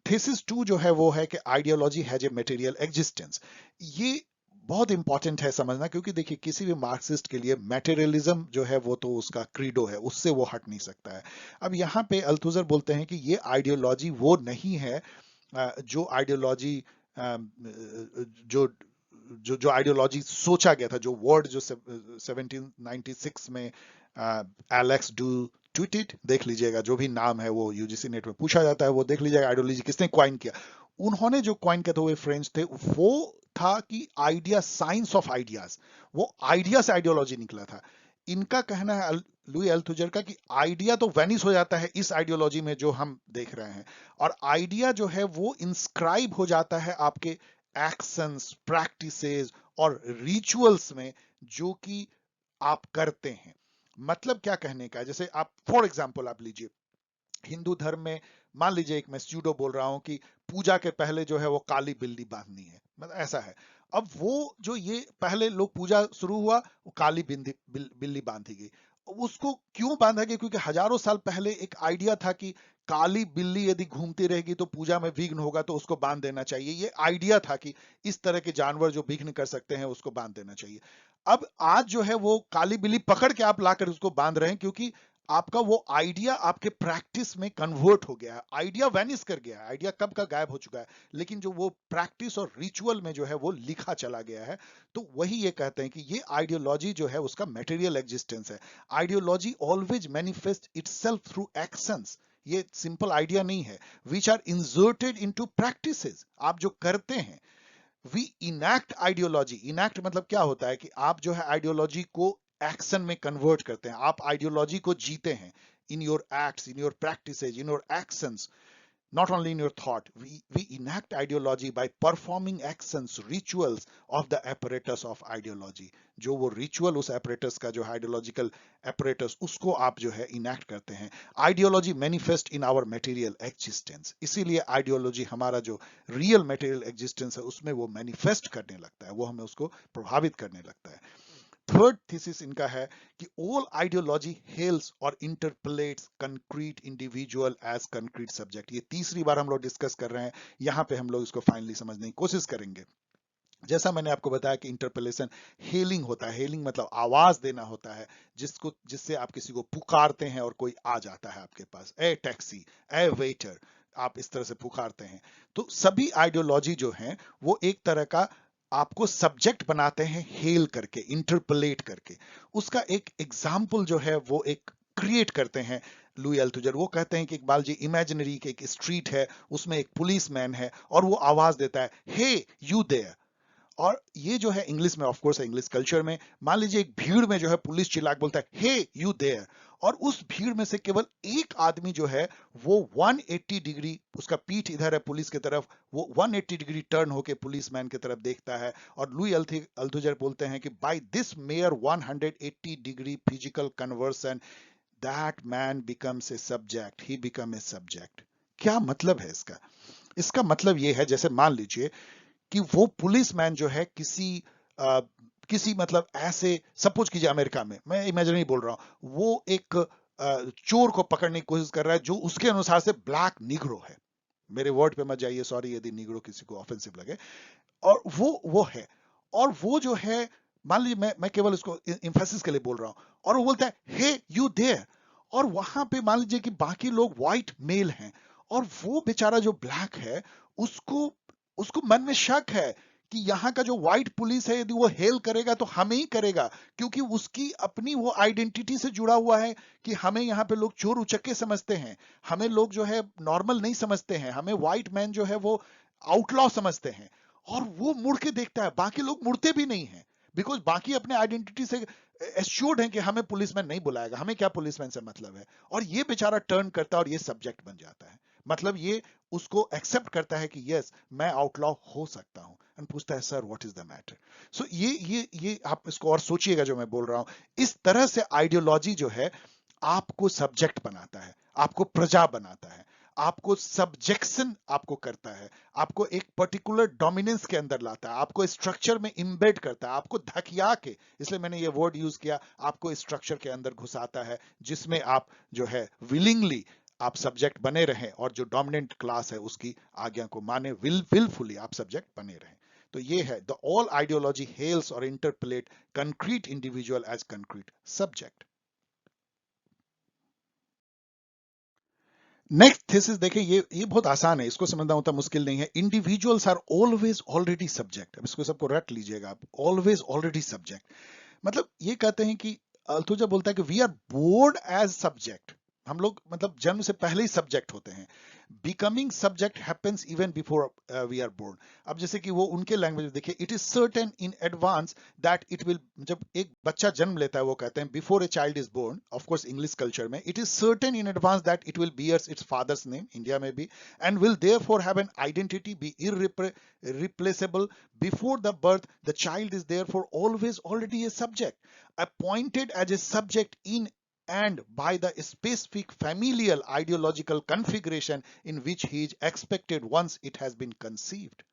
Thesis 2 जो है वो है कि ideology has a material existence. ये बहुत इंपॉर्टेंट है समझना, क्योंकि देखिए किसी भी मार्क्सिस्ट के लिए मैटेरियलिज्म जो है वो तो उसका क्रीडो है, उससे वो हट नहीं सकता है। अब यहाँ पे अल्थुज़र बोलते हैं कि ये आइडियोलॉजी वो नहीं है जो आइडियोलॉजी जो जो जो आइडियोलॉजी सोचा गया था, जो वर्ड जो 1796 में एलेक्स डू ट्वीटेड, देख लीजिएगा, जो भी नाम है वो यूजीसी नेट में पूछा जाता है, वो देख लीजिएगा आइडियोलॉजी किसने क्वाइन किया। उन्होंने जो क्वाइन किया था वो फ्रेंच थे, वो था कि आइडिया, साइंस ऑफ आइडियाज, वो आइडिया से आइडियोलॉजी निकला था। इनका कहना है लुई अल्थुजर का कि आइडिया तो वैनिश हो जाता है इस आइडियोलॉजी में जो हम देख रहे हैं, और आइडिया जो है वो इंस्क्राइब हो जाता है आपके एक्शंस, प्रैक्टिसेस और रिचुअल्स में, जो कि आप करते हैं। मतलब क्या कहने का है, जैसे आप फॉर एग्जांपल आप लीजिए हिंदू धर्म में, मान लीजिए एक मैं स्यूडो बोल रहा हूं कि पूजा के पहले जो है वो काली बिल्ली बांधनी है, मतलब ऐसा है। अब वो जो ये पहले लोग पूजा शुरू हुआ, वो काली बिल्ली बांधी गई। उसको क्यों बांधा गया, क्योंकि हजारों साल पहले एक आइडिया था कि काली बिल्ली यदि घूमती रहेगी तो पूजा में विघ्न होगा, तो उसको बांध देना चाहिए। ये आइडिया था कि इस तरह के जानवर जो विघ्न कर सकते हैं उसको बांध देना चाहिए। अब आज जो है वो काली बिल्ली पकड़ के आप लाकर उसको बांध रहे हैं, क्योंकि आपका वो आइडिया आपके प्रैक्टिस में कन्वर्ट हो गया है। आइडिया वैनिश कर गया है, आइडिया कब का गायब हो चुका है, लेकिन जो वो प्रैक्टिस और रिचुअल में जो है वो लिखा चला गया है। तो वही ये कहते हैं कि ये आइडियोलॉजी जो है उसका मटेरियल एग्जिस्टेंस है। Ideology always manifest itself through actions. ये सिंपल आइडिया नहीं है, which are inserted into practices, आप जो करते हैं। We enact ideology. इनैक्ट मतलब क्या होता है कि आप जो है आइडियोलॉजी को एक्शन में कन्वर्ट करते हैं, आप आइडियोलॉजी को जीते हैं in your acts, in your practices, in your actions, not only in your thought. We enact ideology by performing actions, rituals of the apparatus of ideology. जो वो ritual उस apparatus का जो ideological apparatus उसको आप जो है enact करते हैं. Ideology manifest in our material existence. इसीलिए ideology हमारा जो real material existence है उसमें वो manifest करने लगता है, वो हमें उसको प्रभावित करने लगता है. थर्ड थीसिस इनका है कि all ideology hails or interpellates concrete individual as concrete subject. ये तीसरी बार हम लोग डिस्कस कर रहे हैं, यहां पे हम लोग इसको फाइनली समझने की कोशिश करेंगे। जैसा मैंने आपको बताया कि इंटरपेलेशन हेलिंग होता है, हेलिंग मतलब आवाज देना होता है, जिससे आप किसी को पुकारते हैं और कोई आ जाता है आपके पास, ए टैक्सी, ए वेटर, आप इस तरह से पुकारते हैं। तो सभी आइडियोलॉजी जो हैं वो एक तरह का आपको सब्जेक्ट बनाते हैं हेल करके, इंटरपलेट करके। उसका एक एग्जाम्पल जो है वो एक क्रिएट करते हैं लुई अल्थुजर। वो कहते हैं कि इकबाल जी, इमेजिनरी के एक स्ट्रीट है, उसमें एक पुलिस मैन है और वो आवाज देता है, हे यू देयर। और ये जो है इंग्लिश में, ऑफ कोर्स इंग्लिश कल्चर में, मान लीजिए एक भीड़ में जो है पुलिस चिल्ला के बोलता है, हे यू देयर, और उस भीड़ में से केवल एक आदमी जो है वो 180 डिग्री, उसका पीठ इधर है पुलिस की तरफ, वो 180 डिग्री टर्न होके पुलिस मैन की तरफ देखता है। और लुई अल्थुजर बोलते हैं कि by this mere 180 degree physical conversion that man becomes a subject, he become a subject. क्या मतलब है इसका? इसका मतलब ये है, जैसे मान लीजिए कि वो पुलिसमैन जो है किसी मतलब ऐसे, सपोज कीजिए अमेरिका में, मैं इमेजिनरी बोल रहा हूं, वो एक चोर को पकड़ने की कोशिश कर रहा है जो उसके अनुसार से ब्लैक निग्रो है। मेरे वर्ड पे मत जाइए, सॉरी यदि निग्रो किसी को ऑफेंसिव लगे। और वो है, और वो जो है, मान लीजिए मैं केवल इसको इंफेसिस के लिए बोल रहा हूं, और वो बोलता है, हे यू देयर। और वहां पे मान लीजिए कि बाकी लोग व्हाइट मेल हैं, और वो बेचारा जो ब्लैक है, उसको उसको मन में शक है कि यहाँ का जो व्हाइट पुलिस है यदि वो हेल करेगा तो हमें ही करेगा, क्योंकि उसकी अपनी वो आइडेंटिटी से जुड़ा हुआ है कि हमें यहाँ पे लोग चोर उचक्के समझते हैं, हमें लोग जो है नॉर्मल नहीं समझते हैं, हमें व्हाइट मैन जो है वो आउटलॉ समझते हैं। और वो मुड़ के देखता है, बाकी लोग मुड़ते भी नहीं है, बिकॉज बाकी अपने आइडेंटिटी से एश्योर्ड है कि हमें पुलिसमैन नहीं बुलाएगा, हमें क्या पुलिसमैन से मतलब है। और ये बेचारा टर्न करता है और ये सब्जेक्ट बन जाता है। मतलब ये उसको एक्सेप्ट करता है कि यस, मैं आउटलॉ हो सकता हूं, एंड पूछता है, sir what is the matter. So ये आप इसको और सोचिएगा जो मैं बोल रहा हूं। इस तरह से आइडियोलॉजी जो है आपको सब्जेक्ट बनाता है, आपको प्रजा बनाता है, आपको सब्जेक्शन आपको करता है, आपको एक पर्टिकुलर डोमिनेंस के अंदर लाता है, आपको स्ट्रक्चर में इम्बेड करता है, आपको धकिया के, इसलिए मैंने ये वर्ड यूज किया, आपको स्ट्रक्चर के अंदर घुसाता है, जिसमें आप जो है विलिंगली आप सब्जेक्ट बने रहें और जो डोमिनेंट क्लास है उसकी आज्ञा को माने, विलफुली आप सब्जेक्ट बने रहें। तो ये है the all ideology hails or interpellate concrete individual as concrete subject. Next thesis देखें, ये बहुत आसान है, इसको समझना उतना मुश्किल नहीं है। Individuals are always already subject. अब इसको सबको रट लीजिएगा आप, ऑलवेज ऑलरेडी सब्जेक्ट। मतलब ये कहते हैं कि अल्थुजा बोलता है कि we are born as subject, हम लोग मतलब जन्म से पहले ही सब्जेक्ट होते हैं। Becoming subject happens even before we are born. अब जैसे कि वो उनके लैंग्वेज में देखिए, it is certain in advance that it will, जब एक बच्चा जन्म लेता है वो कहते हैं before a child is born, of course English culture में, it is certain in advance that it will bears its father's name, India में भी, and will therefore have an identity, be irreplaceable. Before the birth, the child is therefore always already a subject, appointed as a subject in and by the specific familial ideological configuration in which he is expected once it has been conceived.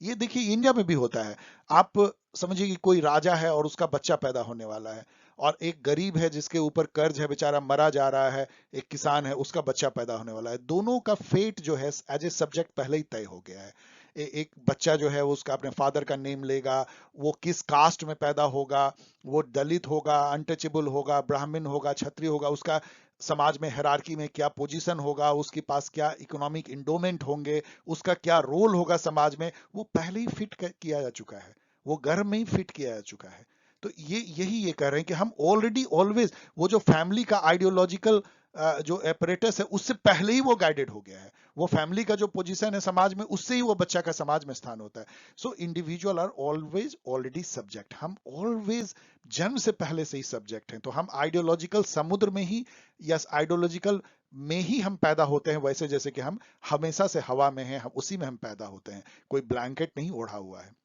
ये देखिए India में भी होता है। आप समझिए कि कोई राजा है और उसका बच्चा पैदा होने वाला है, और एक गरीब है जिसके ऊपर कर्ज है, बेचारा मरा जा रहा है, एक किसान है उसका बच्चा पैदा होने वाला है। दोनों का फेट जो है एज ए सब्जेक्ट पहले ही तय हो गया है। एक बच्चा जो है उसका अपने फादर का नेम लेगा, वो किस कास्ट में पैदा होगा, वो दलित होगा, अनटचेबल होगा, ब्राह्मण होगा, क्षत्रिय होगा, उसका समाज में हायरार्की में क्या पोजीशन होगा, उसके पास क्या इकोनॉमिक इंडोमेंट होंगे, उसका क्या रोल होगा समाज में, वो पहले ही फिट किया जा चुका है, वो घर में ही फिट किया जा चुका है। तो ये कह रहे हैं कि हम ऑलरेडी ऑलवेज, वो जो फैमिली का आइडियोलॉजिकल जो एपरेटस है उससे पहले ही वो गाइडेड हो गया है। वो फैमिली का जो पोजीशन है समाज में, उससे ही वो बच्चा का समाज में स्थान होता है। So individual are always already subject, हम ऑलवेज जन्म से पहले से ही सब्जेक्ट हैं। तो हम आइडियोलॉजिकल समुद्र में ही, या आइडियोलॉजिकल में ही हम पैदा होते हैं, वैसे जैसे कि हम हमेशा से हवा में हैं, हम उसी में हम पैदा होते हैं, कोई ब्लैंकेट नहीं ओढ़ा हुआ है।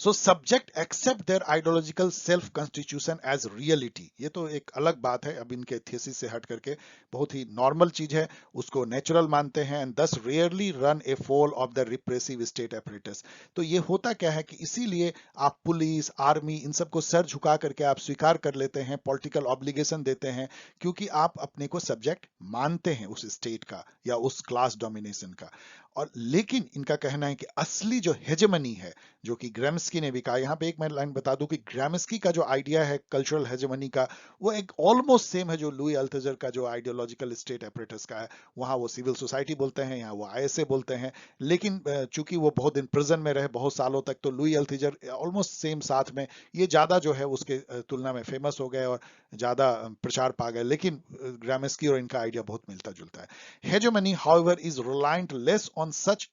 So subject accept their ideological self constitution as reality. ये तो एक अलग बात है, अब इनके थीसिस से हट करके बहुत ही नॉर्मल चीज है, उसको नेचुरल मानते हैं, एंड दस rarely run A fall of the repressive state apparatus. तो ये होता क्या है कि इसीलिए आप पुलिस, आर्मी, इन सबको सर झुका करके आप स्वीकार कर लेते हैं, पॉलिटिकल ऑब्लिगेशन देते हैं, क्योंकि आप अपने को सब्जेक्ट मानते हैं उस स्टेट का या उस क्लास डोमिनेशन का। और लेकिन इनका कहना है कि असली जो हेजेमनी है, जो कि ग्राम्स्की ने भी कहा, यहाँ पे एक मैं लाइन बता दूं कि ग्राम्स्की का जो आइडिया है कल्चरल हेजेमनी का, वो एक ऑलमोस्ट सेम है जो लुई अल्थुजर का जो आइडियोलॉजिकल स्टेट एपरेटस का है। वहां वो सिविल सोसाइटी बोलते हैं, यहाँ वो आईएसए बोलते हैं, लेकिन चूंकि वो बहुत दिन प्रिजन में रहे बहुत सालों तक, तो लुई अल्थुजर ऑलमोस्ट सेम साथ में, ये ज्यादा जो है उसके तुलना में फेमस हो गए और ज्यादा प्रचार पा गए, लेकिन ग्राम्स्की और इनका आइडिया बहुत मिलता जुलता है। Hegemony, however, is reliant less on such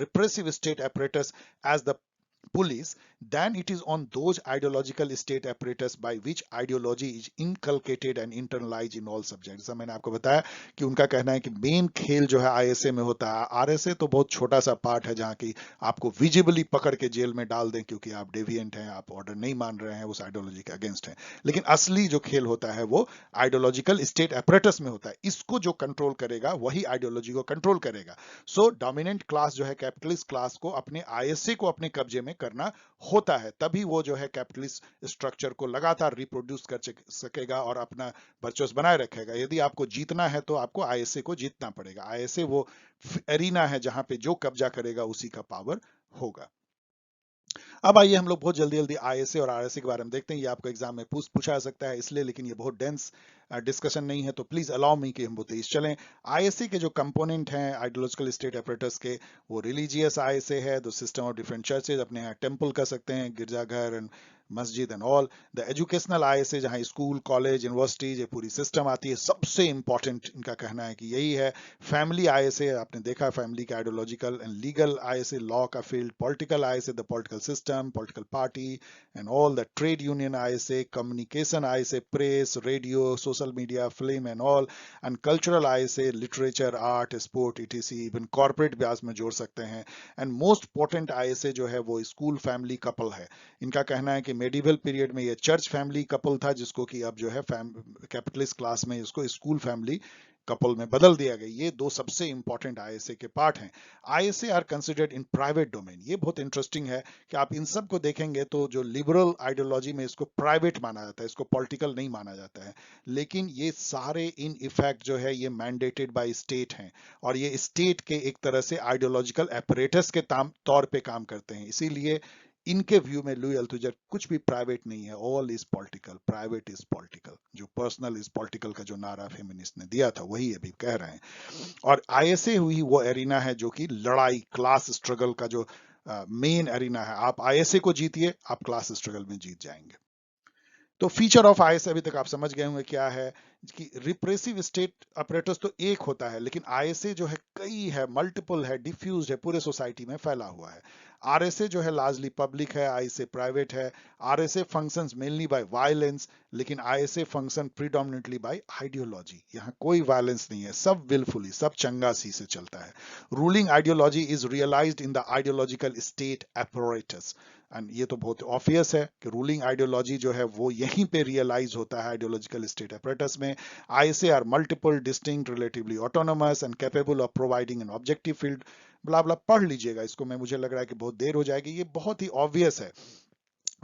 repressive state apparatus as the police than it is on those ideological state apparatus by which ideology is inculcated and internalized in all subjects। जैसा मैंने आपको बताया कि उनका कहना है कि main खेल जो है आईएसए में होता है, आरएसए तो बहुत छोटा सा पार्ट है जहां की आपको विजिबली पकड़ के जेल में डाल दें क्योंकि आप डेविएंट हैं, आप ऑर्डर नहीं मान रहे हैं, उस आइडियोलॉजी के अगेंस्ट हैं। लेकिन असली जो खेल होता है वो आइडियोलॉजिकल स्टेट एपरेटस में होता है, इसको जो कंट्रोल करेगा वही आइडियोलॉजी को कंट्रोल करेगा। सो डोमिनेंट क्लास जो है, कैपिटलिस्ट क्लास को अपने आईएसए को अपने कब्जे में करना होता है, तभी वो जो है कैपिटलिस्ट स्ट्रक्चर को लगातार रिप्रोड्यूस कर सकेगा और अपना वर्चस्व बनाए रखेगा। यदि आपको जीतना है तो आपको आईएसए को जीतना पड़ेगा। आईएसए वो एरिना है जहां पे जो कब्जा करेगा उसी का पावर होगा। अब आइए हम लोग बहुत जल्दी जल्दी आईएसए और आरएसए के बारे में देखते हैं। ये आपको एग्जाम में पूछा जा सकता है इसलिए, लेकिन ये बहुत डेंस डिस्कशन नहीं है, तो प्लीज अलाउ मी कि हम बहुत तेज चलें। आईएसए के जो कंपोनेंट हैं आइडियोलॉजिकल स्टेट एपरेटस के, वो रिलीजियस आईएसए है, the system of different churches, अपने यहाँ टेम्पल कर सकते हैं, गिरजाघर एंड मस्जिद and all. The educational ISA, जहां स्कूल, कॉलेज, यूनिवर्सिटीज, ये पूरी सिस्टम आती है, सबसे इंपॉर्टेंट इनका कहना है कि यही है। फैमिली आईएसए, आपने देखा फैमिली का ideological and legal ISA, law का field. Political ISA, the political system, political party and all. The trade union ISA, communication ISA, press, radio, social media, film and all. And cultural ISA, literature, art, sport, etc, even corporate ब्याज में जोड़ सकते हैं। And most important ISA जो है वो school family couple है। इनका कहना है कि मेडिवल पीरियड में ये चर्च फैमिली कपल था, जिसको कि अब जो है कैपिटलिस्ट क्लास में इसको स्कूल फैमिली कपल में बदल दिया गया। ये दो सबसे इंपॉर्टेंट आईएसए के पार्ट हैं। ISA are considered in private domain. ये बहुत इंटरेस्टिंग है कि आप इन सब को देखेंगे तो जो लिबरल आइडियोलॉजी में इसको प्राइवेट माना जाता है, इसको पॉलिटिकल नहीं माना जाता है, लेकिन ये सारे इन इफेक्ट जो है ये मैंडेटेड बाय स्टेट हैं और ये स्टेट के एक तरह से आइडियोलॉजिकल एपरेटस के तौर पे काम करते हैं। इसीलिए इनके व्यू में लुई अल्थुजर कुछ भी प्राइवेट नहीं है, all is political, private is political. जो पर्सनल इज पॉलिटिकल का जो नारा फेमिनिस्ट ने दिया था वही अभी कह रहे हैं। और आईएसए हुई वो एरिना है जो कि लड़ाई, क्लास स्ट्रगल का जो मेन एरिना है। आप आईएसए को जीतिए, आप क्लास स्ट्रगल में जीत जाएंगे। तो फीचर ऑफ आईएसए अभी तक आप समझ गए होंगे क्या है कि रिप्रेसिव स्टेट अपरेटस तो एक होता है, लेकिन आईएसए जो है कई है, मल्टीपल है, डिफ्यूज है, पूरे सोसाइटी में फैला हुआ है। आरएसए जो है लार्जली पब्लिक है, आईएसए प्राइवेट है। RSA functions mainly by violence, लेकिन ISA function predominantly by ideology. यहाँ कोई वायलेंस नहीं है, सब विलफुली, सब चंगासी से चलता है। Ruling ideology is realised in the ideological state apparatus. And ये तो बहुत ऑब्वियस है कि रूलिंग आइडियोलॉजी जो है वो यहीं पे रियलाइज होता है आइडियोलॉजिकल स्टेट एपरेटस में। ISA are multiple, distinct, relatively autonomous and capable of providing an objective field. Blah blah पढ़ लीजिएगा इसको, मैं मुझे लग रहा है कि बहुत देर हो जाएगी, ये बहुत ही ऑब्वियस है,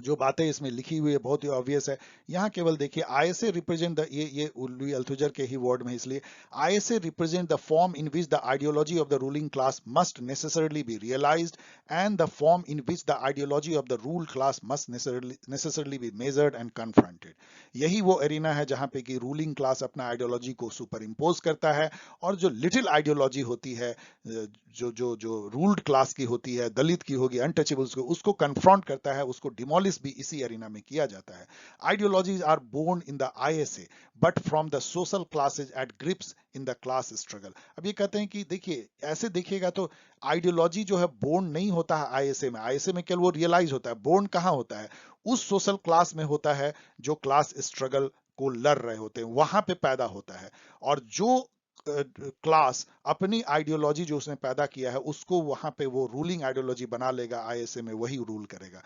जो बातें इसमें लिखी हुई है बहुत ही ऑब्वियस है। यहाँ केवल देखिए आईएसए रिप्रेजेंट द, ये लुई अल्थुजर के ही वर्ड में, इसलिए ISA represent the form in which the ideology of the ruling class must necessarily be realised and the form in which the ideology of the rule class must necessarily be measured and confronted. यही वो arena है जहां पे कि ruling class अपना ideology को super impose करता है और जो लिटिल आइडियोलॉजी होती है, जो जो जो रूल्ड क्लास की होती है, दलित की होगी, अनटचेबल्स को, उसको कन्फ्रंट करता है, उसको डिमोलिश एनालिसिस भी इसी एरिना में किया जाता है। Ideologies are born in the ISA but from the social classes at grips in the class struggle. अब ये कहते हैं कि देखिए ऐसे देखिएगा तो आइडियोलॉजी जो है बोर्न नहीं होता है आईएसए में। आईएसए में केवल वो रियलाइज होता है, बोर्न कहाँ होता है? उस सोशल क्लास में होता है जो क्लास स्ट्रगल को लड़ रहे होते हैं, वहां पे पैदा होता है। और जो क्लास अपनी आइडियोलॉजी जो उसने पैदा किया है उसको वहां पे वो रूलिंग आइडियोलॉजी बना लेगा, आईएसए में वही रूल करेगा।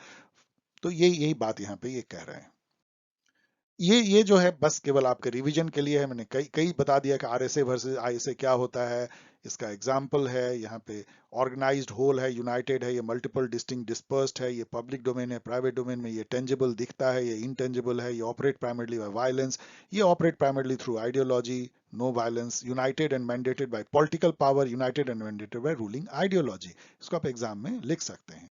तो यही बात यहाँ पे ये कह रहे हैं। ये जो है बस केवल आपके रिवीजन के लिए है। मैंने कई कई बता दिया कि आरएसए वर्सेस आईएसए क्या होता है। इसका एग्जाम्पल है यहाँ पे, ऑर्गेनाइज्ड होल है, यूनाइटेड है, ये मल्टीपल डिस्टिंक्ट डिस्पर्स्ड है, ये पब्लिक डोमेन है, प्राइवेट डोमेन में ये टेंजिबल दिखता है, ये इनटेंजिबल है, ये ऑपरेट प्राइमरली बाय वायलेंस, ये operate primarily through ideology, no violence, united and mandated by political power, united and mandated by ruling ideology. इसको आप एग्जाम में लिख सकते हैं।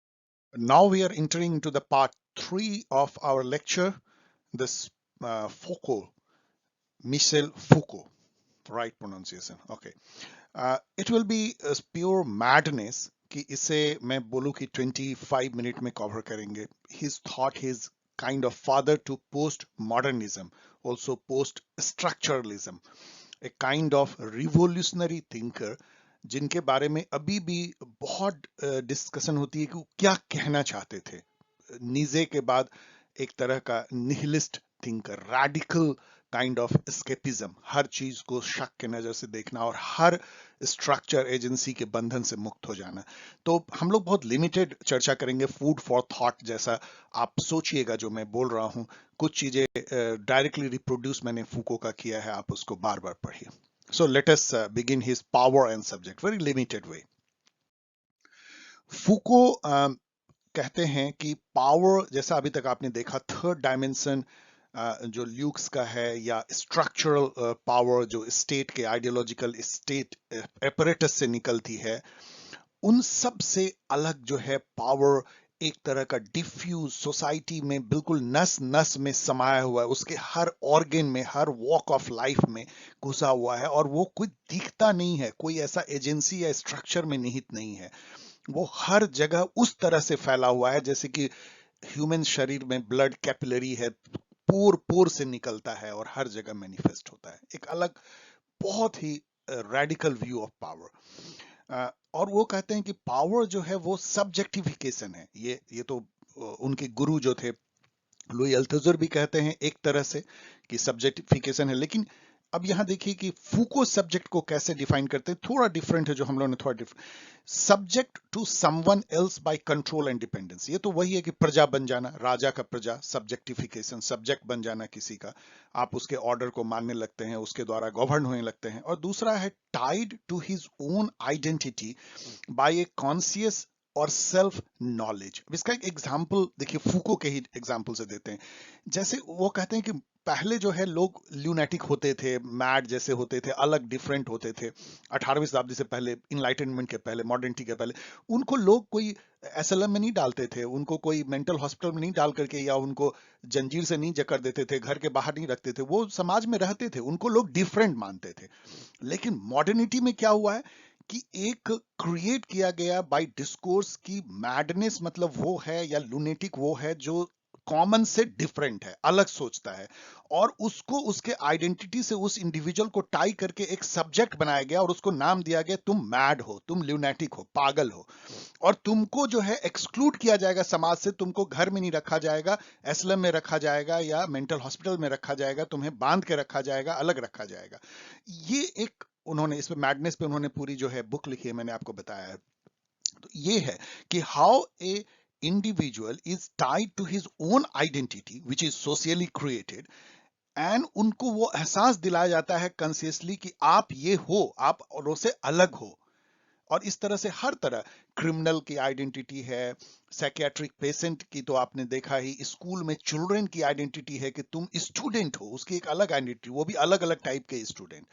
Now we are entering to the part 3 of our lecture, this Foucault, Michel Foucault, right pronunciation, okay. It will be pure madness कि इसे मैं बोलूं कि 25 मिनट में कवर करेंगे। His thought, his kind of father to post-modernism, also post-structuralism, a kind of revolutionary thinker, जिनके बारे में अभी भी बहुत डिस्कशन होती है कि वो क्या कहना चाहते थे। नीजे के बाद एक तरह का nihilist thinker, radical kind of escapism, हर चीज को शक के नजर से देखना और हर स्ट्रक्चर एजेंसी के बंधन से मुक्त हो जाना। तो हम लोग बहुत लिमिटेड चर्चा करेंगे, फूड फॉर थॉट जैसा आप सोचिएगा जो मैं बोल रहा हूं। कुछ चीजें डायरेक्टली रिप्रोड्यूस मैंने फूको का किया है, आप उसको बार बार पढ़िए। So let us begin his power and subject, very limited way. Foucault कहते हैं कि पावर, जैसा अभी तक आपने देखा, थर्ड डायमेंशन जो ल्यूक्स का है, या स्ट्रक्चरल पावर जो स्टेट के आइडियोलॉजिकल स्टेट एपरेटस से निकलती है, उन सब से अलग जो है पावर एक तरह का डिफ्यूज सोसाइटी में बिल्कुल नस नस में समाया हुआ है, उसके हर ऑर्गन में, हर वॉक ऑफ लाइफ में घुसा हुआ है, और वो कोई दिखता नहीं है, कोई ऐसा एजेंसी या स्ट्रक्चर में निहित नहीं है। वो हर जगह उस तरह से फैला हुआ है जैसे कि ह्यूमन शरीर में ब्लड कैपिलरी है, पोर पोर से निकलता है और हर जगह मैनिफेस्ट होता है। एक अलग बहुत ही रेडिकल व्यू ऑफ पावर। और वो कहते हैं कि पावर जो है वो सब्जेक्टिफिकेशन है। ये तो उनके गुरु जो थे लुई अल्थुजर भी कहते हैं एक तरह से कि सब्जेक्टिफिकेशन है। लेकिन अब यहां देखिए कि फूको सब्जेक्ट को कैसे डिफाइन करते हैं, थोड़ा डिफरेंट है जो हम लोगों ने थोड़ा different. Subject to someone else by control and dependence, ये तो वही है कि प्रजा बन जाना, राजा का प्रजा, सब्जेक्टिफिकेशन, सब्जेक्ट बन जाना किसी का, आप उसके ऑर्डर को मानने लगते हैं, उसके द्वारा गवर्न होने लगते हैं। और दूसरा है tied to his own identity by a conscious और सेल्फ नॉलेज। इसका एक एग्जाम्पल देखिए, फूको के ही एग्जाम्पल से देते हैं। जैसे वो कहते हैं कि पहले जो है लोग ल्यूनेटिक होते थे, मैड जैसे होते थे, अलग डिफरेंट होते थे। 18वीं शताब्दी से पहले, इनलाइटनमेंट के पहले, मॉडर्निटी के पहले, उनको लोग कोई एसएलएम में नहीं डालते थे, उनको कोई मेंटल हॉस्पिटल में नहीं डाल करके, या उनको जंजीर से नहीं जकड़ देते थे, घर के बाहर नहीं रखते थे, वो समाज में रहते थे, उनको लोग डिफरेंट मानते थे। लेकिन मॉडर्निटी में क्या हुआ है कि एक क्रिएट किया गया बाय डिस्कोर्स की मैडनेस, मतलब वो है, या लूनेटिक वो है जो कॉमन से डिफरेंट है, अलग सोचता है, और उसको उसके आइडेंटिटी से उस इंडिविजुअल को टाई करके एक सब्जेक्ट बनाया गया और उसको नाम दिया गया, तुम मैड हो, तुम ल्यूनेटिक हो, पागल हो, और तुमको जो है एक्सक्लूड किया जाएगा समाज से, तुमको घर में नहीं रखा जाएगा, एस्लम में रखा जाएगा या मेंटल हॉस्पिटल में रखा जाएगा, तुम्हें बांध के रखा जाएगा, अलग रखा जाएगा। ये एक उन्होंने इस पे मैडनेस पे उन्होंने पूरी जो है बुक लिखी है, मैंने आपको बताया है। तो ये है कि how a individual is tied to his own identity which is socially created, and उनको वो एहसास दिलाया जाता है कॉन्शियसली कि आप ये हो, आप औरों से अलग हो। और इस तरह से हर तरह, क्रिमिनल की आइडेंटिटी है, साइकियाट्रिक पेशेंट की तो आपने देखा ही, स्कूल में चिल्ड्रन की आइडेंटिटी है कि तुम स्टूडेंट हो, उसकी एक अलग आइडेंटिटी, वो भी अलग अलग टाइप के स्टूडेंट।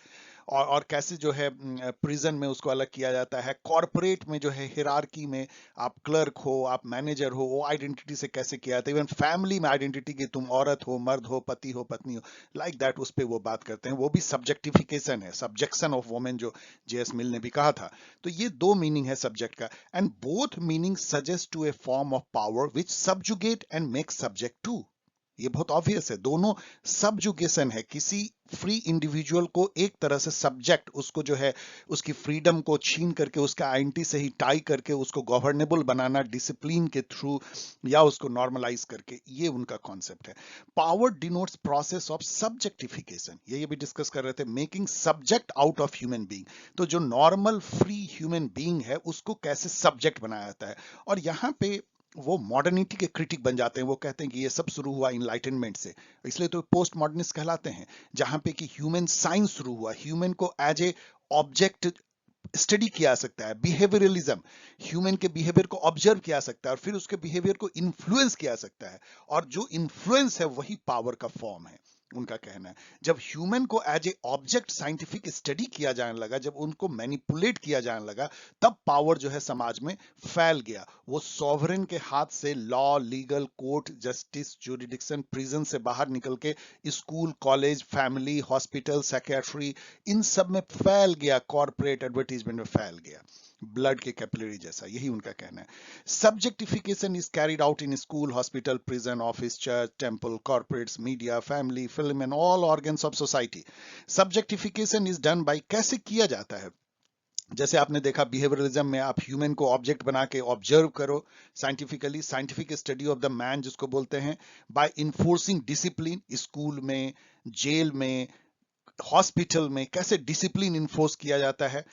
और कैसे जो है प्रिजन में उसको अलग किया जाता है, कॉर्पोरेट में जो है हिरार्की में आप क्लर्क हो, आप मैनेजर हो, वो आइडेंटिटी से कैसे किया जाता है, इवन फैमिली में आइडेंटिटी की तुम औरत हो, मर्द हो, पति हो, पत्नी हो, लाइक दैट, उस पर वो बात करते हैं। वो भी सब्जेक्टिफिकेशन है, सब्जेक्शन ऑफ वुमेन, जो जेएस मिल ने भी कहा था। तो ये दो मीनिंग है सब्जेक्ट का, and both meaning suggest to a form of power which subjugate and make subject to. ये बहुत ऑब्वियस है, दोनों सबजुगेशन है, किसी फ्री इंडिविजुअल को एक तरह से सब्जेक्ट, उसको जो है उसकी फ्रीडम को छीन करके उसका आइडेंटिटी से ही टाई करके उसको गवर्नेबल बनाना डिसिप्लिन के थ्रू, या उसको नॉर्मलाइज करके, ये उनका कॉन्सेप्ट है। पावर डिनोट्स प्रोसेस ऑफ सब्जेक्टिफिकेशन, ये भी डिस्कस कर रहे थे, making subject out of human being. तो जो नॉर्मल फ्री ह्यूमन बीइंग है उसको कैसे सब्जेक्ट बनाया जाता है, और यहाँ पे वो मॉडर्निटी के क्रिटिक बन जाते हैं। वो कहते हैं कि ये सब शुरू हुआ इनलाइटनमेंट से, इसलिए तो पोस्ट मॉडर्निस्ट कहलाते हैं, जहां पे कि ह्यूमन साइंस शुरू हुआ, ह्यूमन को एज ए ऑब्जेक्ट स्टडी किया जा सकता है, बिहेवियरलिज्म, ह्यूमन के बिहेवियर को ऑब्जर्व किया जा सकता है और फिर उसके बिहेवियर को इन्फ्लुएंस किया जा सकता है, और जो इन्फ्लुएंस है वही पावर का फॉर्म है, उनका कहना है। जब ह्यूमन को as a object scientific study किया जाने लगा, जब उनको मैनिपुलेट किया जाने लगा, तब पावर जो है समाज में फैल गया। वो सॉवरेन के हाथ से law, legal, court, justice, jurisdiction, prison से बाहर निकल के school, college, family, hospital, psychiatry, इन सब में फैल गया, कॉर्पोरेट एडवर्टीजमेंट में फैल गया, ब्लड के कैपिलरी जैसा, यही उनका कहना है। Subjectification is carried out in school, hospital, prison, office, church, temple, corporates, media, family, film and all organs of society. Subjectification is done by, कैसे किया जाता है, जैसे आपने देखा बिहेवियरलिज्म में आप ह्यूमन को ऑब्जेक्ट बना के ऑब्जर्व करो, scientifically, scientific study of the man जिसको बोलते हैं, बाय इन्फोर्सिंग डिसिप्लिन, स्कूल में, जेल में, हॉस्पिटल में कैसे डिसिप्लिन इन्फोर्स किया जाता है,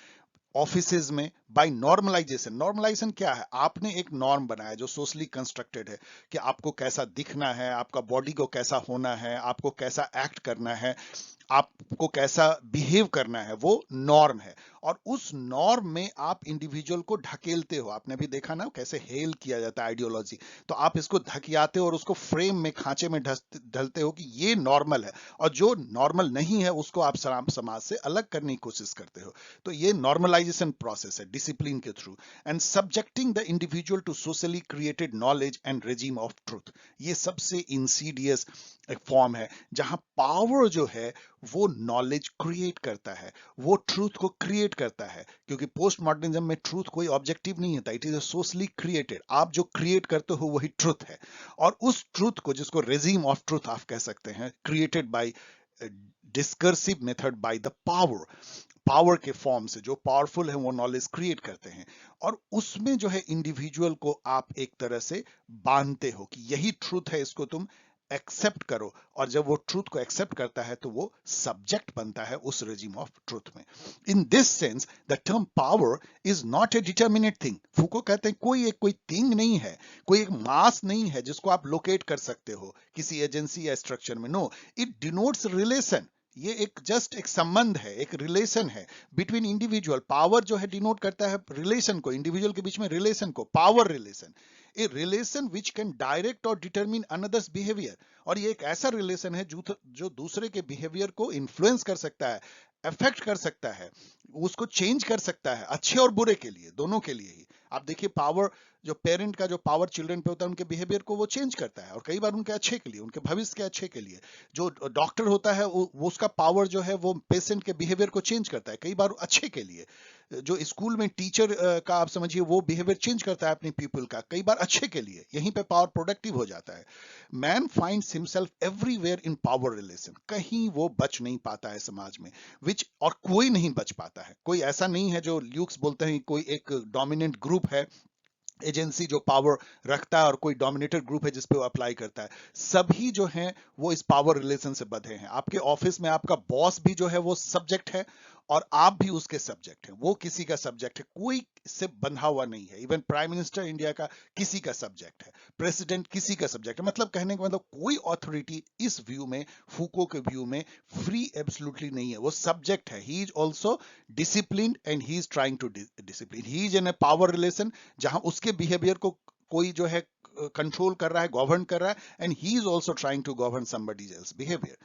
ऑफिसेज में, बाय नॉर्मलाइजेशन। नॉर्मलाइजेशन क्या है, आपने एक नॉर्म बनाया जो सोशली कंस्ट्रक्टेड है, कि आपको कैसा दिखना है, आपका बॉडी को कैसा होना है, आपको कैसा एक्ट करना है, आपको कैसा बिहेव करना है, वो नॉर्म है, और उस नॉर्म में आप इंडिविजुअल को ढकेलते हो। आपने भी देखा ना कैसे हेल किया जाता है आइडियोलॉजी, तो आप इसको धकियाते हो और उसको फ्रेम में, खांचे में ढलते हो कि ये नॉर्मल है, और जो नॉर्मल नहीं है उसको आप समाज से अलग करने की कोशिश करते हो। तो ये नॉर्मलाइजेशन प्रोसेस है डिसिप्लिन के through, and subjecting the individual to socially created knowledge and regime of truth. ये सबसे इंसीडियस एक फॉर्म है जहां पावर जो है वो नॉलेज क्रिएट करता है, वो ट्रूथ को क्रिएट करता है, क्योंकि पोस्ट मॉडर्निज्म में ट्रूथ कोई ऑब्जेक्टिव नहीं होता, इट इज सोशली क्रिएटेड। आप जो क्रिएट करते हो वही ट्रूथ है, और उस ट्रूथ को, जिसको रेजिम ऑफ ट्रूथ आप कह सकते हैं, created by discursive method, by the power, power के फॉर्म से जो पावरफुल है वो नॉलेज क्रिएट करते हैं, और उसमें जो है इंडिविजुअल को आप एक तरह से बांधते हो कि यही ट्रूथ है, इसको तुम एक्सेप्ट करो, और जब वो ट्रूथ को एक्सेप्ट करता है तो वो सब्जेक्ट बनता है उस रेजिम ऑफ ट्रूथ में। In this sense the term power is not a determinate thing. Foucault कहते हैं कोई थिंग नहीं है, कोई एक मास नहीं है जिसको आप लोकेट कर सकते हो किसी एजेंसी या स्ट्रक्चर में। No, it denotes relation. ये एक जस्ट एक संबंध है, एक रिलेशन है बिटवीन इंडिविजुअल। पावर जो है डिनोट करता है रिलेशन को, इंडिविजुअल के बीच में रिलेशन को, power relation, a relation which can direct और डिटरमिन अनदर्स बिहेवियर। और ये एक ऐसा रिलेशन है जो दूसरे के बिहेवियर को इन्फ्लुएंस कर सकता है, अफेक्ट कर सकता है, उसको चेंज कर सकता है, अच्छे और बुरे के लिए, दोनों के लिए ही। आप देखिए पावर, जो पेरेंट का जो पावर चिल्ड्रन पे होता है, उनके बिहेवियर को वो चेंज करता है, और कई बार उनके अच्छे के लिए, उनके भविष्य के अच्छे के लिए। जो डॉक्टर होता है वो उसका पावर जो है वो पेशेंट के बिहेवियर को चेंज करता है, कई बार अच्छे के लिए। जो स्कूल में टीचर का आप समझिए वो बिहेवियर चेंज करता है अपने पीपल का, कई बार अच्छे के लिए, यहीं पे पावर प्रोडक्टिव हो जाता है। Man finds himself everywhere in power relation, कहीं वो बच नहीं पाता है समाज में, विच, और कोई नहीं बच पाता है। कोई ऐसा नहीं है, जो ल्यूक्स बोलते हैं कोई एक डोमिनेंट ग्रुप है, एजेंसी जो पावर रखता है, और कोई डोमिनेटेड ग्रुप है जिस पे वो अप्लाई करता है। सभी जो हैं वो इस पावर रिलेशन से बंधे हैं। आपके ऑफिस में आपका बॉस भी जो है वो सब्जेक्ट है, और आप भी उसके सब्जेक्ट हैं, वो किसी का सब्जेक्ट है, कोई इससे बंधा हुआ नहीं है। इवन प्राइम मिनिस्टर इंडिया का किसी का सब्जेक्ट है, प्रेसिडेंट किसी का सब्जेक्ट है। मतलब कहने का मतलब कोई अथॉरिटी इस व्यू में, फूको के व्यू में, फ्री एब्सोल्युटली नहीं है, वो सब्जेक्ट है। He is also disciplined and he is trying to discipline. He is in a power relation जहां उसके बिहेवियर को कोई जो है कंट्रोल कर रहा है, गवर्न कर रहा है, and he is also trying to govern somebody else behaviour.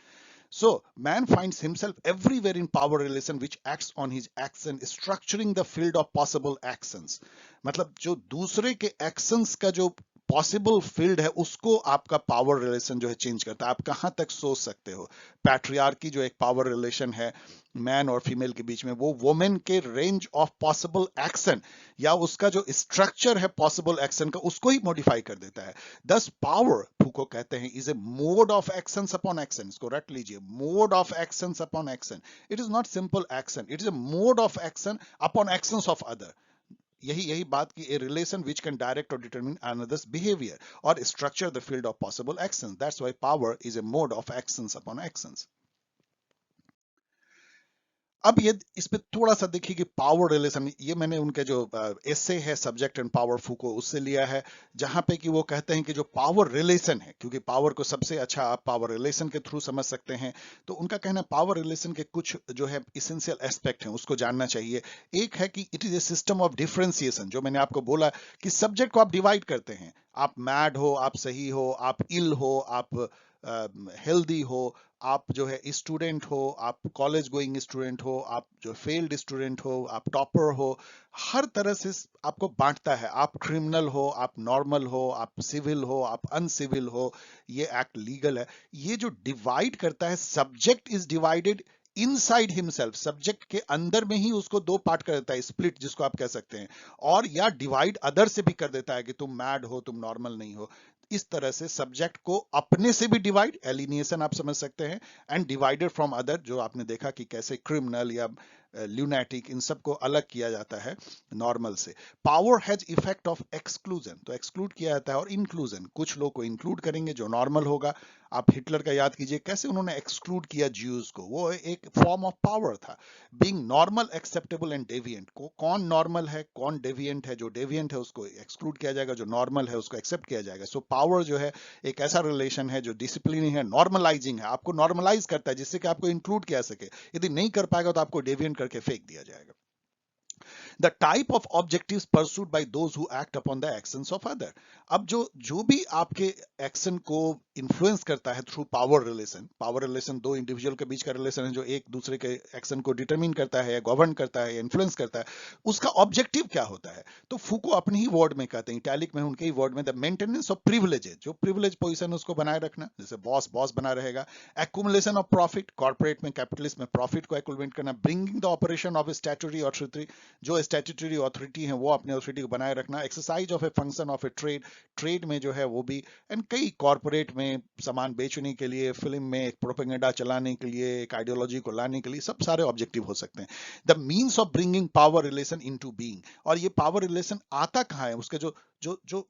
So man finds himself everywhere in power relation which acts on his action, structuring the field of possible actions. मतलब जो दूसरे के एक्शंस का जो possible field है उसको आपका power relation जो है चेंज करता है। आप कहां तक सोच सकते हो। पैट्रियार्की जो एक पावर रिलेशन है मैन और फीमेल के बीच में, वो वुमेन के रेंज ऑफ पॉसिबल एक्शन या उसका जो स्ट्रक्चर है पॉसिबल एक्शन का उसको ही मॉडिफाई कर देता है। दस पावर फूको कहते हैं is a mode of action upon action. इसको रट लीजिए, mode of action upon action. It is not simple action, it is a mode of action upon actions of other. यही बात की a relation which can direct और determine another's behaviour और structure the field of possible action. That's why power is a mode of actions upon actions. अब ये इस पे थोड़ा सा देखिए कि पावर रिलेशन, ये मैंने उनके जो एसे है सब्जेक्ट एंड पावर फूको उससे लिया है, जहां पे कि वो कहते हैं कि जो पावर रिलेशन है, क्योंकि पावर को सबसे अच्छा आप पावर रिलेशन के थ्रू समझ सकते हैं, तो उनका कहना है पावर रिलेशन के कुछ जो है इसेंशियल एस्पेक्ट हैं उसको जानना चाहिए। एक है कि it is a system of differentiation, जो मैंने आपको बोला कि सब्जेक्ट को आप डिवाइड करते हैं। आप मैड हो, आप सही हो, आप इल हो, आप हेल्दी हो, आप जो है स्टूडेंट हो, आप कॉलेज गोइंग स्टूडेंट हो, आप जो फेल्ड स्टूडेंट हो, आप टॉपर हो, हर तरह से आपको बांटता है। आप क्रिमिनल हो, आप नॉर्मल हो, आप सिविल हो, आप अनसिविल हो, ये एक्ट लीगल है। ये जो डिवाइड करता है, subject is divided inside himself, subject के अंदर में ही उसको दो पार्ट कर देता है, स्प्लिट जिसको आप कह सकते हैं, और या डिवाइड अदर से भी कर देता है कि तुम मैड हो, तुम नॉर्मल नहीं हो। इस तरह से सब्जेक्ट को अपने से भी डिवाइड, एलिनिएशन आप समझ सकते हैं, एंड डिवाइडेड फ्रॉम अदर, जो आपने देखा कि कैसे क्रिमिनल या ल्यूनैटिक इन सबको अलग किया जाता है नॉर्मल से। Power has effect of exclusion, तो एक्सक्लूड किया जाता है, और इंक्लूजन, कुछ लोग को इंक्लूड करेंगे जो नॉर्मल होगा। आप हिटलर का याद कीजिए कैसे उन्होंने एक्सक्लूड किया ज्यूज को, वो एक फॉर्म ऑफ पावर था। Being normal, acceptable and deviant, को कौन नॉर्मल है कौन डेविएंट है, जो डेविएंट है उसको एक्सक्लूड किया जाएगा, जो नॉर्मल है उसको एक्सेप्ट किया जाएगा। सो पावर जो है एक ऐसा रिलेशन है जो डिसिप्लिन है, नॉर्मलाइजिंग है, आपको नॉर्मलाइज करता है जिससे कि आपको इंक्लूड किया सके। यदि नहीं कर पाएगा तो आपको डेविएंट करके फेंक दिया जाएगा। The type of objectives pursued by those who act upon the actions of other. अब जो भी आपके एक्शन को इन्फ्लुएंस करता है through power relation, power relation दो इंडिविजुअल के बीच का रिलेशन है जो एक दूसरे के एक्शन को डिटरमिन करता है, गवर्न करता है, इन्फ्लुएंस करता है, उसका ऑब्जेक्टिव क्या होता है। तो फूको अपने ही वर्ड में कहते हैं, इटैलिक में उनके ही वर्ड में, द मेंटेनेंस ऑफ प्रिविलेजेस, जो प्रिविलेज पोजीशन उसको बनाए रखना, जैसे बॉस बॉस बना रहेगा। एक्युमुलेशन ऑफ प्रॉफिट, कॉर्पोरेट में कैपिटलिस्ट में प्रॉफिट को एक्युमुलेट करना। Bringing the operation of statutory authority, जो स्टैट्यूटरी अथॉरिटी है वो अपने अथॉरिटी को बनाए रखना। Exercise of a function of A trade, trade में जो है वो भी, एंड कई कॉर्पोरेट में सामान बेचने के लिए, फिल्म में एक प्रोपेगेंडा चलाने के लिए, एक आइडियोलॉजी को लाने के लिए, सब सारे ऑब्जेक्टिव हो सकते हैं। The means of bringing power relation into being, और ये पावर रिलेशन आता कहाँ है, उसके जो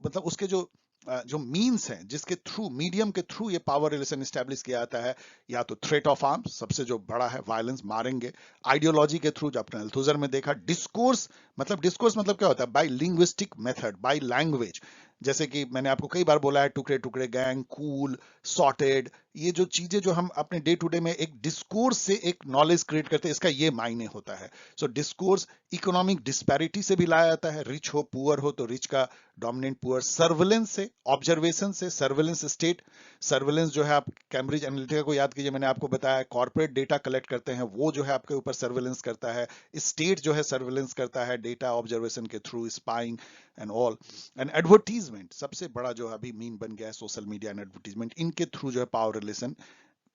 मतलब उसके जो मीन्स हैं जिसके थ्रू, मीडियम के थ्रू ये पावर रिलेशन स्टैब्लिश किया जाता है, या तो थ्रेट ऑफ आर्म्स, सबसे जो बड़ा है, वायलेंस, मारेंगे। आइडियोलॉजी के थ्रू, जो आपने अल्थुजर में देखा। डिस्कोर्स मतलब क्या होता है, by linguistic method, by language, जैसे कि मैंने आपको कई बार बोला है, टुकड़े टुकड़े गैंग, कूल, सॉर्टेड, ये जो चीजें जो हम अपने डे टू डे में एक डिस्कोर्स से एक नॉलेज क्रिएट करते हैं, इसका ये मायने होता है। सो डिस्कोर्स इकोनॉमिक डिस्पैरिटी से भी लाया जाता है, रिच हो पुअर हो तो रिच का डोमिनेंट पुअर, सर्विलेंस से, ऑब्जर्वेशन से, सर्विलेंस स्टेट, सर्विलेंस जो है आप कैम्ब्रिज एनालिटिका को याद कीजिए, मैंने आपको बताया कॉर्पोरेट डेटा कलेक्ट करते हैं, वो जो है आपके ऊपर सर्विलेंस करता है। स्टेट जो है सर्विलेंस करता है डेटा ऑब्जर्वेशन के through, spying and all. And advertisement, सबसे बड़ा जो अभी मीन बन गया है, सोशल मीडिया एंड एडवर्टीजमेंट, इनके थ्रू जो है पावर रिलेशन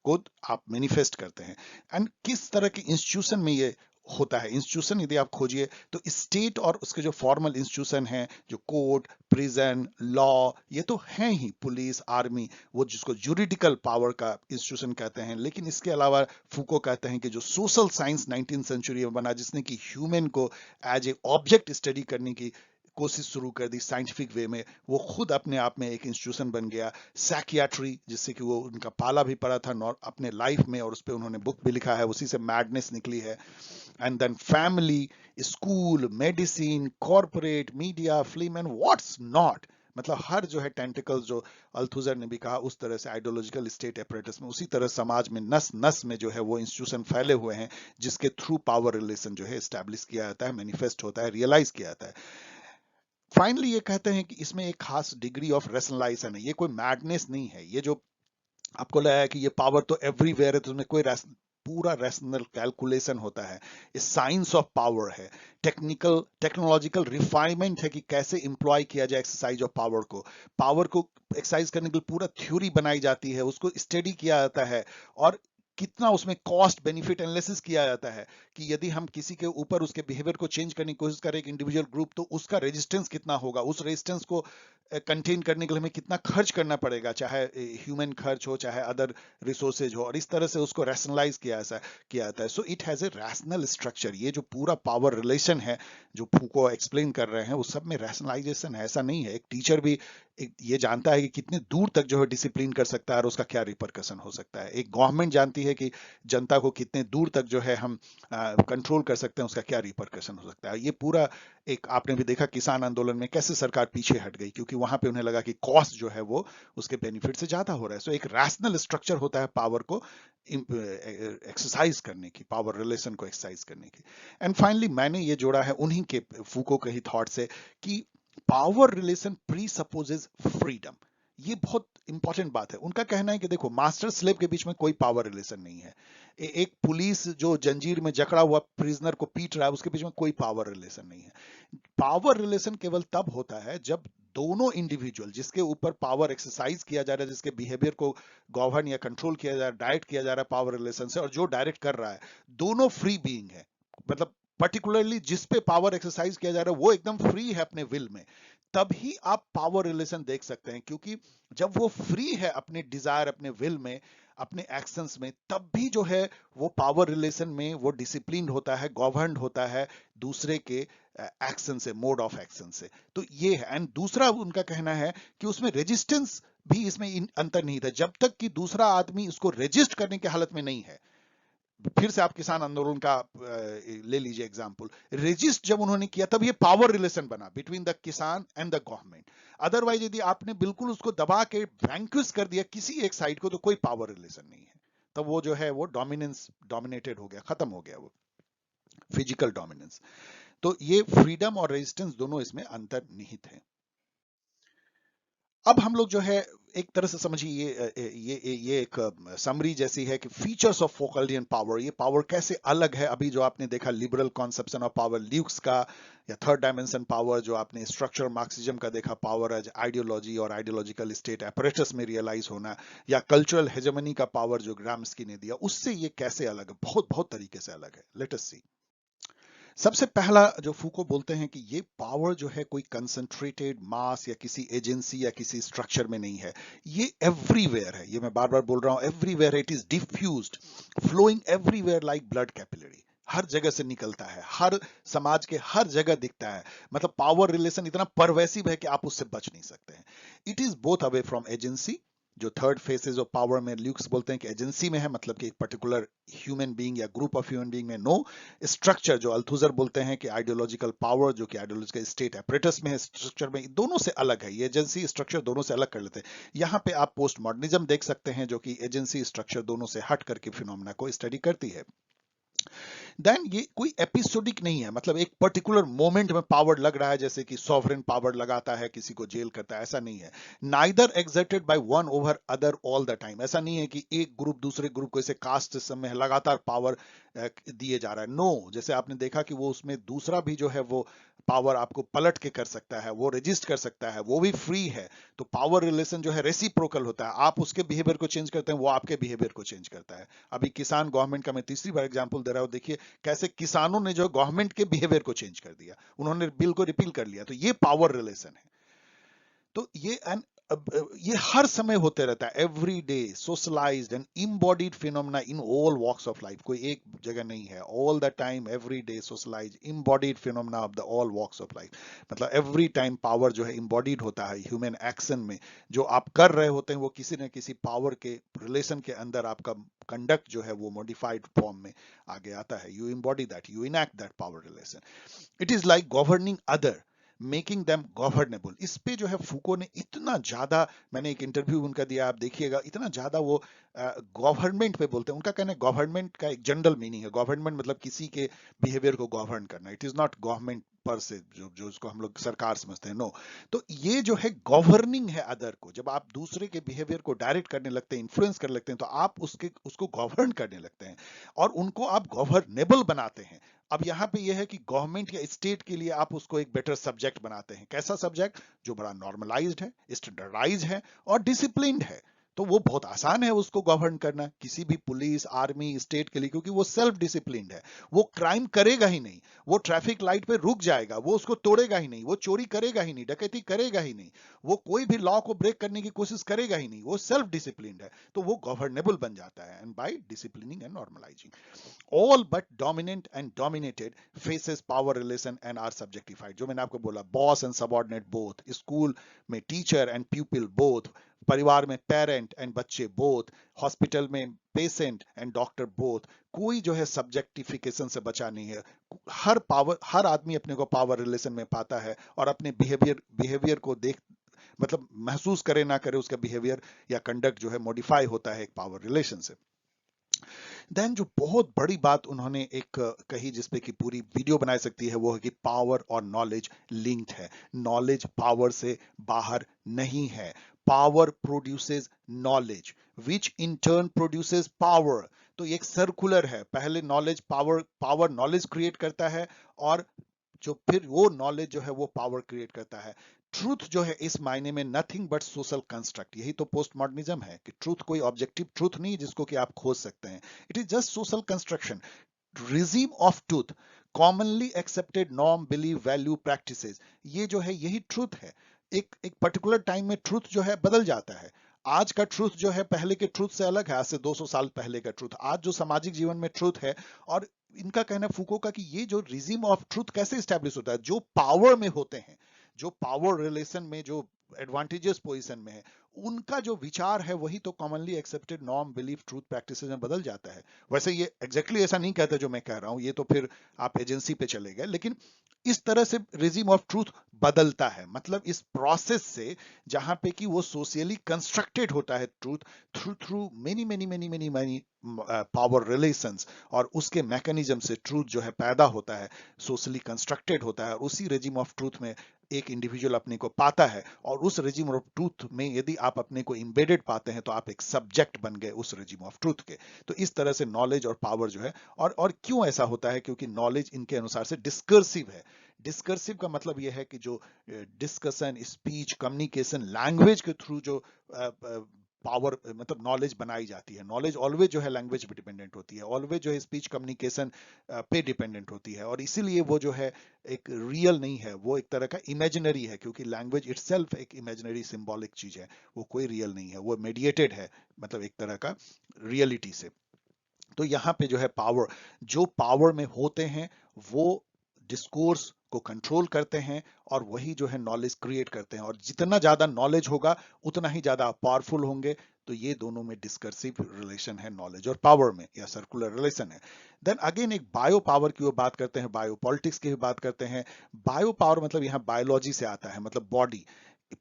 को आप मैनिफेस्ट करते हैं। एंड किस तरह के इंस्टीट्यूशन में ये होता है, इंस्टीट्यूशन यदि आप खोजिए तो स्टेट और उसके जो फॉर्मल इंस्टीट्यूशन हैं, जो कोर्ट, प्रिजन, लॉ, ये तो हैं ही, पुलिस, आर्मी, वो जिसको जुरिडिकल पावर का इंस्टीट्यूशन कहते हैं। लेकिन इसके अलावा फूको कहते हैं कि जो सोशल साइंस 19th सेंचुरी में बना, जिसने कि ह्यूमन को एज ए ऑब्जेक्ट स्टडी करने की कोशिश शुरू कर दी साइंटिफिक वे में, वो खुद अपने आप में एक इंस्टीट्यूशन बन गया। साइकियाट्री, जिससे कि वो उनका पाला भी पड़ा था अपने लाइफ में, और उस पर उन्होंने बुक भी लिखा है, उसी से मैडनेस निकली है। And then family, school, medicine, corporate, media, film and what's not, मतलब हर जो है टेंटिकल्स, जो अल्थुजर ने भी कहा, उस तरह से आइडियोलॉजिकल स्टेट एपरेटस में, उसी तरह समाज में नस नस में जो है वो इंस्टीट्यूशन फैले हुए हैं, जिसके थ्रू पावर रिलेशन जो है एस्टैब्लिश किया जाता है, मैनिफेस्ट होता है, रियलाइज किया जाता है। फाइनली ये कहते हैं कि इसमें एक खास डिग्री ऑफ रेशनलाइजेशन है, ये कोई मैडनेस नहीं है। ये जो आपको लगा है कि ये पावर तो एवरीवेयर है, तो उसमें कोई पूरा रैशनल कैलकुलेशन होता है। ये साइंस ऑफ पावर है, टेक्नोलॉजिकल रिफाइनमेंट है कि कैसे इंप्लॉय किया जाए एक्सरसाइज ऑफ पावर को एक्सरसाइज करने के लिए पूरा थ्योरी बनाई जाती है, उसको स्टडी किया जाता है, और कितना उसमें कॉस्ट बेनिफिट एनालिसिस किया जाता है कि यदि हम किसी के ऊपर उसके बिहेवियर को चेंज करने की कोशिश करें एक इंडिविजुअल ग्रुप, तो उसका रेजिस्टेंस कितना होगा, उस रेजिस्टेंस को कंटेन करने के लिए हमें कितना खर्च करना पड़ेगा, चाहे ह्यूमन खर्च हो चाहे अदर रिसोर्सेज हो, और इस तरह से उसको रैशनलाइज किया जाता है। So it has a rational structure. ये जो पूरा पावर रिलेशन है जो फूको एक्सप्लेन कर रहे हैं, उस सब में रैशनलाइजेशन है, ऐसा नहीं है। एक टीचर भी ये जानता है कि कितने दूर तक जो है डिसिप्लिन कर सकता है और उसका क्या रिपरकशन हो सकता है। एक गवर्नमेंट जानती है कि जनता को कितने दूर तक जो है हम कंट्रोल कर सकते हैं, उसका क्या रिपरकशन हो सकता है। ये पूरा एक आपने भी देखा किसान आंदोलन में कैसे सरकार पीछे हट गई, क्योंकि वहां पे उन्हें लगा कि कॉस्ट जो है वो उसके बेनिफिट से ज्यादा हो रहा है। सो एक रैशनल स्ट्रक्चर होता है पावर को एक्सरसाइज करने की, पावर रिलेशन को एक्सरसाइज करने की। एंड फाइनली मैंने ये जोड़ा है उन्हीं के फूको के ही थॉट से कि power relation pre spouses freedom. ये बहुत इंपॉर्टेंट बात है। उनका कहना है कि देखो, मास्टर स्लेव के बीच में कोई पावर रिलेशन नहीं है। एक पुलिस जो जंजीर में जकड़ा हुआ प्रिजनर को पीट रहा है, उसके बीच में कोई पावर रिलेशन नहीं है। पावर रिलेशन केवल तब होता है जब दोनों इंडिविजुअल जिसके ऊपर पावर एक्सरसाइज किया जा रहा है, जिसके बिहेवियर को गवर्न या कंट्रोल किया जा रहा है, डायरेक्ट किया जा रहा है पावर रिलेशन से, और जो डायरेक्ट कर रहा है, दोनों फ्री बीइंग है। मतलब पर्टिकुलरली जिस पे पावर एक्सरसाइज किया जा रहा है वो एकदम फ्री है अपने विल में, तभी आप पावर रिलेशन देख सकते हैं। क्योंकि जब वो फ्री है अपने डिजायर, अपने विल में, अपने एक्शंस में, तब भी जो है वो पावर रिलेशन में वो डिसिप्लिन होता है, गवर्नड होता है दूसरे के एक्शन से, मोड ऑफ एक्शन से। तो ये है। एंड दूसरा उनका कहना है कि उसमें रेजिस्टेंस भी इसमें अंतर्निहित है। जब तक कि दूसरा आदमी उसको रेजिस्ट करने की हालत में नहीं है, फिर से आप किसान आंदोलन का ले लीजिए एग्जांपल, रेजिस्ट जब उन्होंने किया तब ये पावर रिलेशन बना बिटवीन द किसान एंड द गवर्नमेंट। अदरवाइज यदि आपने बिल्कुल उसको दबा के वैंक्विश कर दिया किसी एक साइड को, तो कोई पावर रिलेशन नहीं है। तब वो जो है वो डोमिनेंस, डोमिनेटेड हो गया, खत्म हो गया वो फिजिकल डोमिनेंस। तो ये फ्रीडम और रेजिस्टेंस दोनों इसमें अंतर्निहित है। अब हम लोग जो है एक तरह से समझिए, ये एक समरी जैसी है कि फीचर्स ऑफ फोकलियन पावर, ये पावर कैसे अलग है। अभी जो आपने देखा liberal conception of power, Luke's का, या थर्ड डायमेंशन पावर जो आपने स्ट्रक्चर मार्क्सिज्म का देखा, पावर एज आइडियोलॉजी और आइडियोलॉजिकल स्टेट apparatus में रियलाइज होना, या कल्चरल हेजेमनी का पावर जो ग्राम्स्की ने दिया, उससे ये कैसे अलग है। बहुत बहुत तरीके से अलग है। लेट अस सी। सबसे पहला जो फूको बोलते हैं कि ये पावर जो है कोई कंसंट्रेटेड मास या किसी एजेंसी या किसी स्ट्रक्चर में नहीं है, ये एवरीवेयर है। ये मैं बार बार बोल रहा हूं, everywhere, it is diffused, flowing everywhere like blood capillary. हर जगह से निकलता है, हर समाज के हर जगह दिखता है। मतलब पावर रिलेशन इतना परवेसिव है कि आप उससे बच नहीं सकते हैं। It is both away from agency, जो थर्ड फेसेस ऑफ पावर में ल्यूक्स बोलते हैं कि एजेंसी में है, मतलब कि एक पर्टिकुलर ह्यूमन बीइंग या ग्रुप ऑफ ह्यूमन बीइंग में। नो, स्ट्रक्चर जो अल्थुजर बोलते हैं कि आइडियोलॉजिकल पावर, जो कि आइडियोलॉजिकल स्टेट apparatus में है, स्ट्रक्चर में, दोनों से अलग है। ये एजेंसी स्ट्रक्चर दोनों से अलग कर लेते हैं। यहाँ पे आप पोस्ट मॉडर्निज्म देख सकते हैं जो कि एजेंसी स्ट्रक्चर दोनों से हट करके फिनोमेना को स्टडी करती है। देन ये कोई एपिसोडिक नहीं है, मतलब एक पर्टिकुलर मोमेंट में पावर लग रहा है, जैसे कि सॉवरेन पावर लगाता है, किसी को जेल करता है, ऐसा नहीं है। Neither exerted by one over other all the time. ऐसा नहीं है कि एक ग्रुप दूसरे ग्रुप को, जैसे कास्ट सिस्टम में लगातार पावर दिए जा रहा है। नो, जैसे आपने देखा कि वो उसमें दूसरा भी जो है वो पावर आपको पलट के कर सकता है, वो रजिस्ट कर सकता है, वो भी फ्री है। तो पावर रिलेशन जो है रेसिप्रोकल होता है, आप उसके बिहेवियर को चेंज करते हैं, वो आपके बिहेवियर को चेंज करता है। अभी किसान गवर्नमेंट का मैं तीसरी बार एग्जांपल दे रहा हूं, देखिए कैसे किसानों ने जो गवर्नमेंट के बिहेवियर को चेंज कर दिया, उन्होंने बिल को रिपील कर लिया। तो ये पावर रिलेशन है। तो ये हर समय होते रहता है, every day, socialised and embodied phenomena in all walks of life. कोई एक जगह नहीं है, all the time, every day, socialised, embodied phenomena of the all walks of life. मतलब एवरी टाइम पावर जो है इम्बॉडीड होता है ह्यूमन एक्शन में। जो आप कर रहे होते हैं वो किसी न किसी पावर के रिलेशन के अंदर आपका कंडक्ट जो है वो मॉडिफाइड फॉर्म में आगे आता है। You embody that, you enact that power relation. It is like governing other, making them governable. इस पे जो है फूको ने इतना ज्यादा, मैंने एक इंटरव्यू उनका दिया, आप देखिएगा, इतना ज्यादा वो गवर्नमेंट पे बोलते हैं। उनका कहना है गवर्नमेंट का एक जनरल मीनिंग है, गवर्नमेंट मतलब किसी के बिहेवियर को गवर्न करना। इट इज नॉट गवर्नमेंट ऊपर से जो जो उसको हम लोग सरकार समझते हैं, नो। तो ये जो है गवर्निंग है अदर को। जब आप दूसरे के बिहेवियर को डायरेक्ट करने लगते हैं, इन्फ्लुएंस करने लगते हैं, तो आप उसको गवर्न करने लगते हैं और उनको आप गवर्नेबल बनाते हैं। अब यहाँ पे यह है कि गवर्नमेंट या स्टेट के लिए आप उसको एक बेटर सब्जेक्ट बनाते हैं। कैसा सब्जेक्ट? जो बड़ा नॉर्मलाइज्ड है, स्टैंडर्डाइज है और डिसिप्लिन्ड है। तो वो बहुत आसान है उसको गवर्न करना किसी भी पुलिस, आर्मी, स्टेट के लिए, क्योंकि वो सेल्फ डिसिप्लिन्ड है। वो क्राइम करेगा ही नहीं, वो ट्रैफिक लाइट पे रुक जाएगा, वो उसको तोड़ेगा ही नहीं, वो चोरी करेगा ही नहीं, डकैती करेगा ही नहीं, वो कोई भी लॉ को ब्रेक करने की कोशिश करेगा ही नहीं। वो सेल्फ डिसिप्लिन्ड है, तो वो गवर्नेबल बन जाता है। And by disciplining and normalising, all but dominant and dominated faces power relation and are subjectified। जो मैंने आपको बोला, boss and subordinate both, school में टीचर एंड प्यूपिल बोथ, परिवार में पेरेंट एंड बच्चे बोथ, हॉस्पिटल में पेशेंट एंड डॉक्टर बोथ। कोई जो है सब्जेक्टिफिकेशन से बचा नहीं है। हर आदमी अपने को पावर रिलेशन में पाता है और अपने बिहेवियर को देख, मतलब महसूस करे ना करे, उसका बिहेवियर या कंडक्ट जो है मॉडिफाई होता है एक पावर रिलेशन से। देन जो बहुत बड़ी बात उन्होंने एक कही, जिसपे कि पूरी वीडियो बनाई सकती है, वो है कि पावर और नॉलेज लिंक्ड है। नॉलेज पावर से बाहर नहीं है। Power produces knowledge which in turn produces power. तो ये एक सर्कुलर है, पहले नॉलेज पावर नॉलेज क्रिएट करता है और जो फिर वो नॉलेज जो है वो पावर क्रिएट करता है। ट्रूथ जो है इस मायने में नथिंग बट सोशल कंस्ट्रक्ट। यही तो पोस्ट मॉडर्निज्म है कि ट्रूथ कोई ऑब्जेक्टिव ट्रूथ नहीं जिसको कि आप खोज सकते हैं। It is just social construction, regime of truth, commonly accepted norm, believe, value, practices. ये जो है यही ट्रूथ है। एक पर्टिकुलर टाइम में ट्रूथ जो है बदल जाता है। आज का ट्रूथ जो है पहले के ट्रूथ से अलग है, आज से 200 साल पहले का ट्रूथ। आज जो सामाजिक जीवन में ट्रूथ है, और इनका कहना फूको का कि ये जो रिजीम ऑफ ट्रूथ कैसे स्टैब्लिश होता है, जो पावर में होते हैं, जो पावर रिलेशन में, जो एडवांटेजेस पोजीशन में है, उनका जो विचार है वही तो commonly accepted norm, belief, truth, practices में बदल जाता है। वैसे ये एग्जैक्टली ऐसा नहीं कहते जो मैं कह रहा हूं, ये तो फिर आप एजेंसी पे चले गए, लेकिन इस तरह से रिजीम ऑफ ट्रूथ बदलता है। मतलब इस प्रोसेस से, जहां पे कि वो सोशली कंस्ट्रक्टेड होता है truth through many many many many many power relations, और उसके मैकेनिज्म से ट्रूथ जो है पैदा होता है, सोशली कंस्ट्रक्टेड होता है। और उसी रेजिम ऑफ ट्रूथ में एक इंडिविजुअल अपने को पाता है, और उस रेजिम ऑफ ट्रूथ में यदि आप अपने को इम्बेडेड पाते हैं तो आप एक सब्जेक्ट बन गए उस रेजिम ऑफ ट्रूथ के। तो इस तरह से नॉलेज और पावर जो है, और क्यों ऐसा होता है, क्योंकि नॉलेज इनके अनुसार से डिस्कर्सिव है। डिस्कर्सिव का मतलब यह है कि जो डिस्कशन, स्पीच, कम्युनिकेशन, लैंग्वेज के थ्रू जो पावर, मतलब नॉलेज बनाई जाती है। नॉलेज ऑलवेज जो है लैंग्वेज पे डिपेंडेंट होती है, ऑलवेज जो है स्पीच, कम्युनिकेशन पे डिपेंडेंट होती है, और इसीलिए वो जो है एक रियल नहीं है, वो एक तरह का इमेजिनरी है, क्योंकि लैंग्वेज इटसेल्फ एक इमेजिनरी सिंबॉलिक चीज है, वो कोई रियल नहीं है, वो मेडिएटेड है, मतलब एक तरह का रियलिटी से। तो यहाँ पे जो है पावर, जो पावर में होते हैं वो डिस्कोर्स को कंट्रोल करते हैं, और वही जो है नॉलेज क्रिएट करते हैं, और जितना ज्यादा नॉलेज होगा उतना ही ज्यादा पावरफुल होंगे। तो ये दोनों में डिस्कर्सिव रिलेशन है, नॉलेज और पावर में, या सर्कुलर रिलेशन है। देन अगेन एक बायो पावर की वो बात करते हैं, बायो पॉलिटिक्स की भी बात करते हैं। बायो पावर मतलब यहाँ बायोलॉजी से आता है, मतलब body,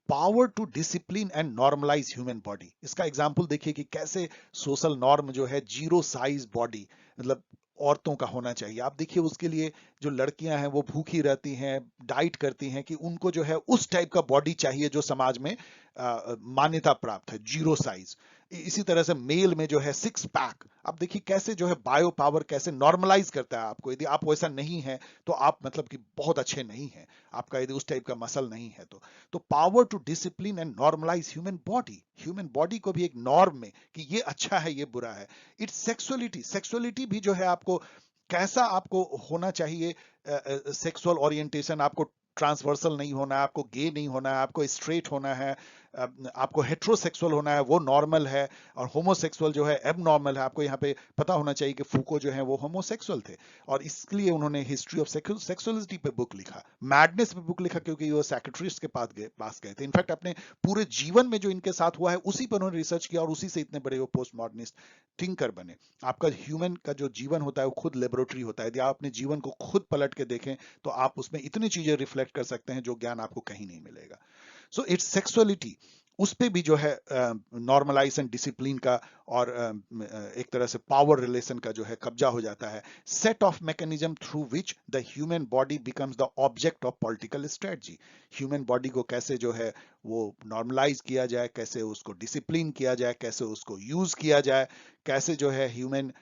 power to discipline and normalise human body. इसका एग्जांपल देखिए कि कैसे सोशल नॉर्म जो है जीरो साइज बॉडी, मतलब औरतों का होना चाहिए। आप देखिए उसके लिए जो लड़कियां हैं वो भूखी रहती हैं, डाइट करती हैं, कि उनको जो है उस टाइप का बॉडी चाहिए जो समाज में मान्यता प्राप्त है, जीरो साइज। इसी तरह से मेल में जो है सिक्स पैक। अब देखिए कैसे जो है बायो पावर कैसे नॉर्मलाइज करता है आपको। यदि आप वैसा नहीं है तो आप मतलब कि बहुत अच्छे नहीं है, आपका यदि उस टाइप का मसल नहीं है तो power to discipline and normalise human body को भी एक नॉर्म में, कि ये अच्छा है ये बुरा है। इट्स सेक्सुअलिटी भी जो है आपको कैसा आपको होना चाहिए, सेक्सुअल ओरिएंटेशन, आपको ट्रांसवर्सल नहीं होना है, आपको गे नहीं होना है, आपको स्ट्रेट होना है, आपको हेट्रोसेक्सुअल होना है, वो नॉर्मल है, और होमोसेक्सुअल जो है एबनॉर्मल है। आपको यहाँ पे पता होना चाहिए कि फूको जो है वो होमोसेक्सुअल थे, और इसलिए उन्होंने हिस्ट्री ऑफ सेक्सुअलिटी पे बुक लिखा, मैडनेस पे बुक लिखा, क्योंकि वो साइकियाट्रिस्ट के पास गए थे। इनफैक्ट अपने पूरे जीवन में जो इनके साथ हुआ है उसी पर उन्होंने रिसर्च किया, और उसी से इतने बड़े वो पोस्ट मॉडर्निस्ट थिंकर बने। आपका ह्यूमन का जो जीवन होता है वो खुद लेबोरेटरी होता है। यदि आप अपने जीवन को खुद पलट के देखें तो आप उसमें इतनी चीजें रिफ्लेक्ट कर सकते हैं जो ज्ञान आपको कहीं नहीं मिलेगा। सो इट्स सेक्सुअलिटी, उस पे भी जो है नॉर्मलाइज एंड डिसिप्लिन का और एक तरह से पावर रिलेशन का जो है कब्जा हो जाता है। Set of mechanism through which the human body becomes the object of political strategy. Human body को कैसे जो है वो नॉर्मलाइज किया जाए, कैसे उसको डिसिप्लिन किया जाए, कैसे उसको यूज किया जाए, कैसे जो है ह्यूमन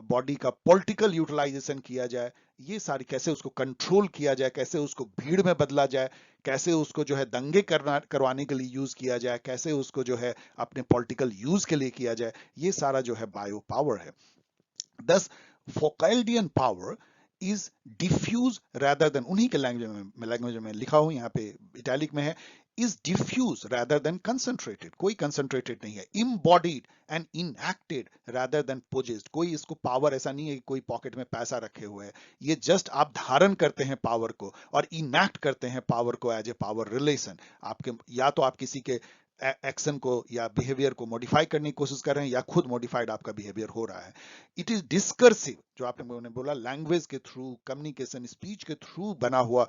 बॉडी का पॉलिटिकल यूटिलाइजेशन किया जाए, ये सारी कैसे उसको कंट्रोल किया जाए, कैसे उसको भीड़ में बदला जाए, कैसे उसको जो है दंगे करवाने के लिए यूज किया जाए, कैसे उसको जो है अपने पॉलिटिकल यूज के लिए किया जाए, ये सारा जो है बायो पावर है। Thus Foucauldian power is diffuse rather than, उन्हीं के लैंग्वेज में लिखा हूं, यहाँ पे इटैलिक में है, is diffuse rather than concentrated, कोई कंसंट्रेटेड नहीं है, embodied and enacted rather than possessed, कोई इसको पावर ऐसा नहीं है कि कोई पॉकेट में पैसा रखे हुए है, ये जस्ट आप धारण करते हैं पावर को और इनैक्ट करते हैं पावर को एज ए पावर रिलेशन। आपके या तो आप किसी के एक्शन को या बिहेवियर को मॉडिफाई करने की कोशिश कर रहे हैं या खुद मॉडिफाइड आपका बिहेवियर हो रहा है। इट इज डिस्कर्सिव, जो आपने बोला लैंग्वेज के थ्रू, कम्युनिकेशन, स्पीच के थ्रू बना हुआ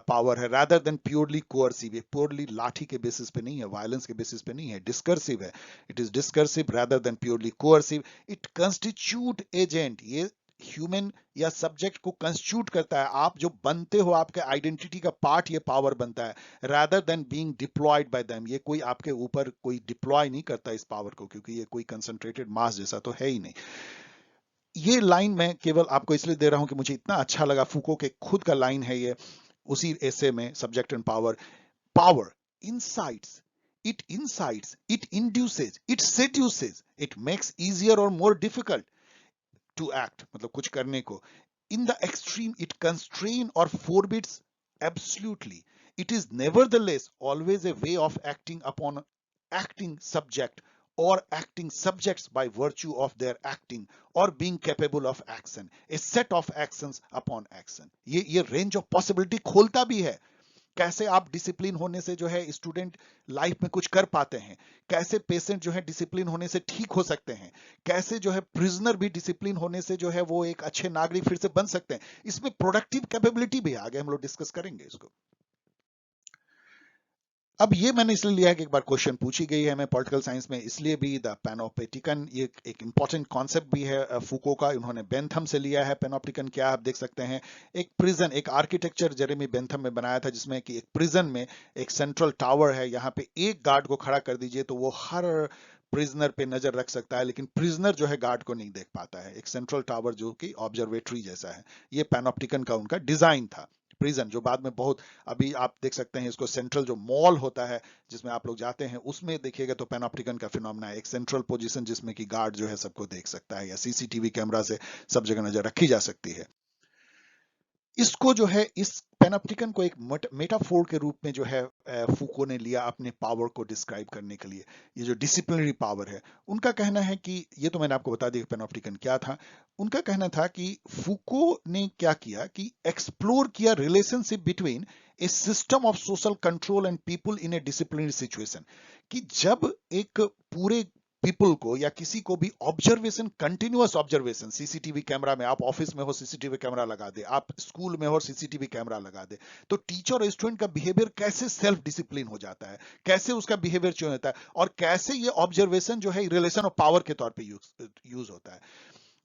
पावर है, rather than purely coercive, purely लाठी के बेसिस पे नहीं है, वायलेंस के बेसिस पे नहीं है, डिस्कर्सिव है। It is discursive rather than purely coercive. It constitute agent, ये ह्यूमन या सब्जेक्ट को कंस्टिट्यूट करता है, आप जो बनते हो आपके आइडेंटिटी का पार्ट ये पावर बनता है, rather than being deployed by them, ये कोई आपके ऊपर कोई डिप्लॉय नहीं करता इस पावर को, क्योंकि ये कोई कंसंट्रेटेड मास जैसा तो है ही नहीं। ये लाइन मैं केवल आपको इसलिए दे रहा हूं कि मुझे इतना अच्छा लगा, फूको के खुद का लाइन है ये उसी एसे में, subject and power. Power incites, it induces, it seduces, it makes easier or more difficult to act, मतलब कुछ करने को। In the extreme, it constrain or forbids absolutely. It is nevertheless always a way of acting upon acting subject or acting subjects by virtue of their acting or being capable of action, a set of actions upon action. ये range of possibility खोलता भी है। कैसे आप discipline होने से जो है स्टूडेंट लाइफ में कुछ कर पाते हैं, कैसे पेशेंट जो है डिसिप्लिन होने से ठीक हो सकते हैं, कैसे जो है प्रिजनर भी डिसिप्लिन होने से जो है वो एक अच्छे नागरिक फिर से बन सकते हैं। इसमें प्रोडक्टिव कैपेबिलिटी भी आगे हम लोग डिस्कस करेंगे इसको। अब ये मैंने इसलिए लिया है कि एक बार क्वेश्चन पूछी गई है मैं पॉलिटिकल साइंस में, इसलिए भी द पैनोप्टिकन ये एक इंपॉर्टेंट कॉन्सेप्ट भी है फूको का, उन्होंने बेंथम से लिया है। पैनोप्टिकन क्या आप देख सकते हैं, एक प्रिजन, एक आर्किटेक्चर जेरेमी बेंथम में बनाया था, जिसमें कि एक प्रिजन में एक सेंट्रल टावर है, यहाँ पे एक गार्ड को खड़ा कर दीजिए तो वो हर प्रिजनर पे नजर रख सकता है, लेकिन प्रिजनर जो है गार्ड को नहीं देख पाता है, एक सेंट्रल टावर जो कि ऑब्जर्वेटरी जैसा है। ये पैनोप्टिकन का उनका डिजाइन था। प्रिजन जो बाद में बहुत, अभी आप देख सकते हैं इसको, सेंट्रल जो मॉल होता है जिसमें आप लोग जाते हैं उसमें देखिएगा तो पैनोप्टिकन का फिनोमेना है, एक सेंट्रल पोजीशन जिसमें कि गार्ड जो है सबको देख सकता है, या सीसीटीवी कैमरा से सब जगह नजर रखी जा सकती है। इसको जो है, इस पैनोप्टिकन को एक मेटाफोर के रूप में जो है फूको ने लिया अपने पावर को डिस्क्राइब करने के लिए। ये जो डिसिप्लिनरी पावर है, उनका कहना है कि, ये तो मैंने आपको बता दिया पैनोप्टिकन क्या था, उनका कहना था कि फूको ने क्या किया कि एक्सप्लोर किया relationship between A system of social control and people in A disciplinary situation, कि जब एक पूरे पीपल को या किसी को भी observation, continuous observation, CCTV camera में, आप ऑफिस में हो सीसीटीवी कैमरा लगा दे, आप स्कूल में हो सीसीटीवी कैमरा लगा दे, तो टीचर और स्टूडेंट का बिहेवियर कैसे सेल्फ डिसिप्लिन हो जाता है, कैसे उसका बिहेवियर चेंज होता है, और कैसे ये ऑब्जर्वेशन जो है रिलेशन ऑफ पावर के तौर पे यूज होता है।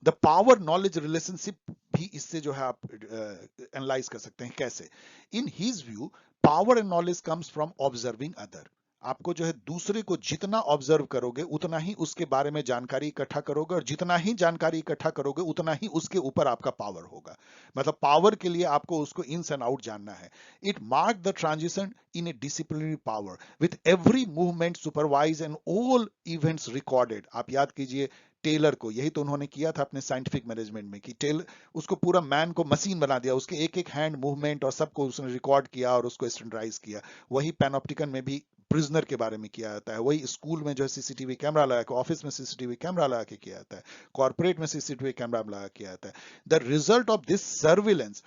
द पावर नॉलेज रिलेशनशिप भी इससे जो है आप एनालाइज कर सकते हैं कैसे। In his view power and knowledge comes from observing other, आपको जो है दूसरे को जितना ऑब्जर्व करोगे उतना ही उसके बारे में जानकारी इकट्ठा करोगे, और जितना ही जानकारी इकट्ठा करोगे उतना ही उसके ऊपर आपका पावर होगा। मतलब पावर के लिए आपको उसको इन्स एंड आउट जानना है। It mark the transition in A disciplinary power with every movement supervise and all events recorded. आप याद कीजिए टेलर को, यही तो उन्होंने किया था अपने साइंटिफिक मैनेजमेंट में, कि टेलर उसको पूरा मैन को मशीन बना दिया, उसके एक एक हैंड मूवमेंट और सबको उसने रिकॉर्ड किया और उसको स्टैंडर्डाइज किया। वही पैनोप्टिकन में भी प्रिजनर के बारे में किया जाता है, वही स्कूल में जो है सीसीटीवी कैमरा लगा के, ऑफिस में सीसीटीवी कैमरा लगा के किया जाता है, कॉर्पोरेट में सीसीटीवी कैमरा लगा किया जाता है। The result of this surveillance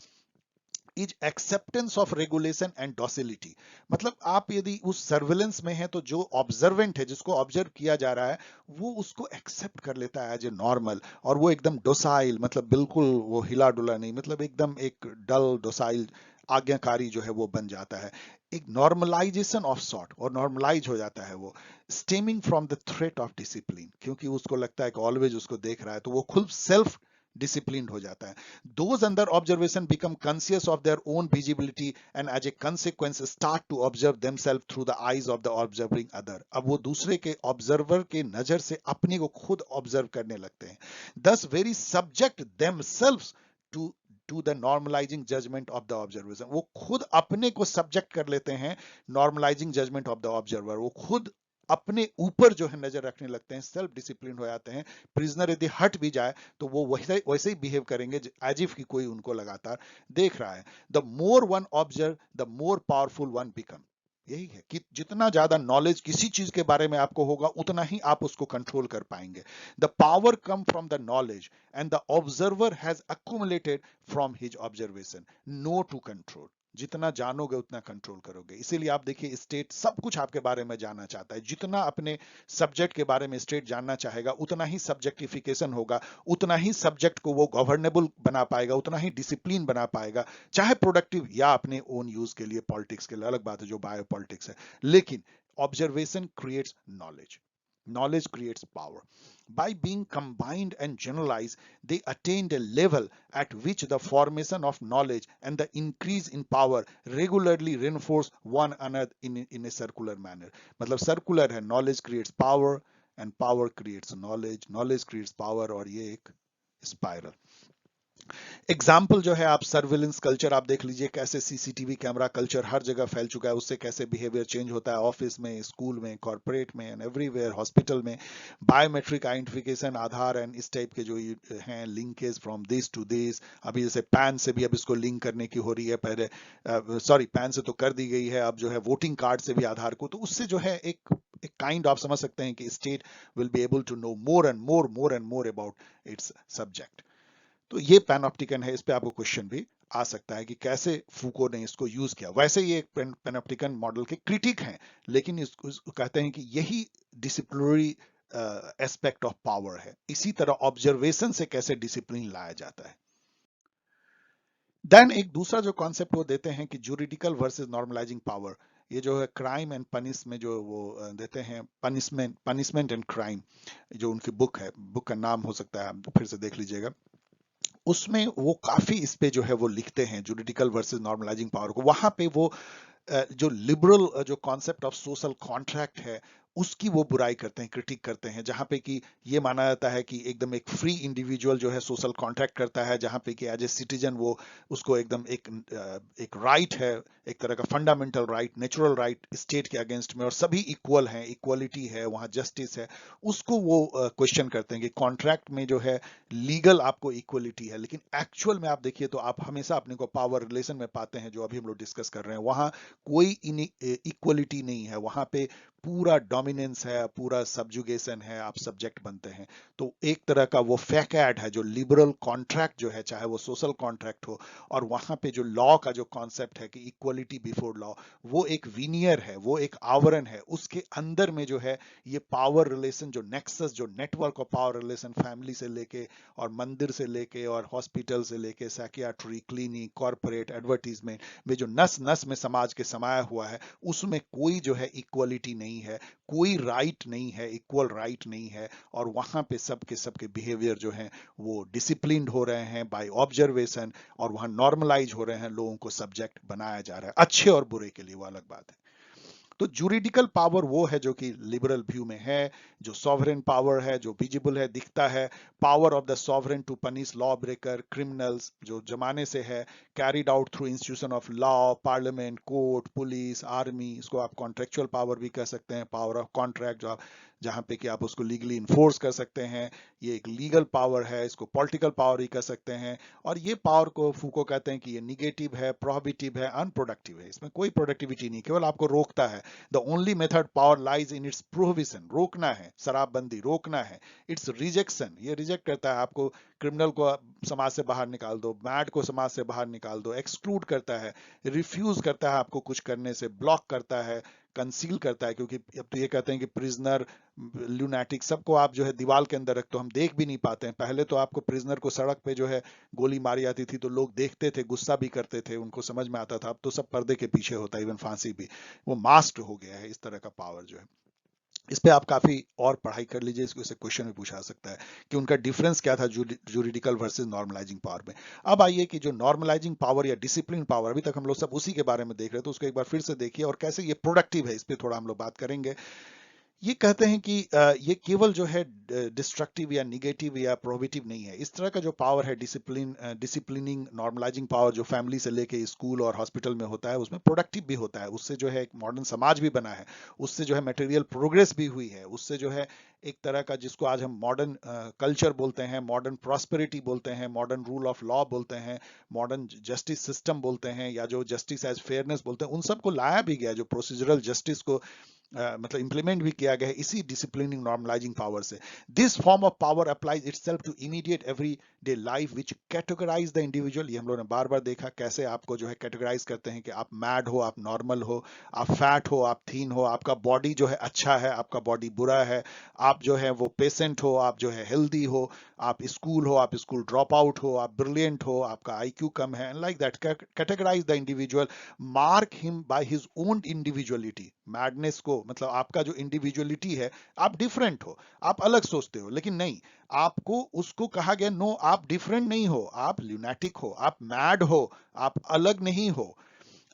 is acceptance of regulation and docility. मतलब आप यदि उस सर्विलेंस में है तो जो ऑब्जर्वेंट है, जिसको ऑब्जर्व किया जा रहा है, वो उसको एक्सेप्ट कर लेता है एज ए नॉर्मल, और वो एकदम डोसाइल, मतलब बिल्कुल वो हिला डुला नहीं, मतलब एकदम एक डल डोसाइल आज्ञाकारी जो है वो बन जाता है। एक नॉर्मलाइजेशन ऑफ सॉर्ट, और नॉर्मलाइज हो जाता है वो, stemming from the threat of discipline, क्योंकि उसको लगता है कि ऑलवेज उसको देख रहा है, तो वो खुद सेल्फ disciplined हो जाता है. Those under observation become conscious of their own visibility and as a consequence start to observe themselves through the eyes of the observing other. अब वो दूसरे के ऑब्जर्वर के नजर से अपने को खुद ऑब्जर्व करने लगते हैं. Thus very subject themselves to the normalizing judgment of the observation. वो खुद अपने को सब्जेक्ट कर लेते हैं normalizing judgment of the observer. वो खुद अपने ऊपर जो है नजर रखने लगते हैं, सेल्फ डिसिप्लिन हो जाते हैं. प्रिजनर यदि हट भी जाए तो वो वैसे ही बिहेव करेंगे एज इफ कि कोई उनको लगातार देख रहा है. The more one observe the more powerful one become. यही है कि जितना ज्यादा नॉलेज किसी चीज के बारे में आपको होगा उतना ही आप उसको कंट्रोल कर पाएंगे. The power come from the knowledge and the observer has accumulated from his observation. Know to control. जितना जानोगे उतना कंट्रोल करोगे. इसीलिए आप देखिए स्टेट सब कुछ आपके बारे में जानना चाहता है. जितना अपने सब्जेक्ट के बारे में स्टेट जानना चाहेगा उतना ही सब्जेक्टिफिकेशन होगा, उतना ही सब्जेक्ट को वो गवर्नेबल बना पाएगा, उतना ही डिसिप्लिन बना पाएगा, चाहे प्रोडक्टिव या अपने ओन यूज के लिए, पॉलिटिक्स के लिए अलग बात है जो बायो पॉलिटिक्स है. लेकिन observation creates knowledge. Knowledge creates power. By being combined and generalized, they attained a level at which the formation of knowledge and the increase in power regularly reinforce one another in a circular manner. मतलब circular है, knowledge creates power and power creates knowledge, knowledge creates power, और ये एक spiral. Example जो है, आप surveillance culture आप देख लीजिए, कैसे सीसीटीवी कैमरा कल्चर हर जगह फैल चुका है, उससे कैसे बिहेवियर चेंज होता है ऑफिस में, स्कूल में, कॉर्पोरेट में एंड एवरीवेयर, हॉस्पिटल में. बायोमेट्रिक आइडेंटिफिकेशन, आधार एंड इस टाइप के जो हैं linkage from this to this. अभी जैसे पैन से भी अब इसको लिंक करने की हो रही है, पहले सॉरी पैन से तो कर दी गई है, अब जो है वोटिंग कार्ड से भी आधार को, तो उससे जो है एक काइंड आप समझ सकते हैं कि state will be able to know more and more about its subject. तो ये पैनॉप्टिकन है. इस पे आपको क्वेश्चन भी आ सकता है कि कैसे फूको ने इसको यूज किया. वैसे ये एक पैनॉप्टिकन मॉडल के क्रिटिक हैं, लेकिन इसको कहते हैं कि यही डिसिप्लिनरी एस्पेक्ट ऑफ पावर है. इसी तरह ऑब्जर्वेशन से कैसे डिसिप्लिन लाया जाता है. देन एक दूसरा जो कॉन्सेप्ट वो देते हैं कि जुरिडिकल वर्सेस नॉर्मलाइजिंग पावर. ये जो है क्राइम एंड पनिश में जो वो देते हैं, पनिशमेंट एंड क्राइम, जो उनकी बुक है, बुक का नाम हो सकता है आप फिर से देख लीजिएगा, उसमें वो काफी इस पे जो है वो लिखते हैं जुरिडिकल वर्सेस नॉर्मलाइजिंग पावर को. वहां पे वो जो लिबरल जो कॉन्सेप्ट ऑफ सोशल कॉन्ट्रैक्ट है उसकी वो बुराई करते हैं, क्रिटिक करते हैं, जहां पे कि ये माना जाता है कि एकदम एक फ्री इंडिविजुअल जो है सोशल कॉन्ट्रैक्ट करता है, जहां पे कि एज ए सिटीजन वो उसको एकदम एक राइट है, एक तरह का fundamental right, natural right state के अगेंस्ट में, और सभी इक्वल हैं, इक्वलिटी है, वहां जस्टिस है. उसको वो क्वेश्चन करते हैं कि कॉन्ट्रैक्ट में जो है लीगल आपको इक्वलिटी है, लेकिन एक्चुअल में आप देखिए तो आप हमेशा अपने को पावर रिलेशन में पाते हैं, जो अभी हम लोग डिस्कस कर रहे हैं. वहां कोई इक्वलिटी नहीं है, वहां पे पूरा डोमिनेंस है, पूरा सब्जुगेशन है, आप सब्जेक्ट बनते हैं. तो एक तरह का वो फैकेट है जो लिबरल कॉन्ट्रैक्ट जो है, चाहे वो सोशल कॉन्ट्रैक्ट हो, और वहां पे जो लॉ का जो कॉन्सेप्ट है कि इक्वलिटी बिफोर लॉ, वो एक वीनियर है, वो एक आवरण है. उसके अंदर में जो है ये पावर रिलेशन, जो नेक्सस, जो network of power relation, family से लेके और मंदिर से लेके और हॉस्पिटल से लेके साइकियाट्री, क्लिनिक, कॉर्पोरेट, एडवर्टीजमेंट में जो नस नस में समाज के समाया हुआ है, उसमें कोई जो है इक्वलिटी नहीं है, कोई राइट नहीं है, इक्वल राइट नहीं है. और वहां पे सबके बिहेवियर जो है वो डिसिप्लिन्ड हो रहे हैं बाय ऑब्जर्वेशन, और वहां नॉर्मलाइज हो रहे हैं, लोगों को सब्जेक्ट बनाया जा रहा है, अच्छे और बुरे के लिए, वो अलग बात है. तो जुरिडिकल पावर वो है जो कि लिबरल व्यू में है, जो सॉवरेन पावर है, जो विजिबल है, दिखता है. Power of the sovereign to punish law breaker, criminals, जो जमाने से है, carried out through institution of law, parliament, court, police, army. इसको आप कॉन्ट्रेक्चुअल पावर भी कह सकते हैं, पावर ऑफ कॉन्ट्रैक्ट, जो आप जहां पे कि आप उसको लीगली इन्फोर्स कर सकते हैं. ये एक लीगल पावर है, इसको पॉलिटिकल पावर ही कह सकते हैं. और ये पावर को फूको कहते हैं कि ये निगेटिव है, प्रोहिबिटिव है, अनप्रोडक्टिव है. इसमें कोई प्रोडक्टिविटी नहीं, केवल आपको रोकता है. The only method power lies in its prohibition, रोकना है, शराबबंदी रोकना है. इट्स रिजेक्शन, ये रिजेक्ट करता है आपको. क्रिमिनल को समाज से बाहर निकाल दो, मैड को समाज से बाहर निकाल दो, एक्सक्लूड करता है, रिफ्यूज करता है आपको कुछ करने से, ब्लॉक करता है, कंसील करता है, क्योंकि अब तो ये कहते हैं कि प्रिजनर, ल्यूनैटिक, सबको आप जो है दीवार के अंदर रखते हो, हम देख भी नहीं पाते हैं। पहले तो आपको प्रिजनर को सड़क पे जो है गोली मारी जाती थी तो लोग देखते थे, गुस्सा भी करते थे, उनको समझ में आता था। अब तो सब पर्दे के पीछे होता है, इवन फांसी भी वो मास्क हो गया है। इस तरह का पावर जो है, इस पे आप काफी और पढ़ाई कर लीजिए, इससे क्वेश्चन भी पूछा सकता है कि उनका डिफरेंस क्या था जूरिडिकल वर्सेस नॉर्मलाइजिंग पावर में। अब आइए कि जो नॉर्मलाइजिंग पावर या डिसिप्लिन पावर, अभी तक हम लोग सब उसी के बारे में देख रहे थे, तो उसको एक बार फिर से देखिए और कैसे ये प्रोडक्टिव है, इस पे थोड़ा हम लोग बात करेंगे। ये कहते हैं कि ये केवल जो है डिस्ट्रक्टिव या निगेटिव या प्रोहिबिटिव नहीं है। इस तरह का जो पावर है, डिसिप्लिनिंग नॉर्मलाइजिंग पावर, जो फैमिली से लेके स्कूल और हॉस्पिटल में होता है, उसमें प्रोडक्टिव भी होता है। उससे जो है एक मॉडर्न समाज भी बना है, उससे जो है मटेरियल प्रोग्रेस भी हुई है, उससे जो है एक तरह का जिसको आज हम मॉडर्न कल्चर बोलते हैं, मॉडर्न प्रॉस्पेरिटी बोलते हैं, मॉडर्न रूल ऑफ लॉ बोलते हैं, मॉडर्न जस्टिस सिस्टम बोलते हैं, या जो जस्टिस एज फेयरनेस बोलते हैं, उन सबको लाया भी गया। जो प्रोसीजरल जस्टिस को मतलब इंप्लीमेंट भी किया गया है इसी डिसिप्लिनिंग नॉर्मलाइजिंग पावर से। This form of power applies itself to immediate every day life which categorise the individual. ये हम लोगों ने बार बार देखा कैसे आपको जो है कैटेगराइज करते हैं कि आप मैड हो, आप नॉर्मल हो, आप फैट हो, आप थीन हो, आपका बॉडी जो है अच्छा है, आपका बॉडी बुरा है, आप जो है वो पेशेंट हो, आप जो है हेल्दी हो, आप स्कूल हो, आप स्कूल ड्रॉप आउट हो, आप ब्रिलियंट हो, आपका आईक्यू कम है, like that categorise the individual, mark him by his own individuality. Madness को मतलब आपका जो इंडिविजुअलिटी है, आप डिफरेंट हो, आप अलग सोचते हो, लेकिन नहीं, आपको उसको कहा गया नो, आप डिफरेंट नहीं हो, आप ल्यूनैटिक हो, आप मैड हो, आप अलग नहीं हो।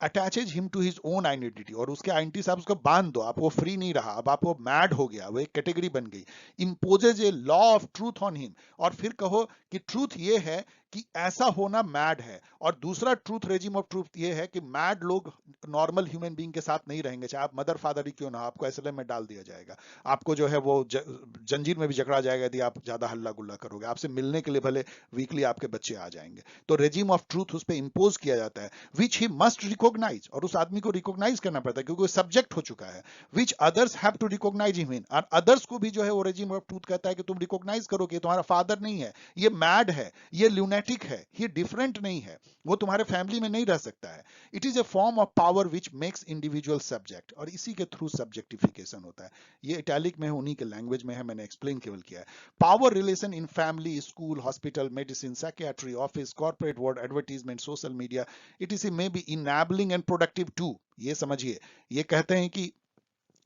Attaches him to his own identity, और उसके आइडेंटिटी से आप उसको बांध दो, आप वो फ्री नहीं रहा, अब आप वो मैड हो गया, वो एक कैटेगरी बन गई। Imposes a law of truth on him, और फिर कहो कि ट्रूथ ये है कि ऐसा होना मैड है, और दूसरा ट्रूथ, रेजिम ऑफ ट्रूथ ये है कि मैड लोग नॉर्मल ह्यूमन बीइंग के साथ नहीं रहेंगे, चाहे आप मदर फादर ही क्यों ना, आपको एसएलएम में डाल दिया जाएगा, आपको जो है वो जंजीर में भी जकड़ा जाएगा यदि आप ज्यादा हल्ला गुल्ला करोगे, आपसे मिलने के लिए भले वीकली आपके बच्चे आ जाएंगे। तो रेजिम ऑफ ट्रूथ उस पर इंपोज किया जाता है, विच ही मस्ट रिकॉग्नाइज, और उस आदमी को रिकॉग्नाइज करना पड़ता है क्योंकि वो सब्जेक्ट हो चुका है, which others have to recognise him in, और अदर्स को भी जो है वो रेजिम ऑफ ट्रूथ कहता है कि तुम रिकॉग्नाइज करो कि तुम्हारा फादर नहीं है, ये मैड है, ये ल्यूनेटिक है, ये डिफरेंट नहीं है, वो तुम्हारे फैमिली में नहीं रह सकता है। It is a form of power which makes individual subject, और इसी के थ्रू सब्जेक्टिफिकेशन होता है। ये इटैलिक में है, उन्हीं के लैंग्वेज में है, मैंने एक्सप्लेन केवल किया है। Power relation in family, school, hospital, medicine, psychiatry, office, corporate world, advertisement, social media, it is may be enabling and productive too. ये समझिए, ये कहते हैं कि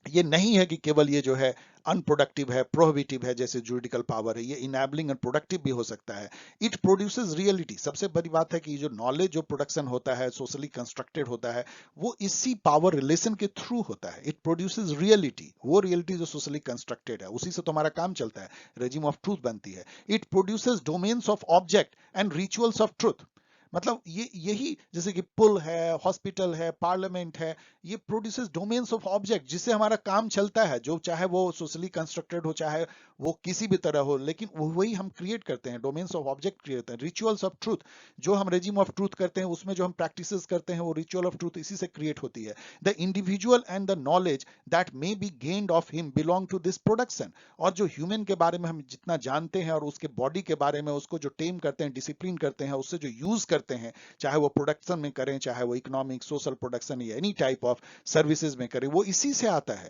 ये नहीं है कि केवल ये जो है अनप्रोडक्टिव है, प्रोहिबिटिव है, जैसे जुडिकल पावर है, ये इनेबलिंग एंड प्रोडक्टिव भी हो सकता है। इट प्रोड्यूसेस रियलिटी, सबसे बड़ी बात है कि जो नॉलेज जो प्रोडक्शन होता है, सोशली कंस्ट्रक्टेड होता है, वो इसी पावर रिलेशन के थ्रू होता है। इट प्रोड्यूसेस रियलिटी, वो रियलिटी जो सोशली कंस्ट्रक्टेड है, उसी से तो हमारा काम चलता है, रेजिम ऑफ ट्रूथ बनती है। It produces domains of object and rituals of truth, मतलब ये यही, जैसे कि पुल है, हॉस्पिटल है, पार्लियामेंट है, ये प्रोड्यूसेस डोमेन्स ऑफ ऑब्जेक्ट जिससे हमारा काम चलता है, जो चाहे वो सोशली कंस्ट्रक्टेड हो, चाहे वो किसी भी तरह हो, लेकिन वही हम क्रिएट करते हैं, डोमेन्स ऑफ ऑब्जेक्ट क्रिएट करते हैं। रिचुअल्स ऑफ ट्रूथ, जो हम रेजिम ऑफ ट्रूथ करते हैं, उसमें जो हम प्रैक्टिसेस करते हैं, वो रिचुअल ऑफ ट्रूथ इसी से क्रिएट होती है। The individual and the knowledge that may be gained of him belong to this production, और जो ह्यूमन के बारे में हम जितना जानते हैं और उसके बॉडी के बारे में उसको जो टेम करते हैं, डिसिप्लिन करते हैं, उससे जो यूज करते हैं, चाहे वो प्रोडक्शन में करें, चाहे वो इकोनॉमिक, सोशल प्रोडक्शन या एनी टाइप ऑफ सर्विसेज में करें, वो इसी से आता है।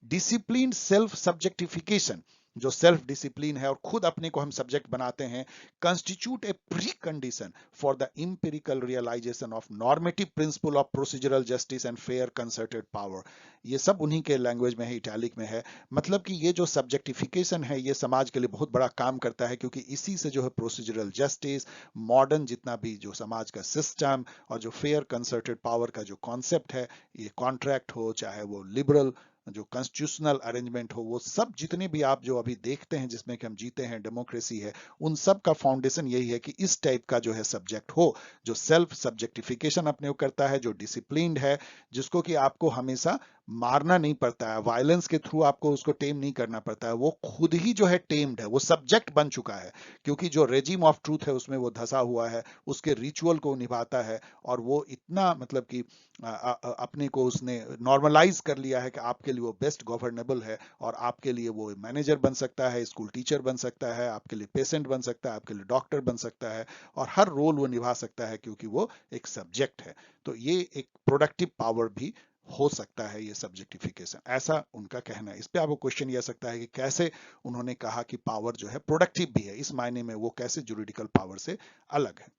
डिसिप्लिन सेल्फ सब्जेक्टिफिकेशन, जो सेल्फ डिसिप्लिन है और खुद अपने को हम सब्जेक्ट बनाते हैं, constitute a precondition for the empirical realisation of normative principle of procedural justice and fair concerted power. ये सब उन्हीं के लैंग्वेज में है, इटैलिक में है। मतलब कि ये जो सब्जेक्टिफिकेशन है, ये समाज के लिए बहुत बड़ा काम करता है, क्योंकि इसी से जो है प्रोसीजरल जस्टिस, मॉडर्न जितना भी जो समाज का सिस्टम, और जो फेयर कंसर्टेड पावर का जो कॉन्सेप्ट है, ये कॉन्ट्रैक्ट हो, चाहे वो लिबरल जो कॉन्स्टिट्यूशनल अरेंजमेंट हो, वो सब जितने भी आप जो अभी देखते हैं जिसमें कि हम जीते हैं, डेमोक्रेसी है, उन सब का फाउंडेशन यही है कि इस टाइप का जो है सब्जेक्ट हो, जो सेल्फ सब्जेक्टिफिकेशन अपने को करता है, जो डिसिप्लिन्ड है, जिसको कि आपको हमेशा मारना नहीं पड़ता है, वायलेंस के थ्रू आपको उसको टेम नहीं करना पड़ता है, वो खुद ही जो है टेम्ड है, वो सब्जेक्ट बन चुका है, क्योंकि जो रेजिम ऑफ ट्रूथ है उसमें वो धसा हुआ है, उसके रिचुअल को निभाता है, और वो इतना मतलब कि अपने को उसने नॉर्मलाइज कर लिया है कि आपके लिए वो बेस्ट गवर्नेबल है, और आपके लिए वो मैनेजर बन सकता है, स्कूल टीचर बन सकता है, आपके लिए पेशेंट बन सकता है, आपके लिए डॉक्टर बन सकता है, और हर रोल वो निभा सकता है, क्योंकि वो एक सब्जेक्ट है। तो ये एक प्रोडक्टिव पावर भी हो सकता है ये सब्जेक्टिफिकेशन, ऐसा उनका कहना है। इस पे आपको क्वेश्चन ये आ सकता है कि कैसे उन्होंने कहा कि पावर जो है प्रोडक्टिव भी है, इस मायने में वो कैसे जुरिडिकल पावर से अलग है।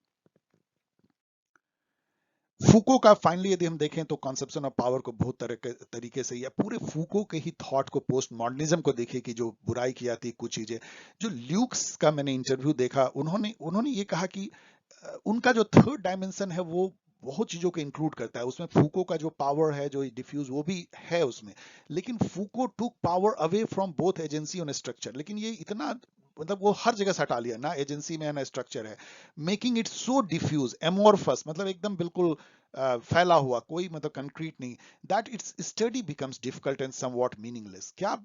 फूको का फाइनली यदि हम देखें तो कॉन्सेप्शन ऑफ पावर को बहुत तरीके से, या पूरे फूको के ही थॉट को, पोस्ट मॉडर्निज्म को देखिए कि जो बुराई की जाती है कुछ चीजें, जो ल्यूक्स का मैंने इंटरव्यू देखा, उन्होंने उन्होंने ये कहा कि उनका जो थर्ड डायमेंशन है वो बहुत चीजों को इंक्लूड करता है, उसमें फूको का जो पावर है, जो डिफ्यूज, वो भी है उसमें, लेकिन Foucault took power away from both agency और स्ट्रक्चर। लेकिन ये इतना, मतलब वो हर जगह से हटा लिया, ना एजेंसी में है ना स्ट्रक्चर है, making it so diffuse amorphous, मतलब एकदम बिल्कुल फैला हुआ, कोई मतलब कंक्रीट नहीं, that its study becomes difficult and somewhat meaningless. क्या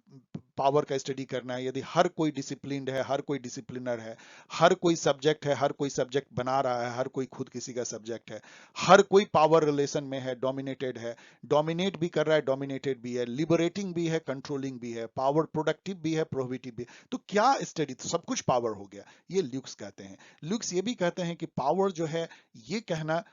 पावर का स्टडी करना है यदि हर कोई डिसिप्लिन्ड है, हर कोई डिसिप्लिनर है, हर कोई सब्जेक्ट है, हर कोई सब्जेक्ट बना रहा है, हर कोई खुद किसी का सब्जेक्ट है, हर कोई पावर रिलेशन में है, डोमिनेट भी कर रहा है, डोमिनेटेड भी है, लिबरेटिंग भी है, कंट्रोलिंग भी है, पावर प्रोडक्टिव भी है, प्रोहिबिटिव भी है। तो क्या स्टडी, तो सब कुछ पावर हो गया, ये ल्यूक्स कहते हैं। ल्यूक्स ये भी कहते हैं कि पावर जो है, ये कहना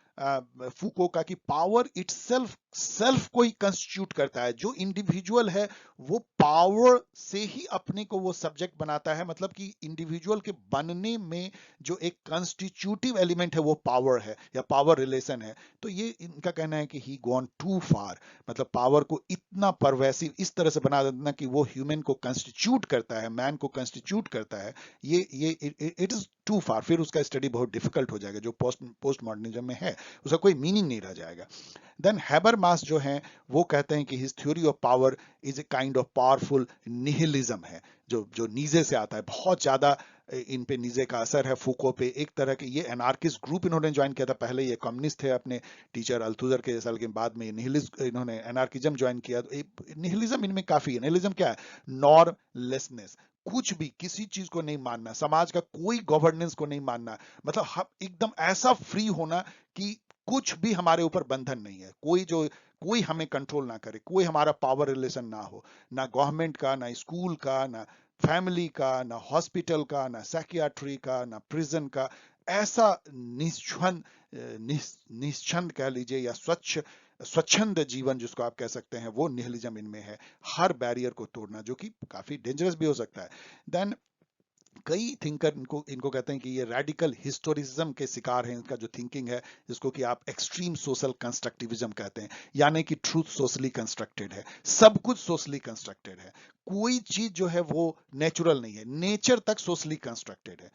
फूको का कि पावर इटसेल्फ, सेल्फ को ही कंस्टिट्यूट करता है, जो इंडिविजुअल है वो पावर से ही अपने को वो सब्जेक्ट बनाता है, मतलब कि इंडिविजुअल के बनने में जो एक कंस्टिट्यूटिव एलिमेंट है वो पावर है या पावर रिलेशन है। तो ये इनका कहना है कि ही गॉन टू फार, मतलब पावर को इतना परवेसिव इस तरह से बना देना कि वो ह्यूमन को कंस्टिट्यूट करता है, मैन को कंस्टिट्यूट करता है, ये इट इज टू फार। फिर उसका स्टडी बहुत डिफिकल्ट हो जाएगा, जो पोस्ट मॉडर्निज्म में है उसका कोई मीनिंग नहीं रह जाएगा। देन हैबरमास जो है वो कहते हैं कि his theory of power is a kind of powerful nihilism है, जो जो नीजे से आता है, बहुत ज्यादा इन पे नीजे का असर है फूको पे। एक तरह के ये एनार्किस्ट ग्रुप इन्होंने ज्वाइन किया था, पहले ये कम्युनिस्ट थे अपने टीचर अल्थुजर के साल के बाद में निहिलिज्म, इन्होंने एनार्किज्म ज्वाइन किया। तो निहिलिज्म इनमें काफी है। निहिलिज्म क्या है? नॉर्मलेसनेस, कुछ भी किसी चीज को नहीं मानना, समाज का कोई गवर्नेंस को नहीं मानना, मतलब हम एकदम ऐसा फ्री होना कि कुछ भी हमारे ऊपर बंधन नहीं है, कोई हमें कंट्रोल ना करे, कोई हमारा पावर रिलेशन ना हो, ना गवर्नमेंट का, ना स्कूल का, ना फैमिली का, ना हॉस्पिटल का, ना साइकियाट्री का, ना प्रिजन का। ऐसा निश्चंद, निश्चंद कह लीजिए या स्वच्छंद जीवन जिसको आप कह सकते हैं, वो निहिलिज्म इनमें है। हर बैरियर को तोड़ना, जो कि काफी डेंजरस भी हो सकता है। देन कई थिंकर इनको इनको कहते हैं कि ये रेडिकल हिस्टोरिज्म के शिकार हैं। इनका जो थिंकिंग है, जिसको कि आप एक्सट्रीम सोशल कंस्ट्रक्टिविज्म कहते हैं, यानी कि ट्रूथ सोशली कंस्ट्रक्टेड है, सब कुछ सोशली कंस्ट्रक्टेड है, कोई चीज जो है वो नेचुरल नहीं है, नेचर तक सोशली कंस्ट्रक्टेड है।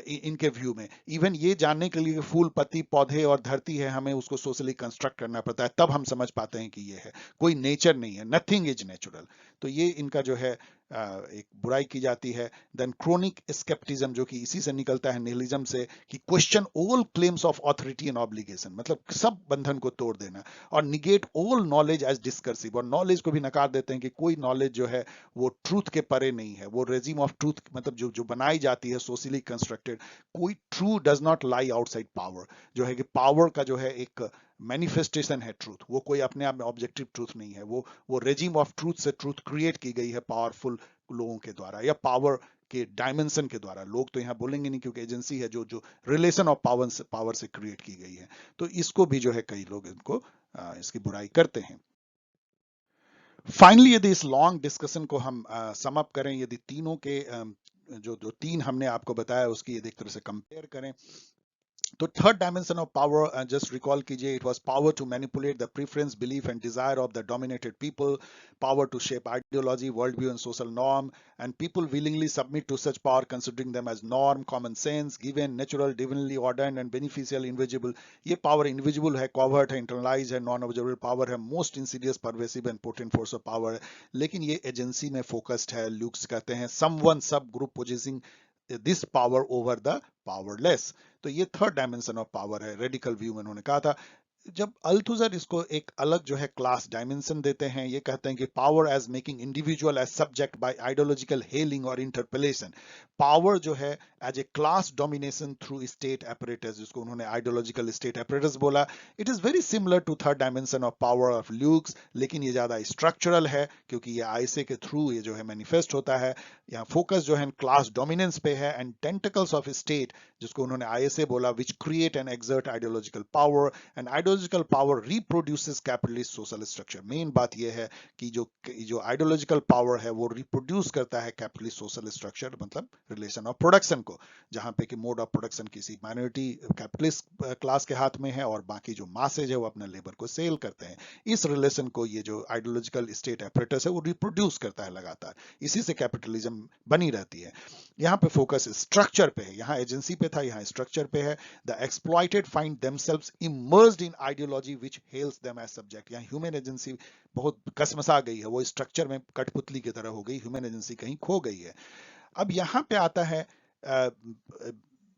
इनके व्यू में इवन ये जानने के लिए फूल, पत्ती, पौधे और धरती है, हमें उसको सोशली कंस्ट्रक्ट करना पड़ता है, तब हम समझ पाते हैं कि ये है, कोई नेचर नहीं है, नथिंग इज नेचुरल। तो ये इनका जो है एक बुराई की जाती है। देन क्रोनिक स्केप्टिज्म, जो कि इसी से निकलता है निहिलिज्म से, कि question all claims of authority and obligation, मतलब सब बंधन को तोड़ देना, और negate all knowledge as discursive, और नॉलेज को भी नकार देते हैं कि कोई नॉलेज जो है वो ट्रूथ के परे नहीं है, वो रेजिम ऑफ ट्रूथ, मतलब जो जो बनाई जाती है सोशली कंस्ट्रक्टेड, कोई true does not lie outside power, जो है कि पावर का जो है एक मैनिफेस्टेशन है ट्रूथ, वो कोई अपने आप में ऑब्जेक्टिव ट्रूथ नहीं है, वो रेजिम ऑफ ट्रूथ से ट्रूथ क्रिएट की गई है पावरफुल लोगों के द्वारा या पावर के डायमेंशन के द्वारा। लोग तो यहाँ बोलेंगे नहीं, क्योंकि एजेंसी है जो जो रिलेशन ऑफ पावर से क्रिएट की गई है। तो इसको भी जो है कई लोग इनको इसकी बुराई करते हैं। फाइनली यदि इस लॉन्ग डिस्कशन को हम सम अप करें, यदि तीनों के जो जो तीन हमने आपको बताया उसकी यदि एक तरह से कंपेयर करें, तो third dimension of power, just recall कीजिए, it was power to manipulate the preference, belief and desire of the dominated people, power to shape ideology, world view and social norm, and people willingly submit to such power considering them as norm, common sense, given, natural, divinely ordered and beneficial, invisible. ये power invisible है, covert है, internalise है, non observable power है, most insidious, pervasive and potent force of power है, लेकिन ये agency में focused है। ल्यूक्स कहते हैं समवन सब group possessing this power over the powerless. तो ये थर्ड डायमेंशन ऑफ पावर है, रेडिकल व्यू में उन्होंने कहा था। जब अल्थुजर इसको एक अलग जो है क्लास डायमेंशन देते हैं, ये कहते हैं कि power as making individual as subject by ideological hailing और इंटरपेलेशन, पावर जो है as a class domination through state apparatus, जिसको उन्होंने आइडियोलॉजिकल स्टेट एपरेटस बोला। It is very similar to third dimension of power of Lukes, लेकिन ये ज्यादा structural है, क्योंकि ये आईसे के थ्रू ये जो है मैनिफेस्ट होता है। यहाँ फोकस जो है क्लास डोमिनेंस पे है, एंड टेंटिकल्स ऑफ स्टेट, जिसको उन्होंने आईएसए बोला, which create and exert ideological power, and ideological power reproduces capitalist social structure. Main बात यह है कि जो आइडियोलॉजिकल पावर है वो रिप्रोड्यूस करता है कैपिटलिस्ट सोशल स्ट्रक्चर, मतलब रिलेशन ऑफ प्रोडक्शन को, जहां पे कि मोड ऑफ प्रोडक्शन किसी माइनॉरिटी कैपिटलिस्ट क्लास के हाथ में है और बाकी जो मासेज है वो अपने लेबर को सेल करते हैं। इस रिलेशन को ये जो आइडियोलॉजिकल स्टेट एपरेटस है वो रिप्रोड्यूस करता है लगातार, इसी से कैपिटलिज्म बनी रहती है। यहाँ पे फोकस स्ट्रक्चर पे है, यहाँ एजेंसी पे था, यहाँ स्ट्रक्चर पे है। The exploited find themselves immersed in ideology which hails them as subject. यहाँ ह्यूमन एजेंसी बहुत कसमसा गई है, वो स्ट्रक्चर में कठपुतली की तरह हो गई, ह्यूमन एजेंसी कहीं खो गई है। अब यहाँ पे आता है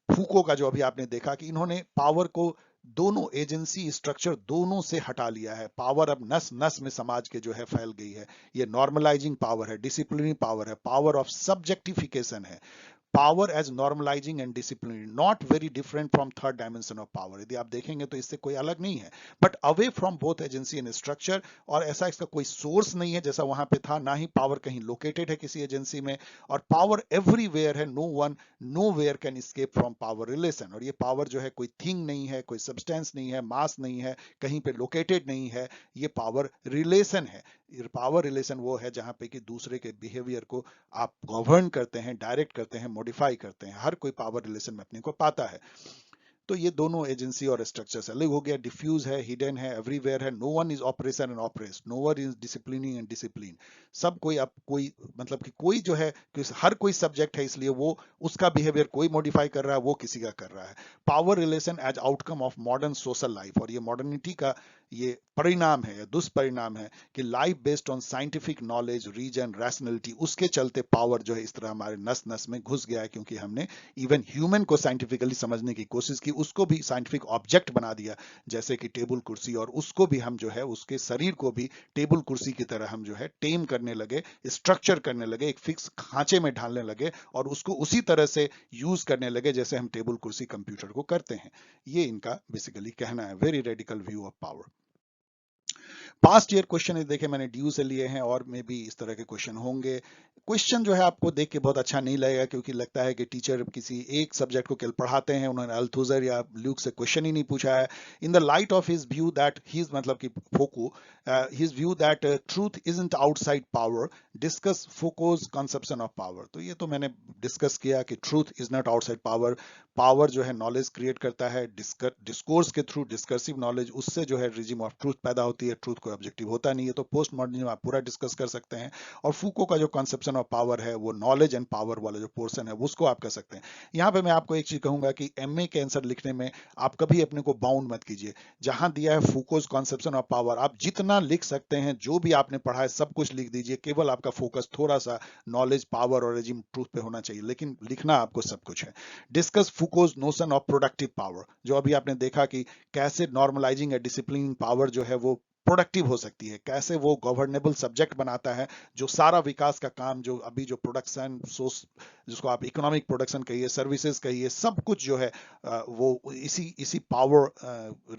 फूको का, जो अभी आपने देखा कि इन्होंने पावर को दोनों एजेंसी स्ट्रक्चर दोनों से हटा लिया है। पावर अब नस नस में समाज के जो है फैल गई है। ये नॉर्मलाइजिंग पावर है, डिसिप्लिनरी पावर है, पावर ऑफ सब्जेक्टिफिकेशन है। Power as normalising and discipline, not very different from third dimension of power. यदि आप देखेंगे तो इससे कोई अलग नहीं है, but away from both agency and structure. और ऐसा इसका कोई सोर्स नहीं है जैसा वहां पे था, ना ही पावर कहीं लोकेटेड है किसी एजेंसी में, और पावर एवरीवेयर है। No one nowhere can escape from power relation. और ये पावर जो है कोई थिंग नहीं है, कोई सब्सटेंस नहीं है, मास नहीं है, कहीं पे लोकेटेड नहीं है, ये पावर रिलेशन है। पावर रिलेशन वो है जहां पे कि दूसरे के बिहेवियर को आप गवर्न करते हैं, डायरेक्ट करते हैं, मॉडिफाई करते हैं। हर कोई पावर रिलेशन में अपने को पाता है। तो ये दोनों एजेंसी और स्ट्रक्चर से अलग हो गया। डिफ्यूज है, हिडन है, एवरीवेयर है। No one is oppression and oppress, no one is disciplining and discipline. सब कोई, अब कोई मतलब कि कोई जो है, हर कोई सब्जेक्ट है, इसलिए वो उसका बिहेवियर कोई मॉडिफाई कर रहा है, वो किसी का कर रहा है। Power relation as outcome of modern social life. और ये मॉडर्निटी का ये परिणाम है या दुष्परिणाम है कि life based on scientific knowledge, reason, rationality, उसके चलते पावर जो है इस तरह हमारे नस नस में घुस गया है, क्योंकि हमने इवन ह्यूमन को साइंटिफिकली समझने की कोशिश की, उसको भी साइंटिफिक ऑब्जेक्ट बना दिया, जैसे कि टेबल कुर्सी। और उसको भी हम जो है, उसके शरीर को भी टेबल कुर्सी की तरह हम जो है टेम करने लगे, स्ट्रक्चर करने लगे, एक फिक्स खांचे में ढालने लगे, और उसको उसी तरह से यूज करने लगे जैसे हम टेबल कुर्सी कंप्यूटर को करते हैं। ये इनका बेसिकली कहना है, very radical view of power. Past year question देखे मैंने ड्यू से लिए हैं, और में भी इस तरह के क्वेश्चन होंगे। क्वेश्चन जो है आपको देख के बहुत अच्छा नहीं लगेगा, क्योंकि लगता है कि टीचर किसी एक सब्जेक्ट को केवल पढ़ाते हैं, उन्होंने अल्थुजर या ल्यूक से क्वेश्चन ही नहीं पूछा है। In the light of his view that he मतलब कि Foucault, his view that truth isn't outside power, discuss Foucault's conception of power. तो ये तो मैंने डिस्कस किया कि truth is not outside power. Power जो है नॉलेज क्रिएट करता है, डिस्कोर्स के थ्रू, डिस्कर्सिव नॉलेज, उससे जो है रिजिम ऑफ ट्रूथ पैदा होती है। ट्रूथ कोई ऑब्जेक्टिव होता नहीं है। तो पोस्ट मॉडर्निज्म आप पूरा डिस्कस कर सकते हैं। और फूको का जो कंसेप्शन ऑफ पावर है, वो नॉलेज एंड पावर वाला जो पोर्शन है, उसको आप कर सकते हैं। यहाँ पे मैं आपको एक चीज कहूंगा कि एमए के आंसर लिखने में आप कभी अपने को बाउंड मत कीजिए। जहां दिया है फूकोज कंसेप्शन ऑफ पावर, आप जितना लिख सकते हैं, जो भी आपने पढ़ा है सब कुछ लिख दीजिए। केवल आपका फोकस थोड़ा सा नॉलेज, पावर और रिजिम ट्रूथ पे होना चाहिए, लेकिन लिखना आपको सब कुछ है। Discuss Foucault's notion of productive power, जो अभी आपने देखा कि कैसे नॉर्मलाइजिंग या डिसिप्लिनिंग पावर जो है वो प्रोडक्टिव हो सकती है, कैसे वो गवर्नेबल सब्जेक्ट बनाता है, जो सारा विकास का काम, जो अभी जो प्रोडक्शन सोर्स, जिसको आप इकोनॉमिक प्रोडक्शन कहिए, सर्विसेज कहिए, सब कुछ जो है वो इसी पावर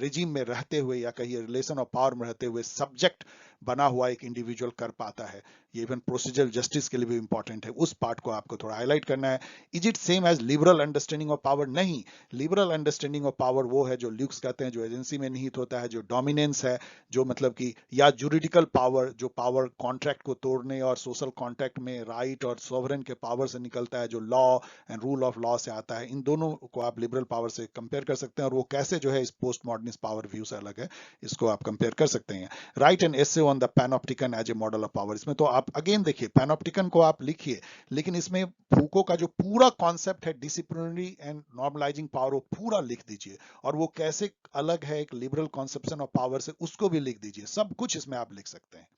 रिजीम में रहते हुए, या कहिए रिलेशन ऑफ पावर में रहते हुए, सब्जेक्ट बना हुआ एक इंडिविजुअल कर पाता है। ये इवन प्रोसीजरल जस्टिस के लिए भी इंपॉर्टेंट है। उस पार्ट को आपको थोड़ा हाईलाइट करना है। Is it same as liberal understanding of power? नहीं, लिबरल अंडरस्टैंडिंग ऑफ पावर वो है जो ल्यूक्स कहते हैं, जो एजेंसी में निहित होता है, जो डोमिनेंस है, जो मतलब कि, या जुरिडिकल पावर, जो पावर कॉन्ट्रैक्ट को तोड़ने और सोशल कॉन्ट्रैक्ट में राइट और सोवरेन के पावर से निकलता है, जो law and rule of law से आता है। इन दोनों को आप लिबरल पावर से कंपेयर कर सकते हैं, और वो कैसे जो है इस पोस्ट मॉडर्निस्ट पावर व्यू से अलग है, इसको आप कंपेयर कर सकते हैं। Write and essay on the panopticon as a model of power. इसमें तो आप अगेन देखिए, पैनोप्टिकन को आप लिखिए, लेकिन इसमें फूको का जो पूरा कॉन्सेप्ट है डिसिप्लिनरी एंड नॉर्मलाइजिंग पावर, वो पूरा लिख दीजिए, और वो कैसे अलग है एक लिबरल कॉन्सेप्शन ऑफ पावर से, उसको भी लिख दीजिए। सब कुछ इसमें आप लिख सकते हैं।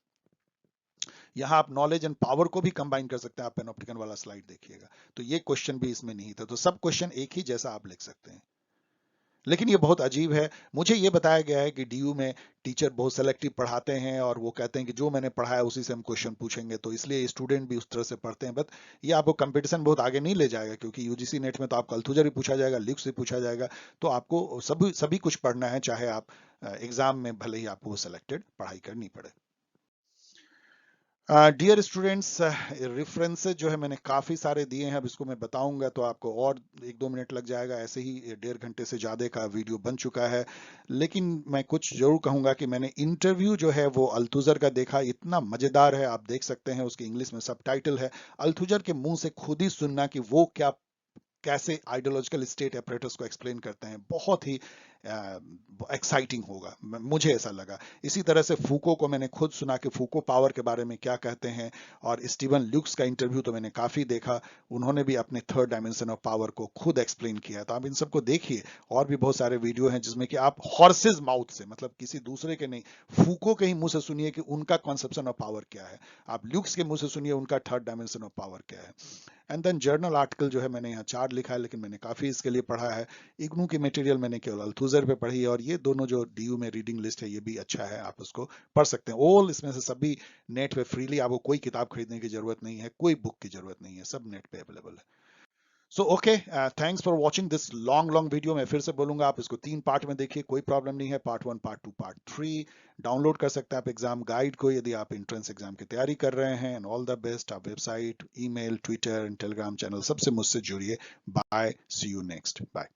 यहां आप नॉलेज एंड पावर को भी कंबाइन कर सकते हैं। आप पैनोप्टिकन वाला स्लाइड देखिएगा, तो ये क्वेश्चन भी इसमें नहीं था। तो सब क्वेश्चन एक ही जैसा आप लिख सकते हैं। लेकिन ये बहुत अजीब है। मुझे ये बताया गया है कि डीयू में टीचर बहुत सेलेक्टिव पढ़ाते हैं, और वो कहते हैं कि जो मैंने पढ़ा है उसी से हम क्वेश्चन पूछेंगे, तो इसलिए स्टूडेंट भी उस तरह से पढ़ते हैं। बट ये आपको कंपटीशन बहुत आगे नहीं ले जाएगा, क्योंकि यूजीसी नेट में तो आपको अल्थुजर भी पूछा जाएगा, ल्यूक्स भी पूछा जाएगा। तो आपको सभी कुछ पढ़ना है, चाहे आप एग्जाम में भले ही आपको वो सेलेक्टेड पढ़ाई करनी पड़े। डियर स्टूडेंट्स, रेफरेंसेस जो है मैंने काफ़ी सारे दिए हैं। अब इसको मैं बताऊंगा तो आपको और 1-2 मिनट लग जाएगा। ऐसे ही 1.5 घंटे से ज़्यादा का वीडियो बन चुका है। लेकिन मैं कुछ जरूर कहूंगा कि मैंने इंटरव्यू जो है वो अल्तुजर का देखा, इतना मज़ेदार है। आप देख सकते हैं, उसकी इंग्लिश में सबटाइटल है। अल्तुजर के मुंह से खुद ही सुनना कि वो क्या कैसे आइडियोलॉजिकल स्टेट एपरेटस को एक्सप्लेन करते हैं, बहुत ही एक्साइटिंग होगा, मुझे ऐसा लगा। इसी तरह से फूको को मैंने खुद सुना कि फूको पावर के बारे में क्या कहते हैं। और स्टीवन ल्यूक्स का इंटरव्यू तो मैंने काफ़ी देखा, उन्होंने भी अपने थर्ड डायमेंशन ऑफ पावर को खुद एक्सप्लेन किया। तो आप इन सबको देखिए। और भी बहुत सारे वीडियो हैं जिसमें कि आप हॉर्सेज माउथ से, मतलब किसी दूसरे के नहीं, फूको के ही मुंह से सुनिए कि उनका कॉन्सेप्शन ऑफ पावर क्या है। आप ल्यूक्स के मुंह से सुनिए उनका थर्ड डायमेंशन ऑफ पावर क्या है। एंड देन जर्नल आर्टिकल जो है मैंने यहाँ 4 लिखा है, लेकिन मैंने काफ़ी इसके लिए पढ़ा है। इग्नू की मटेरियल मैंने केवल अल्थुजर पे पढ़ी है, और ये दोनों जो डीयू में रीडिंग लिस्ट है ये भी अच्छा है, आप उसको पढ़ सकते हैं। ऑल इसमें से सभी नेट पे फ्रीली, आपको कोई किताब खरीदने की जरूरत नहीं है, कोई बुक की जरूरत नहीं है, सब नेट पे अवेलेबल है। So okay, thanks for watching this long long video. मैं फिर से बोलूंगा, आप इसको 3 पार्ट में देखिए, कोई प्रॉब्लम नहीं है। पार्ट 1, पार्ट 2, पार्ट 3 डाउनलोड कर सकते हैं आप एग्जाम गाइड को, यदि आप एंट्रेंस एग्जाम की तैयारी कर रहे हैं। And all the best. आप website, email, Twitter and Telegram channel सबसे मुझसे जुड़िए। Bye, see you next, bye.